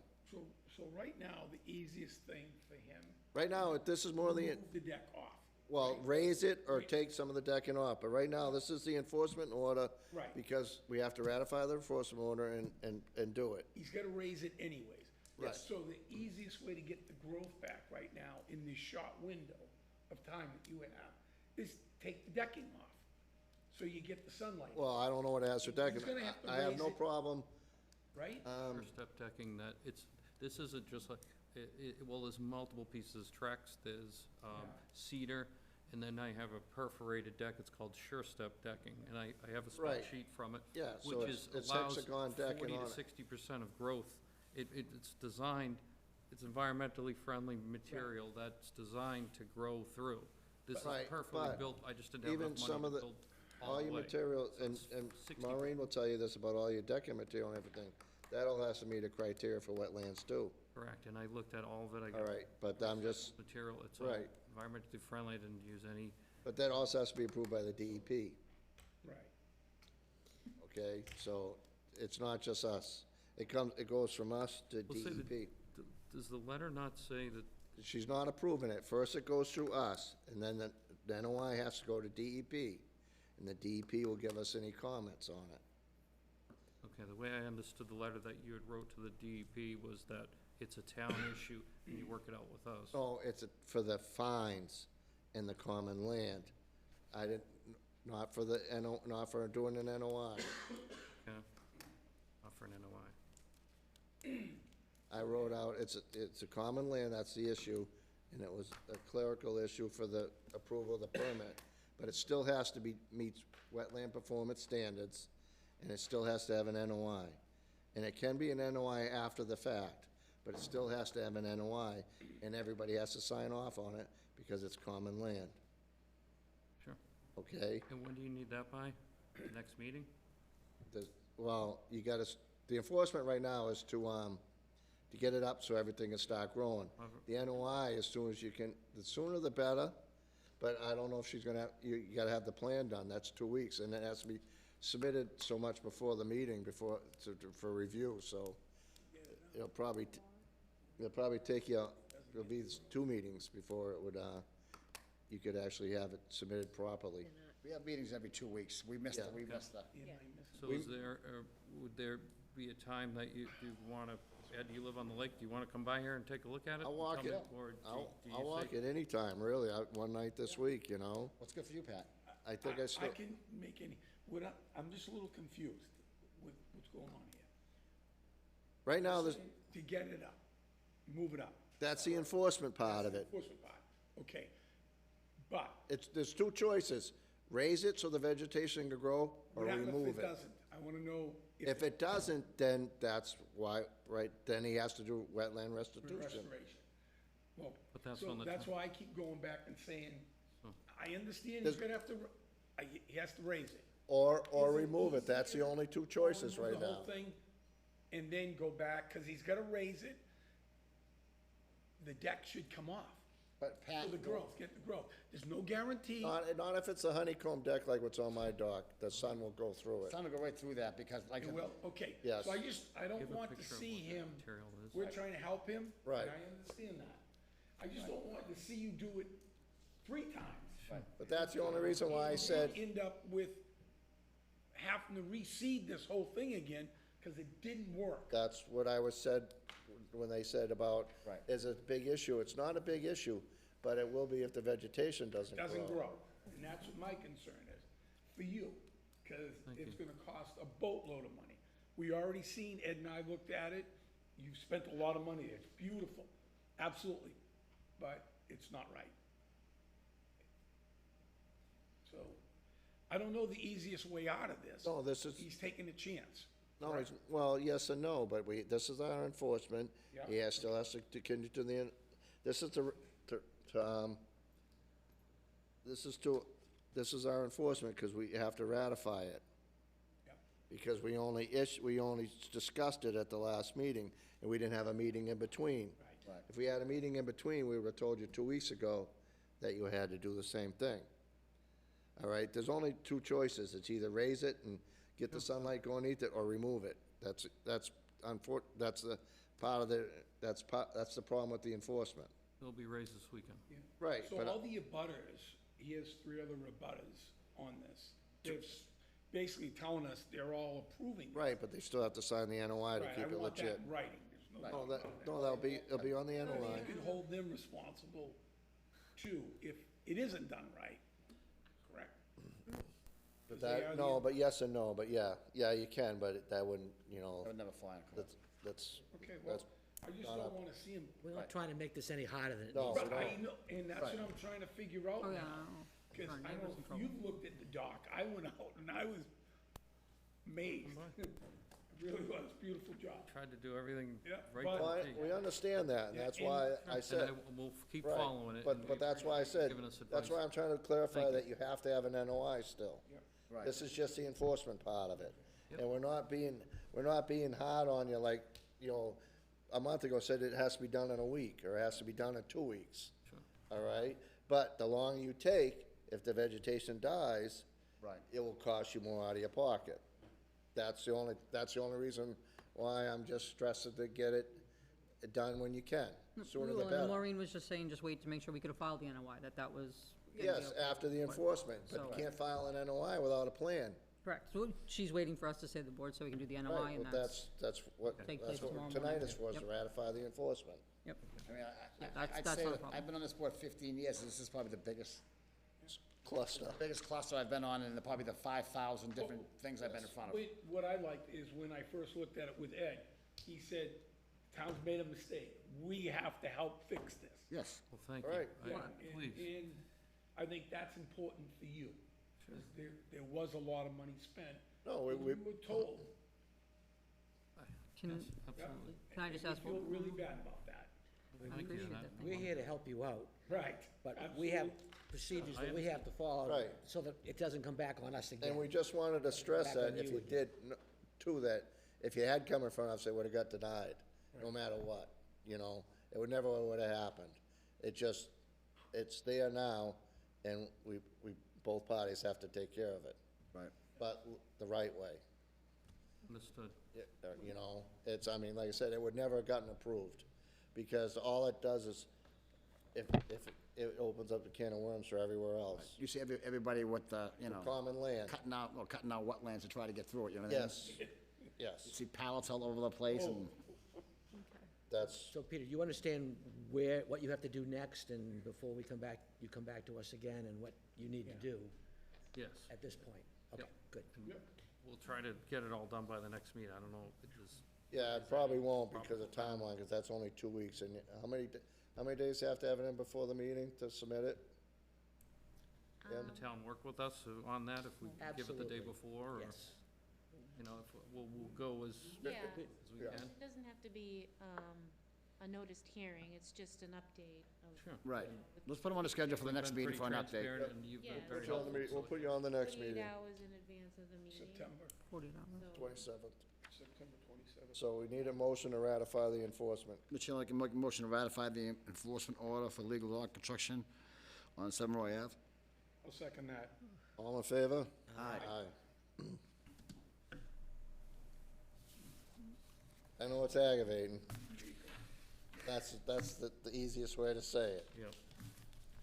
So right now, the easiest thing for him. Right now, this is more the, Move the deck off. well, raise it or take some of the decking off, but right now, this is the enforcement order. Right. Because we have to ratify the enforcement order and do it. He's gotta raise it anyways. Right. So the easiest way to get the growth back right now in this short window of time that you have is take the decking off, so you get the sunlight. Well, I don't know what it has for decking. He's gonna have to I have raise no it. problem. Right? First step decking, this isn't just like, well, there's multiple pieces, Trex, there's cedar, and then I have a perforated deck, it's called sure step decking, and I have a Right. spec sheet from it. Yeah, so Which it's allows hexagon decking 40 on to it. 60% of growth. It's designed, it's environmentally friendly material that's designed to grow through. This is Right, perfectly but built, I just didn't have even enough some money of to the, build all all the your way. material, So and, it's and 60 Maureen will tell you this about all your decking material and everything. That all has to meet a criteria for wetlands too. Correct, and I looked at all of it, I All got right, but I'm just, material, it's all right. environmentally friendly, I didn't use any, but that also has to be approved by the DEP, Right. okay? So it's not just us. It goes from us to Well, say the- DEP. does the letter not say that, She's not approving it. First it goes through us, and then the NOI has to go to DEP, and the DEP will give us any comments on it. okay, the way I understood the letter that you had wrote to the DEP was that it's a town issue, and you work it out with us. No, it's for the fines in the common land. I didn't, not for the not for doing an NOI. Okay, not for an NOI. I wrote out, it's a common land, that's the issue, and it was a clerical issue for the approval of the permit. But it still has to meets wetland performance standards, and it still has to have an NOI. And it can be an NOI after the fact, but it still has to have an NOI, and everybody has to sign off on it, because it's common land, Sure. okay? And when do you need that by? The next meeting? Well, you gotta, the enforcement right now is to get it up so everything can start growing. The NOI, as soon as you can, the sooner the better, but I don't know if she's gonna have, you gotta have the plan done, that's 2 weeks, and it has to be submitted so much before the meeting, for review, so it'll probably take you, it'll be 2 meetings before it would, you could actually have it submitted properly. We have meetings every 2 weeks. We missed Yeah. we missed the. So is there, would there be a time that you wanna, Ed, you live on the lake, do you wanna come by here and take a look at it? I'll walk Tell me, it. or do I'll you walk say- it anytime, really, one night this week, you know? What's good for you, Pat? I think I I still, can make any, I'm just a little confused with what's going on here. right now, there's, To get it up, move it up. that's the enforcement part of it. Enforcement part, okay. But There's 2 choices, raise it so the vegetation can grow, or what happens if remove it it. doesn't? I wanna know If it doesn't, then that's why, right, then he has to do wetland restitution. restoration. Well, But that's so on the that's top. why I keep going back and saying, I understand There's- he's gonna have to, he has to raise it. Or remove it, that's the only 2 choices Remove right the now. whole thing, and then go back, cause he's gotta raise it. The deck should come off. But Pat. For the growth, get the growth. There's no guarantee. Not if it's a honeycomb deck like what's on my dock, the sun will go through it. Sun will go right through that because like. It will, okay. Yes. So I don't Give a want to picture of see what that him, material is. we're trying to help him. Right. And I understand that. I just don't want to see you do it 3 times. But that's the only reason why I said, End up with having to reseed this whole thing again, cause it didn't work. that's what I was said, when they said about, Right. is a big issue, it's not a big issue, but it will be if the vegetation doesn't grow. Doesn't grow. And that's what my concern is, for you, cause it's gonna cost a boatload of money. We already seen, Ed and I looked at it, you've spent a lot of money, it's beautiful, absolutely, but it's not right. So, I don't know the easiest way out of this. No, this is, He's taking a chance. no, well, yes and no, but this is our enforcement. Yeah. He still has to continue to the, this is this is our enforcement, because we have to ratify it. Yeah. Because we only discussed it at the last meeting, and we didn't have a meeting in between. Right. If we had a meeting in between, we would've told you 2 weeks ago that you had to do the same thing. All right, there's only 2 choices, it's either raise it and get the sunlight going underneath it, or remove it. That's the part of that's the problem with the enforcement. It'll be raised this weekend. Right, So but, all the abutters, he has 3 other abutters on this. They're basically telling us they're all approving. right, but they still have to sign the NOI to Right, keep I it want that legit. in writing, there's no doubt about that. No, it'll be on the And NOI. you can hold them responsible too, if it isn't done right, correct? But they are that, the- no, but yes and no, but yeah, you can, but that wouldn't, That would never fly in court. that's, Okay, well, that's, I just not don't up. wanna see him. We're not trying to make this any harder than it No. needs to But be. I know, and that's what I'm trying to figure out Oh, yeah. now. Cause I know if you've looked at the dock, I went out and I was amazed. really was, beautiful job. Tried to do everything Yeah, right but- Well, to the T. we understand that, and Yeah, that's and- why I And said. we'll keep Right, following it. and But we that's why I appreciate you said, giving us that's advice. why I'm trying to clarify Thank that you have to have an NOI still. Right. This is just the enforcement part of it. And we're not being hard on you like, a month ago said it has to be done in a week, or it has to be done in 2 weeks. Sure. All right? But the longer you take, if the vegetation dies, Right. it will cost you more out of your pocket. That's the only reason why I'm just stressing to get it done when you can, sooner the Well, and better. Maureen was just saying, just wait to make sure we could have filed the NOI, that was. gonna be Yes, okay. after the enforcement, but you So- can't file an NOI without a plan. Correct, so she's waiting for us to say the board so we can do the NOI, Right, and well, that's, that's what, Take that's place what tomorrow tonight morning. is for, is to Yep. ratify the enforcement. yep. I mean, that's- I'd that's say not a that problem. I've been on this board 15 years, and this is probably the biggest Cluster. cluster I've been on, and probably the 5,000 different things I've been in front of. What I liked is when I first looked at it with Ed, he said, town's made a mistake, we have to help fix this. Yes. Well, thank All you. right. Yeah, Please. and I think that's important for you, because there was a lot of money spent. No, we We were told. Can, Yes, absolutely. can I just And ask? we feel really bad about that. I Thank you, appreciate and I- that. We're here to help you out, Right. but we have Absolutely. procedures I that we have to follow. Right. So that it doesn't come back on us again. And we just wanted to stress Back that on if you you again. did, too, that if you had come in front of us, it would've got denied, no matter what, it would never would've happened. It's there now, and we, both parties have to take care of it, Right. but the right way. Understood. I mean, like I said, it would never have gotten approved, because all it does is, if it opens up a can of worms for everywhere else. You see everybody with, Common land, cutting out wetlands to try to get through it, you know what I mean? yes, yes, See pallets all over the place, and that's, So Peter, you understand what you have to do next, and before you come back to us again, and what you need to do Yes. at this point? Okay, good. We'll try to get it all done by the next meeting. I don't know, it just, yeah, it probably won't because of timeline, because that's only 2 weeks, and how many days you have to have it in before the meeting to submit it? the town work with us on that if we give it the day Absolutely. before, or, Yes. if we'll go as Yeah, we Yeah. can. it doesn't have to be, a noticed hearing, it's just an update of. Sure. right. Let's put them on the schedule for the next You've meeting been for an pretty update. transparent, and you've been Yeah. very Put you on the helpful, meet- so We'll put you on the next 48 meeting, hours in advance of the meeting. September, 48 hours. So- 27th. September 27th. So we need a motion to ratify the enforcement. Mr. Chairman, I can make a motion to ratify the enforcement order for legal log construction on 7 Roy Ave. I'll second that. All in favor? Aye. Aye. I know it's aggravating. That's the easiest way to say it. Yep.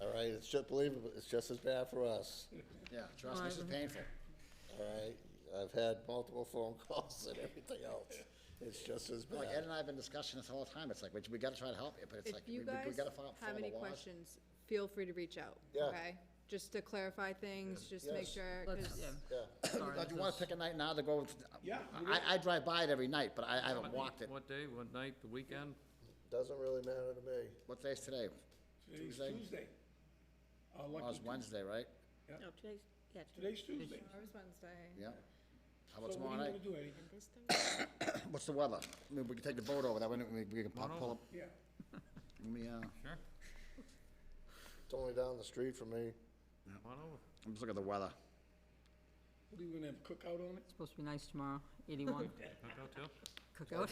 All right, it's just, believe it, it's just as bad for us. Yeah, trust me, this is painful. All right, I've had multiple phone calls and everything else. It's just as Like Ed bad. and I have been discussing this all the time. It's like, we gotta try to help you, but it's If like, you we guys gotta follow have any the laws. questions, feel free to reach out, Yeah. okay? Just to clarify things, just to make Yes. sure, Let's, 'cause yeah. Yeah, Sorry, Do you wanna pick a night now to go? with- Yeah. I drive by it every night, but I haven't walked it. What day, what night, the weekend? doesn't really matter to me. What day's today? Today's Tuesday? Tuesday. Oh, Lucky it's Wednesday, right? No, today's, yeah, Today's Tuesday. tomorrow's Wednesday. Yeah. How So about what tomorrow are you night? gonna do, Eddie? And this Thursday? What's the weather? I mean, we can take the boat over there, we can Come on pull over. up, Yeah. let me, Sure. It's only down the street from me. Come on over. I'm just looking at the weather. What are you gonna have, cookout on it? It's supposed to be nice tomorrow, 81. Hook out too? Cookout.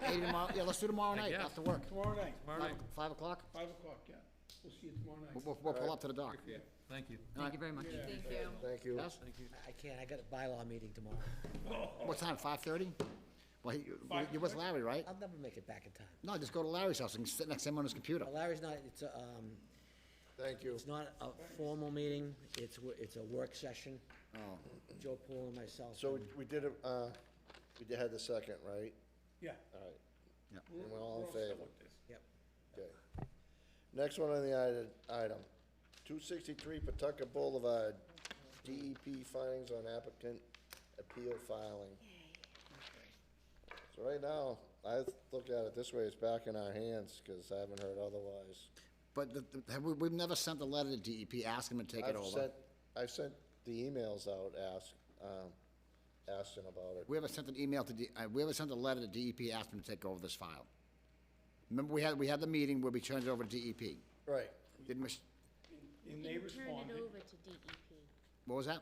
80 tomorrow, yeah, let's do tomorrow night, guess. after work. Tomorrow night, Tomorrow night. 5 o'clock? 5 o'clock, yeah. We'll see you tomorrow night. We'll pull up to the dock. Yeah. Thank you. Thank you very much. Thank you. Thank you. Yes? Thank you. I can't, I got a bylaw meeting tomorrow. What time, 5:30? Well, you're with Larry, right? I'll never make it back in time. No, just go to Larry's house and sit next to him on his computer. Larry's not, Thank you. it's not a formal meeting, it's a work session. Oh, Joe Poole and myself. So we did, had the second, right? Yeah. All right. yeah. And we're all in set favor? with this. Yep. Okay. Next one on the item, 263 Pawtucket Boulevard, DEP findings on applicant appeal filing. So right now, I look at it this way, it's back in our hands, because I haven't heard otherwise. But we've never sent a letter to DEP asking them to take it over. I've sent the emails out, asking about it. We ever sent an email to, we ever sent a letter to DEP asking them to take over this file? Remember, we had the meeting where we turned it over to DEP. Right. Didn't we, And they responded. Turn it over to DEP. what was that?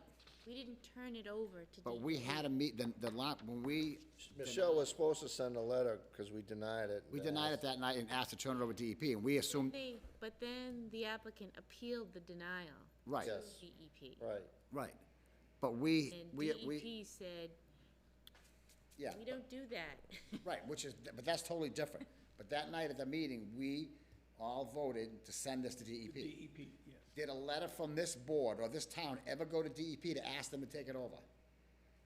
We didn't turn it over to DEP. But we had a when we, Michelle was supposed to send a letter, because we denied it. we denied it that night and asked to turn it over to DEP, and we assumed, But then the applicant appealed the denial. Right. To Yes. DEP. Right. right. But we, And we, DEP said, yeah. we don't do that. Right, which is, but that's totally different. But that night at the meeting, we all voted to send this to DEP. DEP, yes. Did a letter from this board or this town ever go to DEP to ask them to take it over?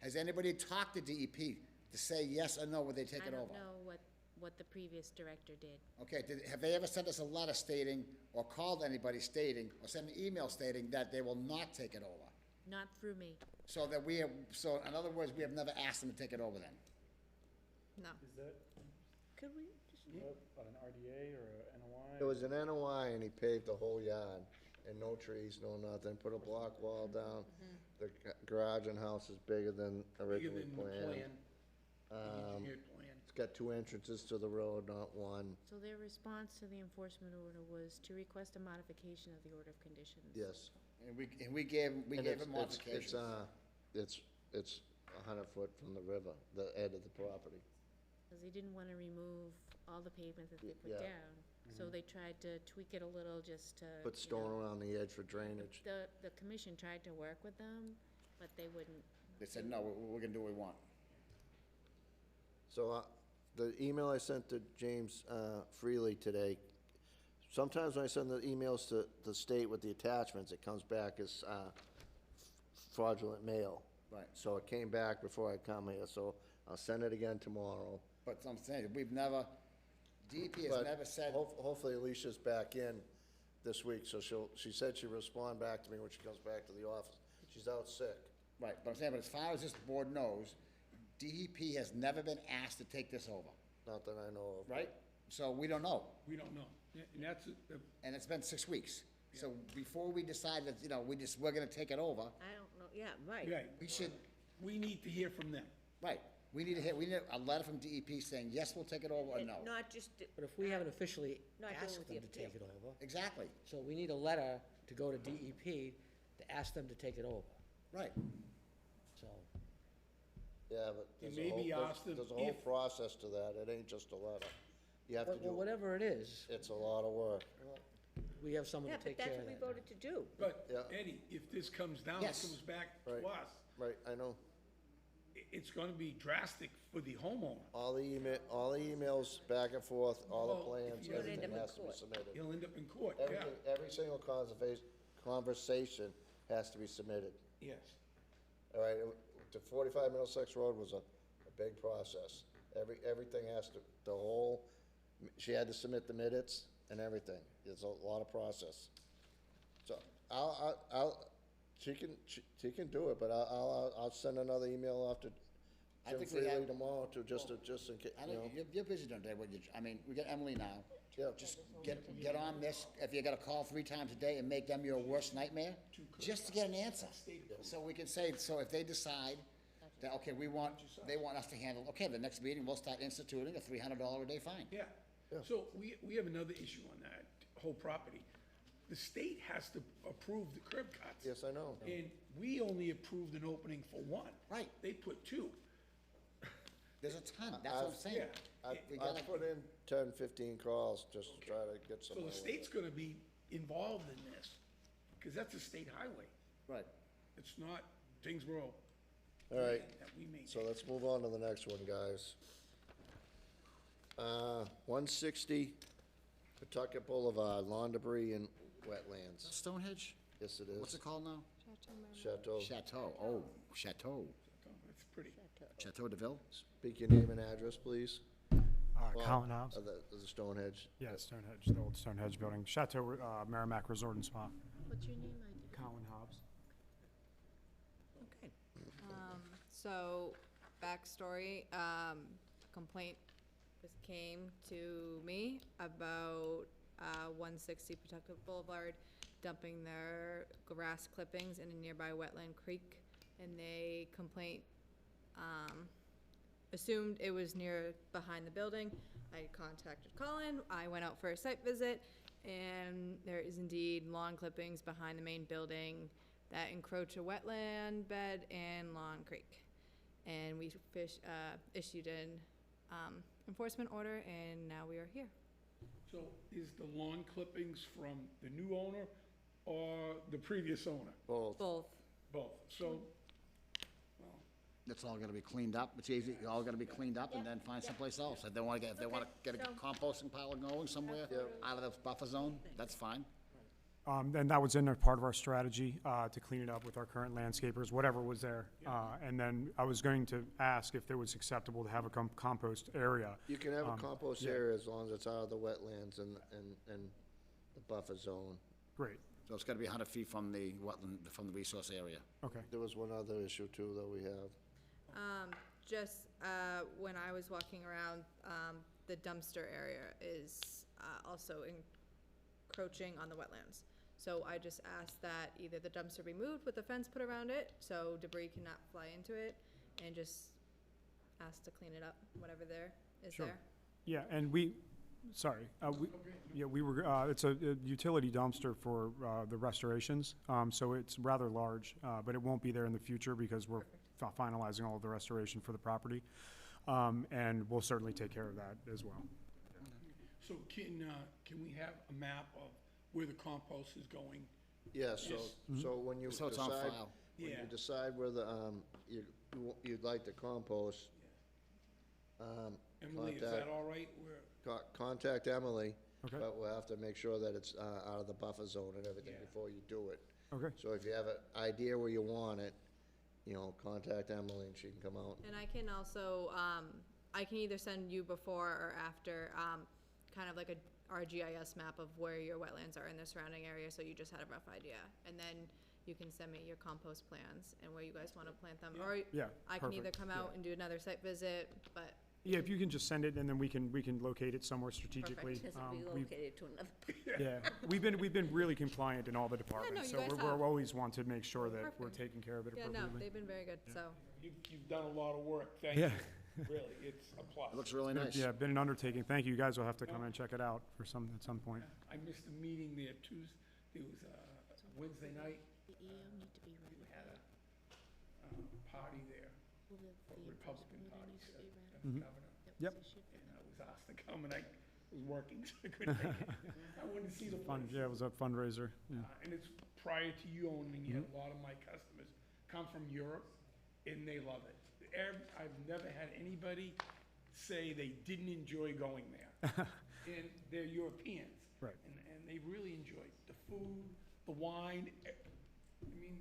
Has anybody talked to DEP to say yes or no, would they take I it don't over? know what the previous director did. Okay, have they ever sent us a letter stating, or called anybody stating, or sent an email stating that they will not take it over? Not through me. So that we have, so in other words, we have never asked them to take it over then? No. Is that Could we an RDA or a NOI? It was an NOI, and he paved the whole yard, and no trees, no nothing, put a block wall down. The garage and house is bigger than Bigger originally than the planned. plan, engineered plan. It's got 2 entrances to the road, not one. So their response to the enforcement order was to request a modification of the order of conditions. Yes. And we gave And them it's- modifications. It's 100 foot from the river, the edge of the property. Because they didn't want to remove all the pavement that they put Yeah. down. So they tried to tweak it a little just to. Put you stone know. around the edge for drainage. The commission tried to work with them, but they wouldn't. They said, no, we're gonna do what we want. So, the email I sent to James Freely today, sometimes when I send the emails to the state with the attachments, it comes back as fraudulent mail. Right. So it came back before I come here, so I'll send it again tomorrow. But I'm saying, we've never, DEP has But never said, Hopefully Alicia's back in this week, so she said she'd respond back to me when she comes back to the office. She's out sick. right, but I'm saying, but as far as this board knows, DEP has never been asked to take this over, Not that I know of. right? So we don't know, We don't know. And that's, and it's been 6 weeks. So before we decide that, we're gonna take it over, I don't know, yeah, right. right, we should, we need to hear from them. right, we need a letter from DEP saying, yes, we'll take it over, or And no. not just, But if we haven't officially Not going asked with them the to take it over, Exactly, so we need a letter to go to DEP to ask them to take it over, right. so. Yeah, but And there's a maybe whole, ask them there's a whole if- process to that. It ain't just a letter. You have to Well, do, whatever it is, it's a lot of work. we have someone yeah, to but take that's care what of we that. voted to do. But, Yeah. Eddie, if this comes down, it Yes. comes back Right. to us, Right, I know. it's gonna be drastic for the homeowner. All the emails back and forth, all the Well, plans, if you- You'll end everything up in has to be court. submitted. He'll end up in court, yeah, Every single conversation has to be submitted. yes. All right, the 45 Middlesex Road was a big process. Everything has to, she had to submit the minutes and everything. It's a lot of process. So she can do it, but I'll send another email off to I Jim think we Freely have- tomorrow to, just in case, I don't, you're busy during the day, we got Emily now. Yeah. Just get on this, if you gotta call 3 times a day and make them your worst nightmare, just to get an answer. So we can say, so if they decide that, okay, they want us to handle, okay, the next meeting, we'll start instituting a $300 a day fine. Yeah, so we have another issue on that whole property. The state has to approve the curb cuts. Yes, I know. And we only approved an opening for 1. Right. They put 2. There's a ton, that's what I'm saying. Yeah. We I've gotta- put in 10, 15 calls just to try to get So some. the state's gonna be involved in this, because that's a state highway. Right. It's not Tyngsborough. All right, That we maintain. so let's move on to the next one, guys. 160 Pawtucket Boulevard, lawn debris and wetlands. Stonehenge? Yes, it is. What's it called now? Chateau. Chateau, oh, Chateau. It's pretty. Chateau de Ville? Speak your name and address, please. Well, Colin Hobbs. The Stonehenge. Yeah, Stonehenge, the old Stonehenge building. Chateau Merrimack Resort and Spa. What's your name? I didn't. Colin Hobbs. Okay. So, backstory, complaint came to me about 160 Pawtucket Boulevard dumping their grass clippings in a nearby wetland creek, and they complaint assumed it was near behind the building. I contacted Colin, I went out for a site visit, and there is indeed lawn clippings behind the main building that encroach a wetland bed and Lawn Creek. And we issued an enforcement order, and now we are here. So is the lawn clippings from the new owner or the previous owner? Both. Both. Both. So, It's all gonna be cleaned up, it's easy, all gonna be cleaned up and then find someplace else. If they wanna get a composting pile going somewhere out of the buffer zone, that's fine. And that was in a part of our strategy, to clean it up with our current landscapers, whatever was there. And then I was going to ask if it was acceptable to have a compost area. You can have a compost yeah. area as long as it's out of the wetlands and the buffer zone. Great, So it's gotta be 100 feet from the wetland, from the resource area. okay. There was one other issue too that we have. When I was walking around, the dumpster area is also encroaching on the wetlands. So I just asked that either the dumpster be moved with a fence put around it, so debris cannot fly into it, and just asked to clean it up, whatever there is Sure. there. Yeah, and we were, it's a utility dumpster for the restorations, so it's rather large, but it won't be there in the future because we're finalizing all of the restoration for the property. And we'll certainly take care of that as well. so can we have a map of where the compost is going? Yeah, so when you So it's on decide, file. when Yeah. you decide where the, you'd like to compost, Emily, is contact- that all right? contact Emily, Okay. but we'll have to make sure that it's out of the buffer zone and everything Yeah. before you do it. Okay, So if you have an idea where you want it, contact Emily and she can come out. And I can also, I can either send you before or after, kind of like a RGIS map of where your wetlands are in the surrounding area, so you just had a rough idea. And then you can send me your compost plans and where you guys wanna plant them. Or yeah, I can either perfect, come yeah. out and do another site visit, but yeah, if you can just send it and then we can locate it somewhere strategically. It has to be We've- located to another. Yeah, we've been really compliant in all the departments, you so guys we're have. always want to make sure that we're Perfect. taking care of it yeah, appropriately. no, they've been very good, so. You've done a lot of work, thank Yeah. you. Really, it's a plus. It looks really nice. Yeah, been an undertaking. Thank you. You guys will have to come and check it out at some point. I missed a meeting there Tuesday, it was Wednesday night, The EO need to be we ratified. had a party there, Will the Republican enforcement order party, need to so, be Mhm. governor, Yep. and I was asked to come, and I was working, so I couldn't make it. I wanted to see the Fun, place. yeah, it was a fundraiser. Yeah. And it's prior to you owning, you had a lot of my customers come from Europe, and they love it. I've never had anybody say they didn't enjoy going there. And they're Europeans. Right. And they really enjoyed the food, the wine. I mean,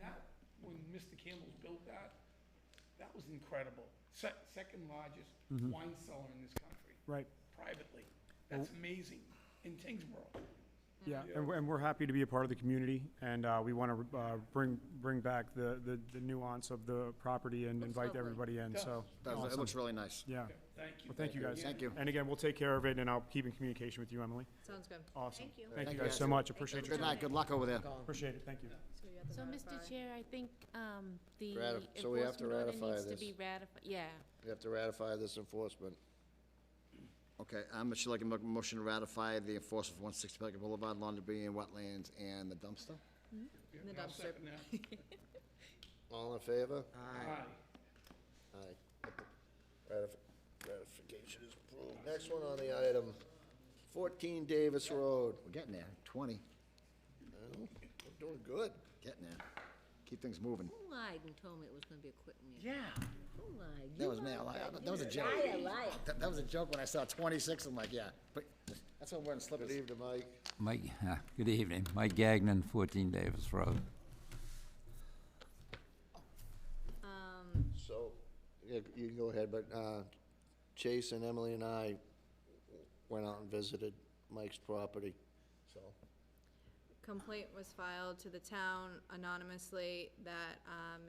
when Mr. Campbell's built that was incredible. Second largest wine cellar in this country. Right. Privately. That's amazing. In Tyngsborough. Yeah, and we're happy to be a part of the community, and we want to bring back the nuance of the property and invite everybody in, so. It awesome. looks really nice. Yeah. Thank you. Well, thank you, guys. Thank you. And again, we'll take care of it, and I'll keep in communication with you, Emily. Sounds good. Awesome. Thank you. Thank you guys so much. Appreciate your Good time. night, good luck over there. Appreciate it. Thank you. So you have to So, notify. Mr. Chair, I think, the So we have to enforcement order ratify needs to this. be ratified, yeah. We have to ratify this enforcement. Okay, I'm sure like a motion to ratify the enforcement for 160 Pelican Boulevard, lawn debris and wetlands and the dumpster. In the I'll dumpster. second that. All in favor? Aye. Aye. Ratification is approved. Next one on the item, 14 Davis Road. We're getting there, 20, Well, we're doing good. getting there. Keep things moving. Who lied and told me it was gonna be a quick meeting? Yeah. Who lied? That You was me, I lied. lied. That was a joke. Liar. That was a joke when I saw 26, I'm like, yeah, but that's why I'm wearing slippers. Good evening, Mike. Mike, good evening. Mike Gagnon, 14 Davis Road. So, yeah, you can go ahead, but Chase and Emily and I went out and visited Mike's property, so. Complaint was filed to the town anonymously that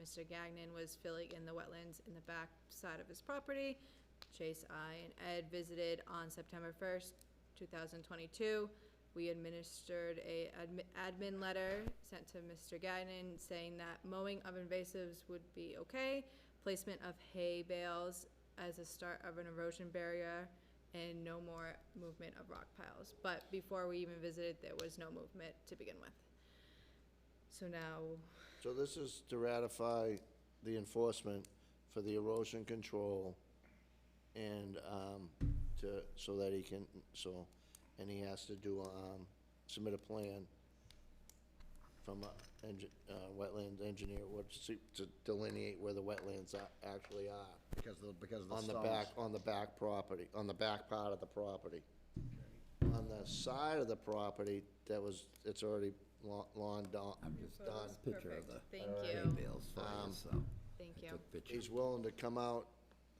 Mr. Gagnon was filling in the wetlands in the back side of his property. Chase, I, and Ed visited on September 1st, 2022. We administered a admin letter sent to Mr. Gagnon saying that mowing of invasives would be okay, placement of hay bales as a start of an erosion barrier, and no more movement of rock piles. But before we even visited, there was no movement to begin with. So now, So this is to ratify the enforcement for the erosion control and, so that he can, and he has to do, submit a plan from a wetland engineer, to delineate where the wetlands actually are. Because of the On the stones. back, on the back property, on the back part of the property. On the side of the property, it's already lawn done. I'm just done. picture of perfect, the thank hay you, bales for you, so. thank I you. took pictures. He's willing to come out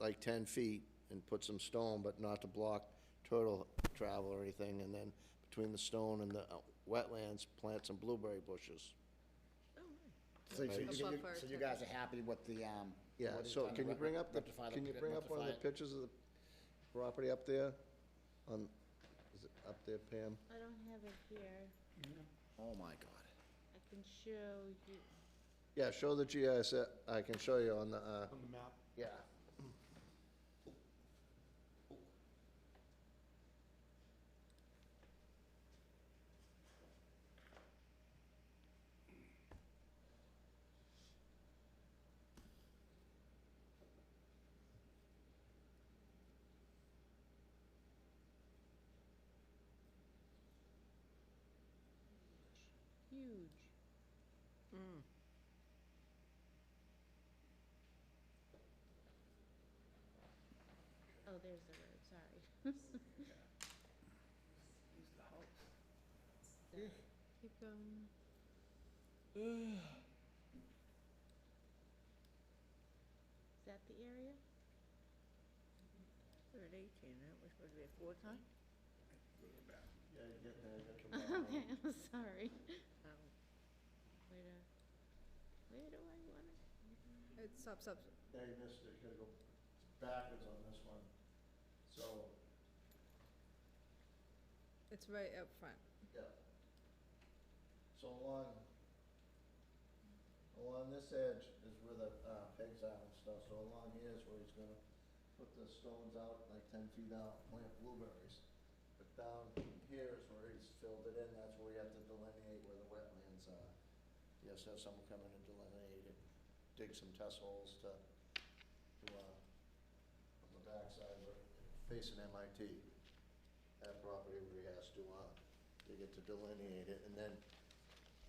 like 10 feet and put some stone, but not to block turtle travel or anything, and then between the stone and the wetlands, plant some blueberry bushes. So A buffer so you to- guys are happy with the, Yeah, what he's so done to can you bring up rectify can you bring up one of the rectify it? pictures of the property up there? Is it up there, Pam? I don't have it here. Oh, my God. I can show you. Yeah, show the GIS, I can show you on the, On the map. yeah. Huge. Oh, there's the road, sorry. Keep going. Is that the area? We're at 18, aren't we supposed to be at 14? Yeah, you get there, you come down. Okay, I'm sorry. Where do I want it? Stop. Yeah, you missed it, you gotta go backwards on this one. So, It's right up front. yeah. So along this edge is where the pigs are and stuff, so along here is where he's gonna put the stones out, like 10 feet out, plant blueberries. But down here is where he's filled it in, that's where we have to delineate where the wetlands are. He has to have someone come in and delineate it, dig some test holes to on the backside, where facing MIT, that property where he has to dig it to delineate it, and then,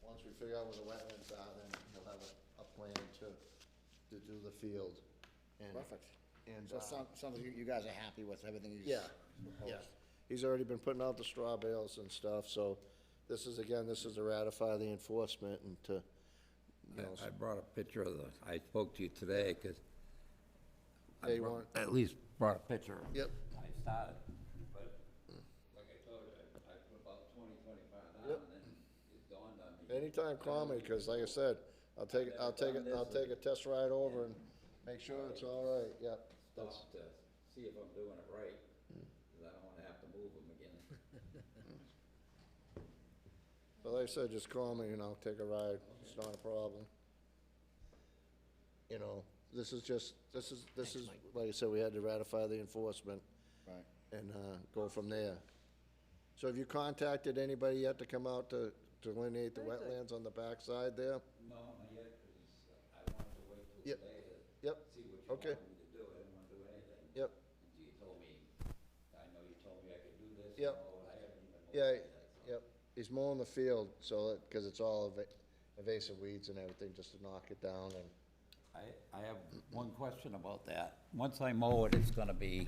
once we figure out where the wetlands are, then he'll have a plan to do the field. And- Perfect. And, So it sounds like you guys are happy with everything he's yeah, proposed. yeah. He's already been putting out the straw bales and stuff, so this is to ratify the enforcement and to, you know. I brought a picture of I spoke to you today, because Yeah, you want- at least brought a picture. Yep. I started, but like I told you, I put about 25 down, Yep. and then it dawned on me. Anytime, call me, because like I said, I'll take a test ride over and make sure it's all right, yep. That's, Stop to see if I'm doing it right, because I don't want to have to move them again. but like I said, just call me and I'll take a ride, it's not a problem. You know, this is, like I said, we had to ratify the enforcement. Right. And, go from there. So have you contacted anybody yet to come out to delineate the wetlands on the backside there? No, not yet, because I wanted to wait till Yep. today to Yep. see what you Okay. wanted me to do. I didn't want to do anything. Yep. Until you told me, I know you told me I could do this. Yep. and I haven't even looked Yeah, at that, so. yep. He's mowing the field, so, because it's all invasive weeds and everything, just to knock it down and. I have one question about that. Once I mow it, it's gonna be,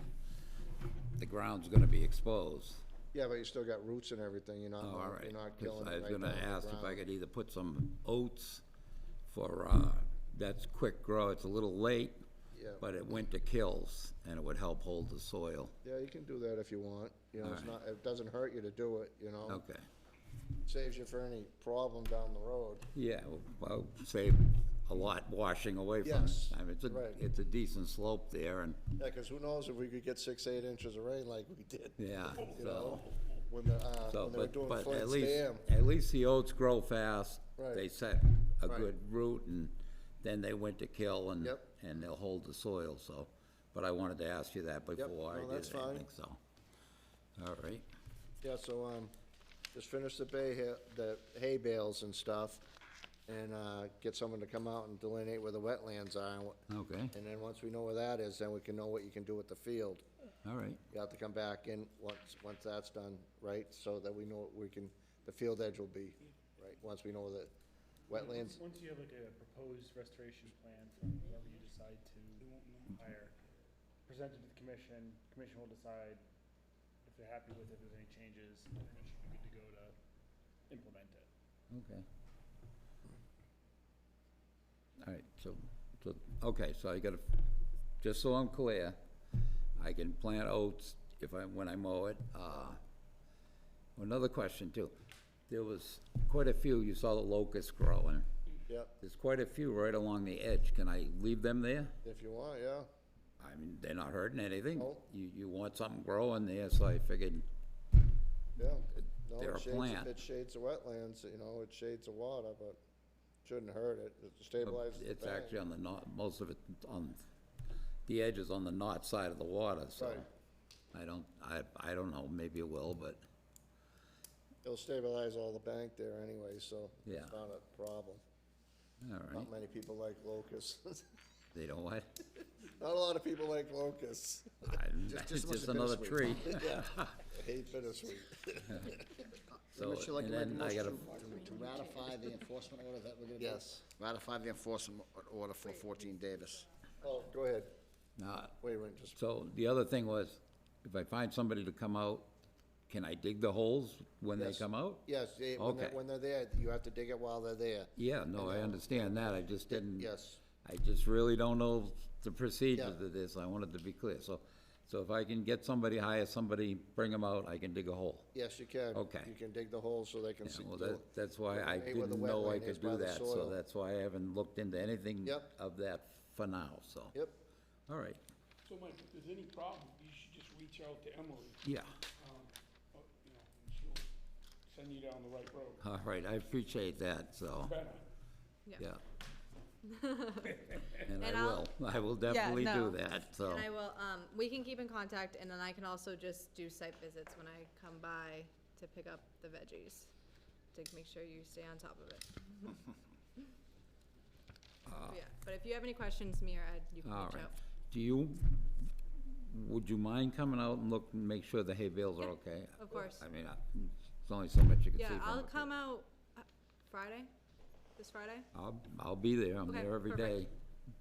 the ground's gonna be exposed. Yeah, but you still got roots and everything, you're not, Oh, all right. you're not 'Cause killing it I was right gonna down the ask if I ground. could either put some oats for, that's quick grow, it's a little late, Yeah. but it winter kills, and it would help hold the soil. Yeah, you can do that if you want, you know, All it's right. not, it doesn't hurt you to do it, you know? Okay. Saves you for any problem down the road. Yeah, well, save a lot washing away from it. Yes, I mean, right. it's a decent slope there, and, Yeah, because who knows if we could get 6, 8 inches of rain like we did. yeah, You so. know, when the, So, when they were but, doing but Flint's at Dam. least the oats grow fast. Right. They set a Right. good root, and then they winter kill, and, Yep. and they'll hold the soil, so, but I wanted to ask you that before I no, did that's fine. anything, so. All right, Yeah, so, just finish the hay bales and stuff, and, get someone to come out and delineate where the wetlands are. okay, And then once we know where that is, then we can know what you can do with the field. all right, You have to come back in once that's done, right, so that we know what we can, the field edge will be, right, once we know the wetlands. Once you have like a proposed restoration plan from whoever you decide to hire, present it to the commission will decide if they're happy with it, if there's any changes, and then it should be good to go to implement it. okay. All right, okay, so I gotta, just so I'm clear, I can plant oats when I mow it. Another question too. There was quite a few, you saw the locusts growing. Yep, There's quite a few right along the edge. Can I leave them there? if you want, yeah. I mean, they're not hurting anything. No. You want something growing there, so I figured Yeah. No, they're a plant. It shades the wetlands, it shades the water, but shouldn't hurt it. It stabilizes the it's bank. actually on the north, most of it on, the edge is on the north side of the water, so. Right. I don't know, maybe it will, but, It'll stabilize all the bank there anyway, so Yeah. it's not a problem. all right. Not many people like locusts. They don't what? Not a lot of people like locusts. It's just another tree. Yeah, I hate bittersweet. So, Would you like and to make a then I motion gotta, to ratify the enforcement order that we're gonna do? Yes. Ratify the enforcement order for 14 Davis. Oh, go ahead. nah, Wait a minute, just, so the other thing was, if I find somebody to come out, can I dig the holes when they Yes. come out? yes, Okay. when they're there, you have to dig it while they're there. Yeah, no, I understand that, I just didn't. Yes. I just really don't know the procedures Yeah. of this, I wanted to be clear, so if I can get somebody, hire somebody, bring them out, I can dig a hole. Yes, you can. Okay. You can dig the hole so they can Yeah, see. well, that's why I Hey, where the didn't know I wetland is could by do the that, so soil. that's why I haven't looked into anything Yep. of that for now, so. Yep. All right, So Mike, if there's any problem, you should just reach out to Emily. yeah, And she'll send you down the right road. all right, I appreciate that, so, Better. yeah. And And I will definitely no. do that, so. And I will, we can keep in contact, and then I can also just do site visits when I come by to pick up the veggies, to make sure you stay on top of it. Yeah, but if you have any questions, me or Ed, you can All reach right. out. Would you mind coming out and look and make sure the hay bales are okay? Of course. I mean, there's only so much you can see Yeah, from I'll up come out Friday, this Friday. here. I'll be there, I'm Okay, there every perfect. day.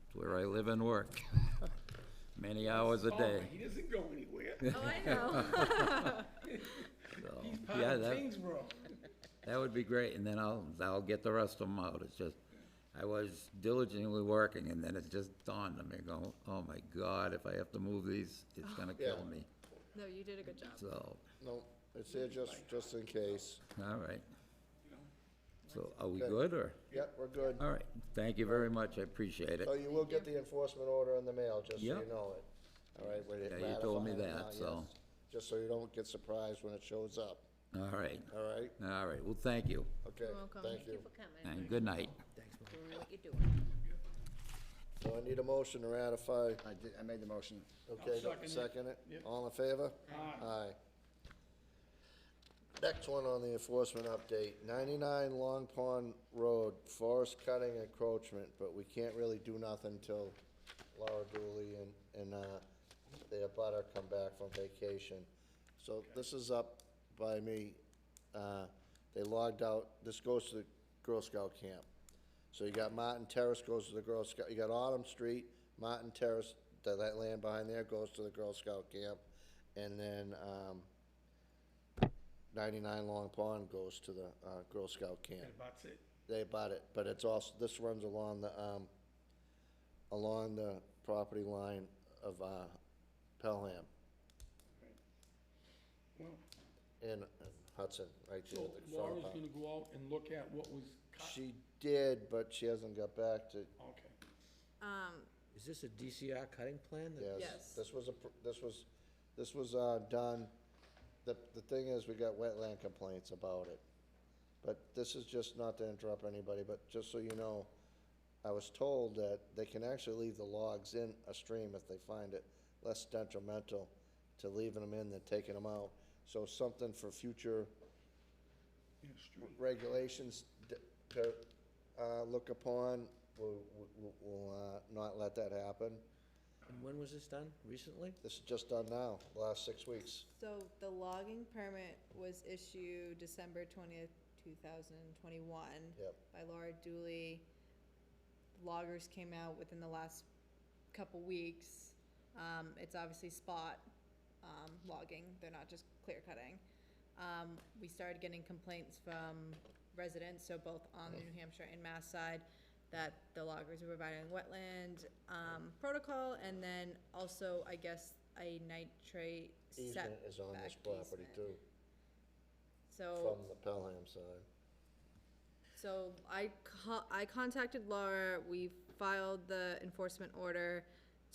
It's where I live and work. Many hours a day. Oh, he doesn't go anywhere. Oh, I know. So, He's part yeah, of that, Tyngsborough. that would be great, and then I'll get the rest of them out. It's just, I was diligently working, and then it just dawned on me, going, oh my God, if I have to move these, it's gonna kill Yeah. me, No, you did a good job. so, No, it's there just in case. all right. So, are we Okay. good, or? Yep, we're good. All right, thank you very much, I appreciate it. So you will get the enforcement order in the mail, just so you Yep. know it. All right, we're Yeah, you told me ratifying that, now, so. yes. Just so you don't get surprised when it shows up, All right, all right? all right, well, thank you, Okay, You're welcome. thank you. for coming, and good night. doing what you're doing. So I need a motion to ratify. I made the motion. Okay, second it. second it? Yep. All in favor? Aye. Next one on the enforcement update, 99 Long Pond Road, forest cutting encroachment, but we can't really do nothing till Laura Dooley and the abutter come back from vacation. So this is up by me. They logged out, this goes to the Girl Scout camp. So you got Martin Terrace goes to the Girl Scout, you got Autumn Street, Martin Terrace, that land behind there goes to the Girl Scout camp. And then, 99 Long Pond goes to the, Girl Scout camp. And that's it. They bought it, but it's also, this runs along the property line of, Pelham Well, and Hudson, right there so at the front Laura's of gonna go out and look at what was cut. She did, but she hasn't got back to, Okay. Is this a DCR cutting plan? that- yes. Yes. This was done, the thing is, we got wetland complaints about it. But this is just not to interrupt anybody, but just so you know, I was told that they can actually leave the logs in a stream if they find it less detrimental to leaving them in than taking them out. So something for future regulations to look upon, will not let that happen. And when was this done? Recently? This is just done now, the last 6 weeks. So the logging permit was issued December 20th, 2021. Yep. By Laura Dooley. Loggers came out within the last couple weeks. It's obviously spot logging, they're not just clear cutting. We started getting complaints from residents, so both on the New Hampshire and Mass side, that the loggers were providing wetland protocol, and then also, I guess, a nitrate Easement is on this property too, So. from the Pelham side. So I contacted Laura, we filed the enforcement order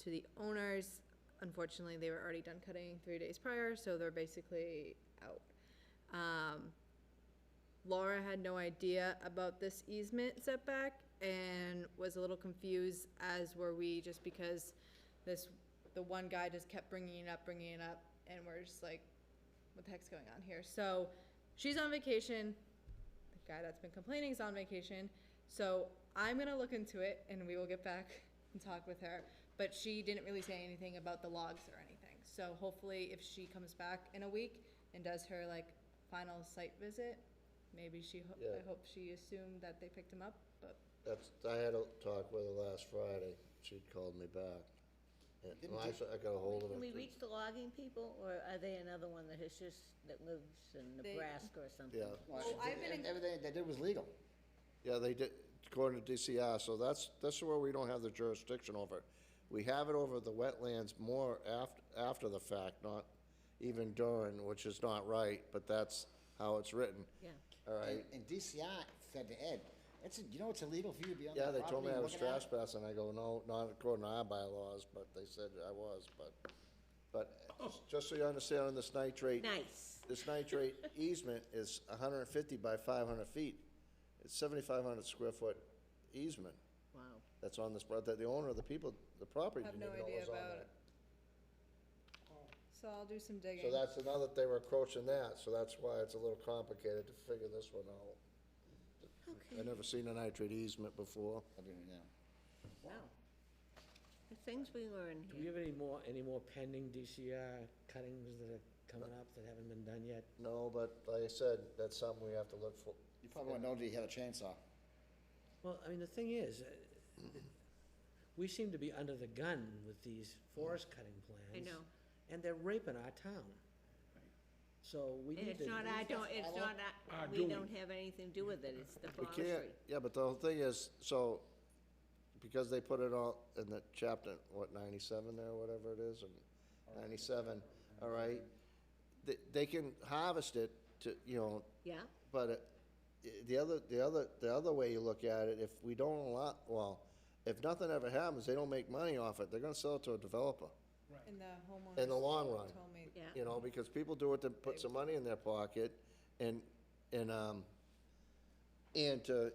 to the owners. Unfortunately, they were already done cutting 3 days prior, so they're basically out. Laura had no idea about this easement setback and was a little confused, as were we, just because the one guy just kept bringing it up, and we're just like, what the heck's going on here? So she's on vacation. The guy that's been complaining is on vacation. So I'm gonna look into it and we will get back and talk with her. But she didn't really say anything about the logs or anything. So hopefully if she comes back in a week and does her like final site visit, maybe I hope she assumed that they picked him up, but. I had a talk with her last Friday. She'd called me back. And I got a hold of Can we it. reach the logging people, or are they another one that lives in Nebraska or something? Yeah. Well, I've been in- Everything they did was legal. Yeah, they did, according to DCR, so that's where we don't have the jurisdiction over it. We have it over the wetlands more after the fact, not even during, which is not right, but that's how it's written. Yeah. All right? And DCI said to Ed, you know it's illegal for you to be on Yeah, that they property. told me I was looking at it." trespassing, I go, no, not according to our bylaws, but they said I was, but just so you understand, on this nitrate. Nice. This nitrate easement is 150 by 500 feet. It's 7,500 square foot easement. Wow. That's on this, the owner of the property Have didn't no even know it idea was on about there. it. So I'll do some digging. So that's another, they were encroaching that, so that's why it's a little complicated to figure this one out. Okay. I never seen a nitrate easement before. I didn't, yeah. Wow. The things we learn Do we here. have any more pending DCR cuttings that are coming up that haven't been done yet? No, but like I said, that's something we have to look for. You probably won't know till you have a chainsaw. Well, I mean, the thing is, we seem to be under the gun with these forest cutting plans. I know. And they're raping our town. So we And need to. it's not we doing. don't have anything to do with it, it's the We forestry. can't, yeah, but the whole thing is, so, because they put it all in the chapter, what, 97 there, or whatever it is, or 97, all right? They can harvest it to, Yeah, but the other way you look at it, if we don't allow, well, if nothing ever happens, they don't make money off it, they're gonna sell it to a developer And the homeowners. in the long run. Told me. yeah. Because people do it to put some money in their pocket and to,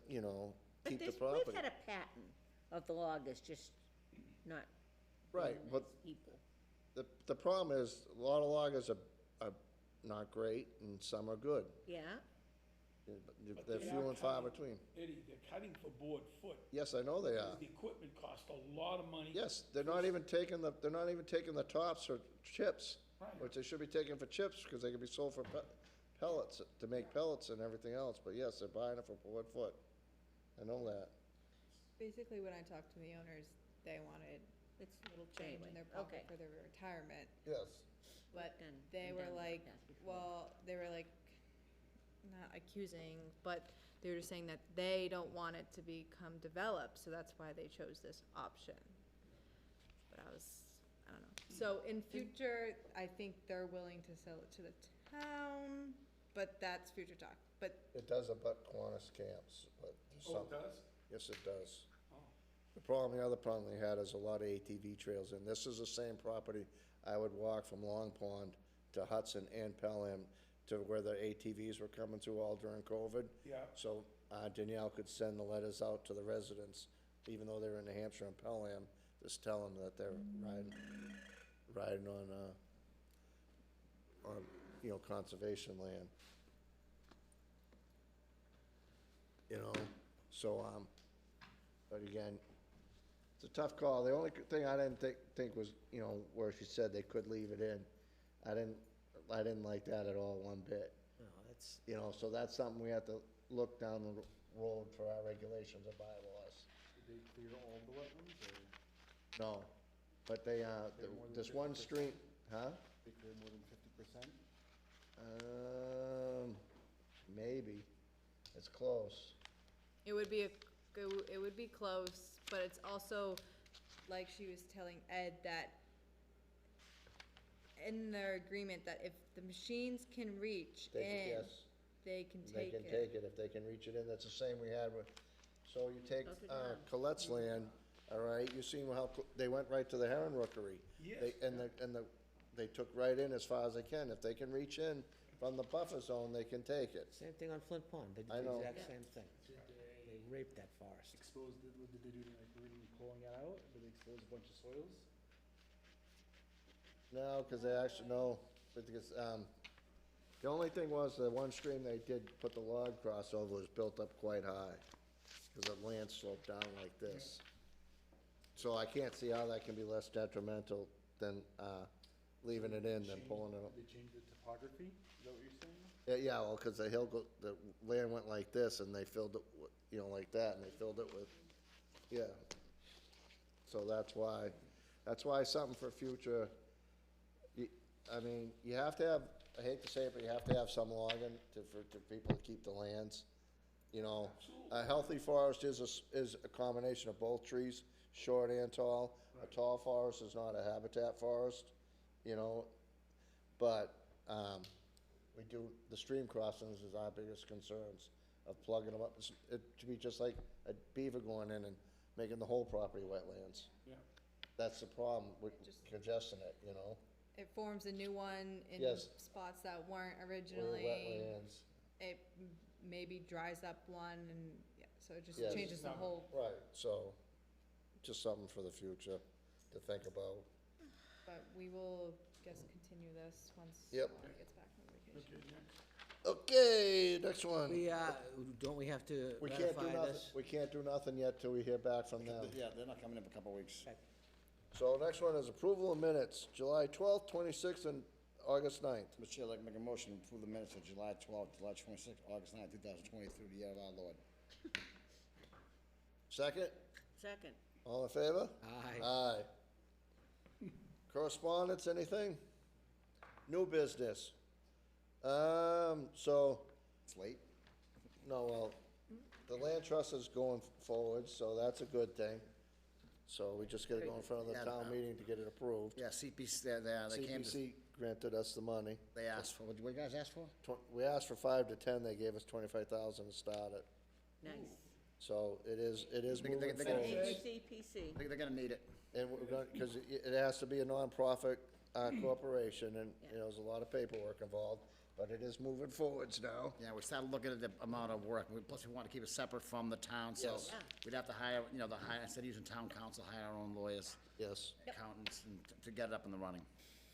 But keep the we've property. had a pattern of the loggers just not. Right, being but nice people. the problem is, a lot of loggers are not great and some are good. Yeah, But They're they few are and far cutting- between. Eddie, they're cutting for board foot. Yes, I know they are. The equipment costs a lot of money. Yes, they're not even taking the tops for chips, Right. which they should be taking for chips, because they can be sold for pellets, to make pellets and everything else, but yes, they're buying it for board foot. I know that. Basically, when I talked to the owners, they wanted it's a little change in their pocket okay. for their retirement. Yes. But Done- they been were done like, past before. well, they were like, not accusing, but they were just saying that they don't want it to become developed, so that's why they chose this option. But I don't know. So in future, I think they're willing to sell it to the town, but that's future talk. But It does abut Kiwanis camps, but there's Oh, some. it does? Yes, it does. Oh. The other problem they had is a lot of ATV trails, and this is the same property I would walk from Long Pond to Hudson and Pelham to where the ATVs were coming through all during COVID. Yeah. So Danielle could send the letters out to the residents even though they're in New Hampshire and Pelham, just tell them that they're riding on, you know, conservation land. You know, so, but again, it's a tough call. The only thing I didn't think was, you know, where she said they could leave it in. I didn't like that at all, one bit. No, that's, You know, so that's something we have to look down the road for our regulations or bylaws. Did they clear all the wetlands, or No, but they, more than this one 50%? stream, huh? they clear more than 50%? Maybe. It's close. It would be it would be close, but it's also, like she was telling Ed, that in their agreement, that if the machines can reach in, Yes, they can they take can it. take it if they can reach it in. That's the same we had with, so you take, Filter down. Colette's land, all right, you seen how, they went right to the heron rookery. Yes. They took right in as far as they can. If they can reach in from the buffer zone, they can take it. same thing on Flint Pond, they I did the know. exact same thing. They raped that forest. Exposed, did they do like really pulling it out? Did they expose a bunch of soils? No, because they actually, no, because, the only thing was, the one stream they did put the log crossover was built up quite high, because the land sloped down like this. So I can't see how that can be less detrimental than, leaving it in than pulling it up. Did they change the topography? Is that what you're saying? Yeah, well, because the land went like this, and they filled it, you know, like that, and they filled it with, yeah. So that's why something for future, I mean, you have to have, I hate to say it, but you have to have some logging for people to keep the lands. You know, a healthy forest is a combination of both trees, short and tall. A tall forest is not a habitat forest, you know, but, we do, the stream crossings is our biggest concerns of plugging them up. It to be just like a beaver going in and making the whole property wetlands. Yeah. That's the problem with congesting it, you know? It forms a new one in Yes. spots that weren't Where originally. wetlands. It maybe dries up one, and, yeah, so it just Yes. changes the whole, Right, so, just something for the future to think about. but we will, guess, continue this once Yep. Laura gets back from vacation. Okay, next one. Don't we have to We can't do ratify nothing, this? we can't do nothing yet till we hear back from them. Yeah, they're not coming in for a couple of weeks. So next one is approval of minutes, July 12th, 26th, and August 9th. Mr. Chair, I'd like to make a motion to approve the minutes of July 12th, July 26th, August 9th, 2020, through the year of our Lord. Second, Second. all in favor? Aye. Aye. Correspondence, anything? New business. So, It's late. no, well, the land trust is going forward, so that's a good thing. So we just gotta go in front of the Yeah, town meeting to get it approved. Yeah, CPC, they came to, CPC granted us the money. they asked for, what did you guys ask for? We asked for 5 to 10, they gave us 25,000 to start it. Nice. So it is They- moving they- forward. ABCPC. They're gonna need it. And we're going, because it has to be a nonprofit corporation, and, you know, there's a lot of paperwork involved, but it is moving forwards now. Yeah, we started looking at the amount of work, plus we want to keep it separate from the town, so Yes. Yeah. we'd have to hire, you know, instead of using town council, hire our own lawyers, Yes. accountants, and to get it up and running.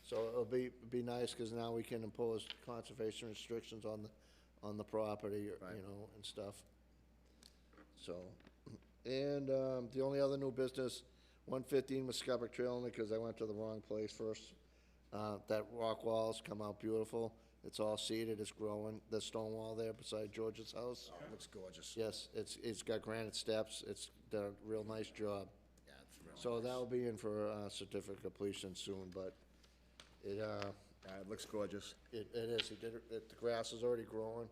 So it'll be nice, because now we can impose conservation restrictions on the property, you Right. know, and stuff. So, and, the only other new business, 115 Muscabot Trail, only because I went to the wrong place first. That rock wall's come out beautiful. It's all seeded, it's growing. The stone wall there beside George's house. Oh, it looks gorgeous. Yes, it's got granite steps. It's done a real nice job. Yeah, it's real So nice. that'll be in for certificate of completion soon, but it, Yeah, it looks gorgeous. it is. He did it, the grass is already growing.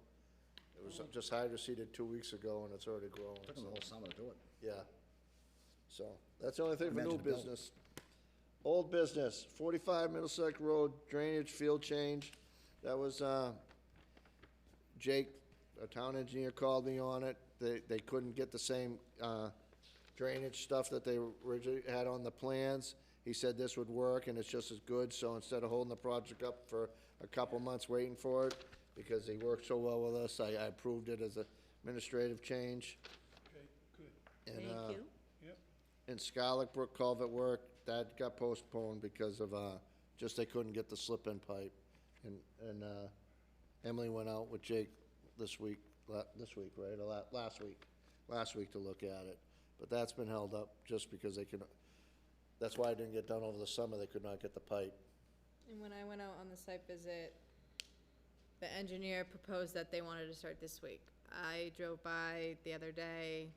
It was just hydro seeded 2 weeks ago, and it's already growing. Took them the so, whole summer to do it. yeah. So, that's the only thing for new Imagine the bill. business. Old business, 45 Middlesex Road drainage field change. That was, Jake, our town engineer, called me on it. They couldn't get the same, drainage stuff that they originally had on the plans. He said this would work and it's just as good, so instead of holding the project up for a couple months waiting for it, because he worked so well with us, I approved it as a administrative change. Okay, good. And, Thank you. Yep. and Scarlet Brook culvert work, that got postponed because of, just they couldn't get the slip-in pipe. And Emily went out with Jake this week, right, or last week to look at it. But that's been held up just because they could, that's why it didn't get done over the summer, they could not get the pipe. And when I went out on the site visit, the engineer proposed that they wanted to start this week. I drove by the other day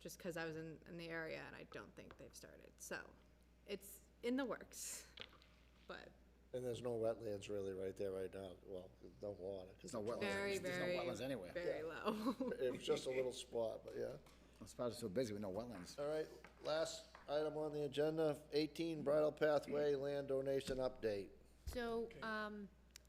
just because I was in the area, and I don't think they've started. So it's in the works, but. And there's no wetlands really right there right now, well, no water. 'Cause There's no wetlands, there's no wetlands anywhere. Very low. It was just a little spot, but yeah. I'm surprised it's so busy with no wetlands. All right, last item on the agenda, 18 Bridle Pathway land donation update. So,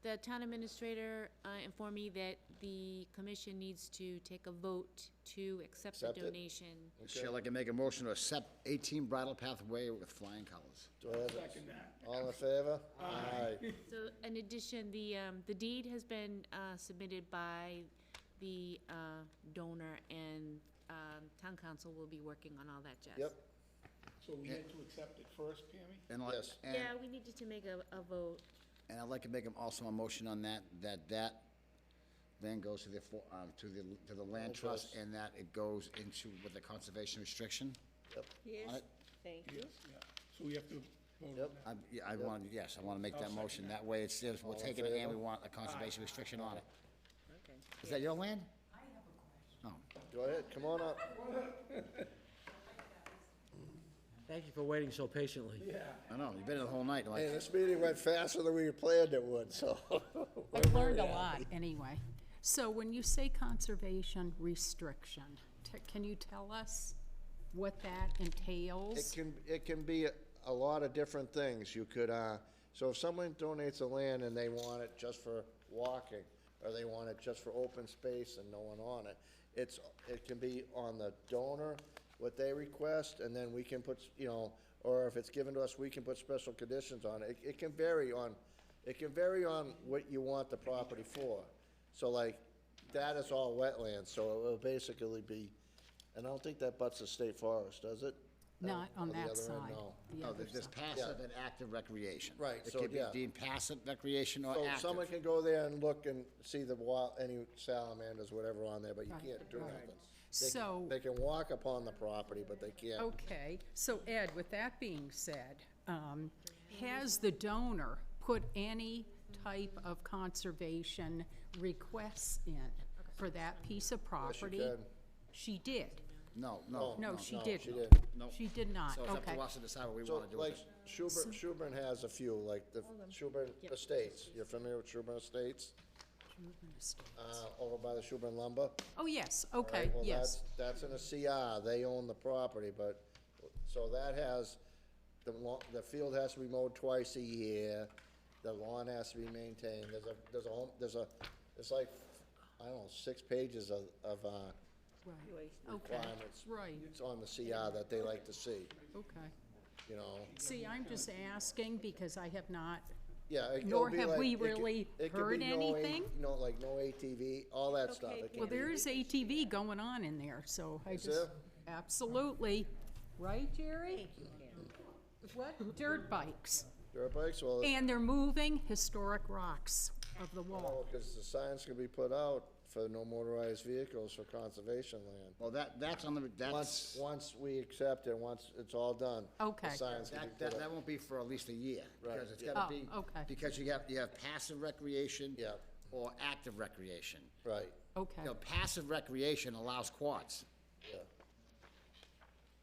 the town administrator informed me that the commission needs to take a vote to accept the Accept it? donation. Chair, like to make a motion to accept 18 Bridle Pathway with flying colors. Do I have Second that. all in favor? Aye. So, in addition, the deed has been submitted by the donor, and town council will be working on all that jazz. Yep, So we had to accept it first, Pammy? And like, Yes. and, Yeah, we needed to make a vote. and I'd like to make also a motion on that then goes to the land trust, and that it goes into with the conservation restriction. Yes, thank you. Yeah, so we have to vote on Yep. that. I want, yes, I want to make that motion. That way it says we're taking it and we want a conservation restriction on it. Okay. Is that your land? go ahead, come on up. Thank you for waiting so patiently. I know, you've been here the whole night, Hey, like, this meeting went faster than we planned it would, so. I've learned a lot, anyway. So when you say conservation restriction, can you tell us what that entails? It can be a lot of different things. You could, so if someone donates a land and they want it just for walking, or they want it just for open space and no one on it, it can be on the donor, what they request, and then we can put, or if it's given to us, we can put special conditions on it. It can vary on what you want the property for. So like, that is all wetlands, so it will basically be, and I don't think that butts the state forest, does it? Not on the that other end, side. no. the no, other there's side. passive and active recreation. Right, It so, could be yeah. deemed passive recreation or So active. someone can go there and look and see any salamanders, whatever on there, but you can't do nothing. So, They can walk upon the property, but they can't. okay, so Ed, with that being said, has the donor put any type of conservation requests in for that piece of property? can. She did? No. No, she no, didn't. she didn't. No. She did not, So it's up okay. to us to decide what we So want to do with like it. Schuburn has a few, like the Schuburn Estates. You're familiar with Schuburn Estates? Over by the Schuburn lumber? Oh, yes, All okay, right, well, yes. That's in a CR, they own the property, but, so that has, the field has to be mowed twice a year, the lawn has to be maintained, it's like, I don't know, 6 pages of Right, okay, requirements. right, It's on the CR that they like to see, okay. See, I'm just asking because I have not, Yeah. it'll nor be have like- we it could- really it could heard be no A- anything. No, like no ATV, all that stuff. It can Well, be- there is ATV going on in there, so I Is just, there? absolutely. Right, Jerry? What? Dirt bikes. Dirt bikes, well, And they're moving historic rocks of the wall. because the signs can be put out for no motorized vehicles for conservation land. Well, that's on the, that's, Once we accept it, once it's all done. Okay. The signs can be that put up. won't be for at least a year. Right, Because it's yeah. gotta Oh, be, okay. because you have passive recreation. Yeah. Or active recreation. Right, Okay, You know, passive recreation allows quads yeah.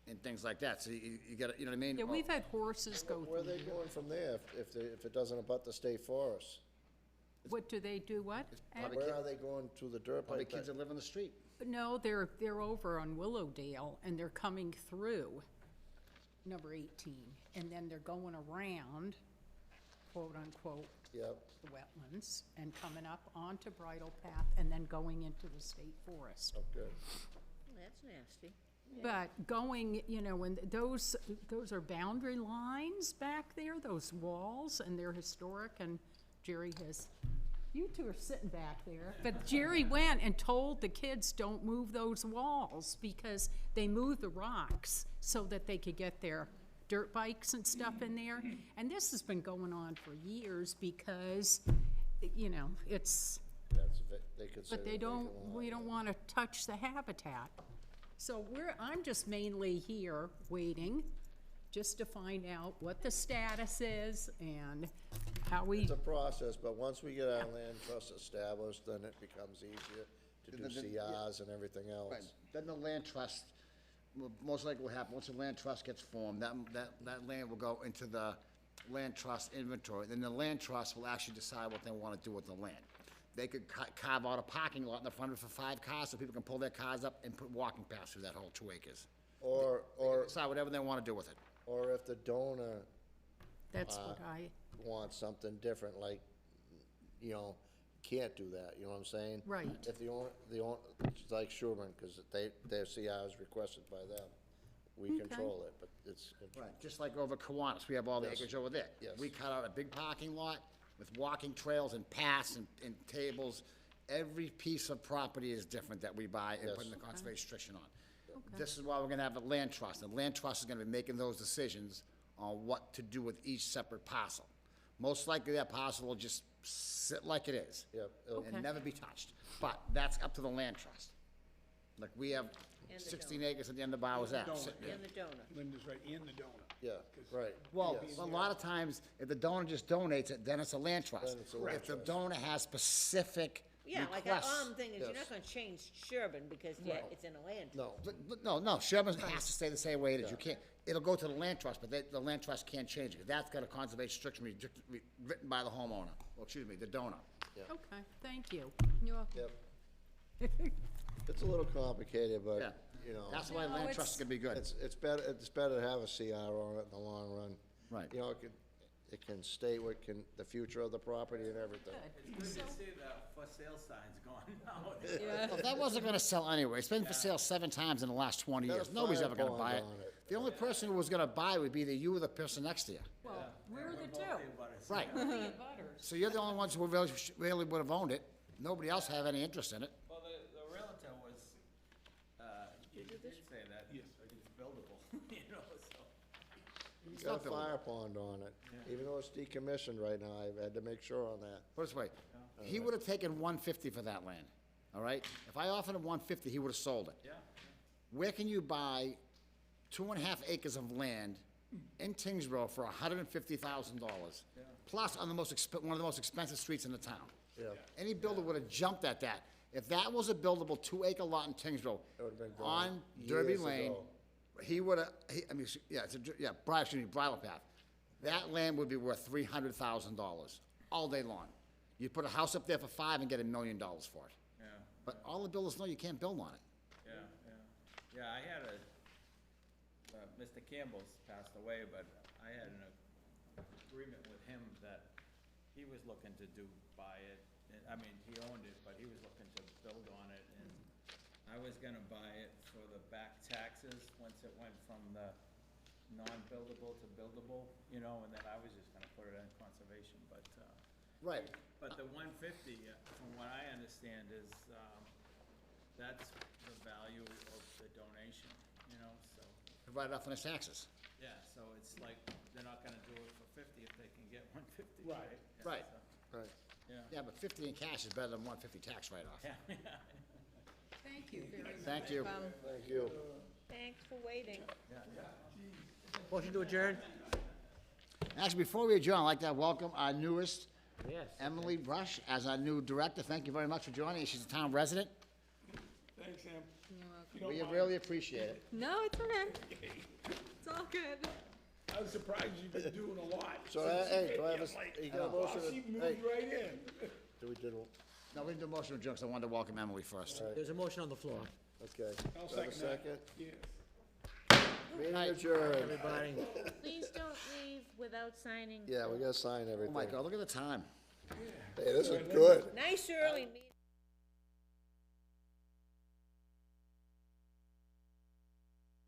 and things like that, so you gotta, you know what I mean? yeah, we've had horses go Where are through they there. going from there if it doesn't abut the state forest? What do they do, what? probably Where are they going to the dirt Probably bike? kids that live on the street. No, they're over on Willowdale, and they're coming through number 18, and then they're going around, quote-unquote, Yep, the wetlands, and coming up onto Bridle Path, and then going into the state forest. okay. That's nasty. But going, and those are boundary lines back there, those walls, and they're historic, and Jerry has, You two are sitting back there. But Jerry went and told the kids, don't move those walls, because they moved the rocks so that they could get their dirt bikes and stuff in there. And this has been going on for years because, you know, it's, They consider but it they vacant don't, lot. we don't want to touch the habitat. So I'm just mainly here waiting, just to find out what the status is and how we. It's a process, but once we get our land trust established, then it becomes easier to do CRs and everything else. Right, then the land trust, most likely will happen, once the land trust gets formed, that land will go into the land trust inventory. Then the land trust will actually decide what they want to do with the land. They could carve out a parking lot in the front of it for 5 cars, so people can pull their cars up and put walking paths through that whole 2 acres. Or decide whatever they want to do with it. Or if the donor That's what I, wants something different, like, you know, can't do that, you know what I'm saying? Right. If the owner, it's like Sherman, because their CR is requested by them. We Okay. control it, but it's. Right, just like over Kiwanis, we have all the Yes. acreage over there. Yes. We cut out a big parking lot with walking trails and paths and tables. Every piece of property is different that we buy and put in the conservation restriction on. This is why we're gonna have a land trust. The land trust is gonna be making those decisions on what to do with each separate parcel. Most likely that parcel will just sit like it is. Yep. And never be touched. But that's up to the land trust. Like, we have And the 16 acres at the end of Bowers Ave. sitting there. And the donor. Linda's right, and the donor. Yeah, right. Well, Yes. a lot of times, if the donor just donates it, then it's a land trust. Then it's a land If the trust. donor has specific Yeah, like requests. the thing is, you're Yes. not gonna change Sherburne because it's in a land. No, No, Sherman has to stay the same way it is. You can't, it'll go to the land trust, but the land trust can't change it. That's got a conservation restriction written by the homeowner, well, excuse me, the donor. okay, thank you. You're welcome. yep. It's a little complicated, Yeah. but, you know. That's why land trust is gonna be good. It's better to have a CR on it in the long run. Right. You know, it can state the future of the property and everything. It's good to see the for sale signs gone now. Well, that wasn't gonna sell anyway. It's been for sale 7 times in the last 20 years. Got a Nobody's fire ever gonna bond buy it. on it. The only person who was gonna buy would be either you or the person next to you. Well, we're the two. Right. We're the abutters. So you're the only ones who really would have owned it. Nobody else have any interest in it. Well, the realtor was, he did say that it's buildable, you know, so. It's got a fire pond on it. Even though it's decommissioned right now, I've had to make sure on that. Put it this way, he would have taken 150 for that land, all right? If I offered him 150, he would have sold it. Yeah. Where can you buy 2.5 acres of land in Tyngsborough for $150,000? Plus on one of the most expensive streets in the town. Yeah. Any builder would have jumped at that. If that was a buildable 2-acre lot in Tyngsborough It would've been gone on Derby years Lane, ago. he would have, bridle path. That land would be worth $300,000 all day long. You put a house up there for 5 and get $1 million for it. Yeah, But all the builders know you can't build on it. yeah. Yeah, I had Mr. Campbell's passed away, but I had an agreement with him that he was looking to buy it. I mean, he owned it, but he was looking to build on it, and I was gonna buy it for the back taxes, once it went from the non-buildable to buildable, you know, and then I was just gonna put it in conservation, but, Right. but the 150, from what I understand, is, that's the value of the donation, you know, so, Provide enough in his taxes. yeah, so it's like, they're not gonna do it for 50 if they can get 150. Right. Yeah, Right. so, Right. Yeah. Yeah, but 50 in cash is better than 150 tax write-off. Yeah. Thank you very much. Thank you. Thank you. Thanks for waiting. Motion to adjourn? Actually, before we adjourn, I'd like to welcome our newest, Yes. Emily Brush, as our new director. Thank you very much for joining us. She's a town resident. Thanks, Sam. We really appreciate it. No, it's okay. It's all good. I was surprised you've been doing a lot. So, since hey, you do I have came, a, like, you got a motion? She to- moved hey, right in. Do we do? No, we didn't do a motion to adjourn, 'cause I wanted to welcome Emily first. There's a motion on the floor. Okay. I'll Do I have a second that. second? Yes. Meeting adjourned. Everybody. Please don't leave without signing. Yeah, we gotta sign Oh everything. my God, look at the time. Hey, this is good. Nice early meeting.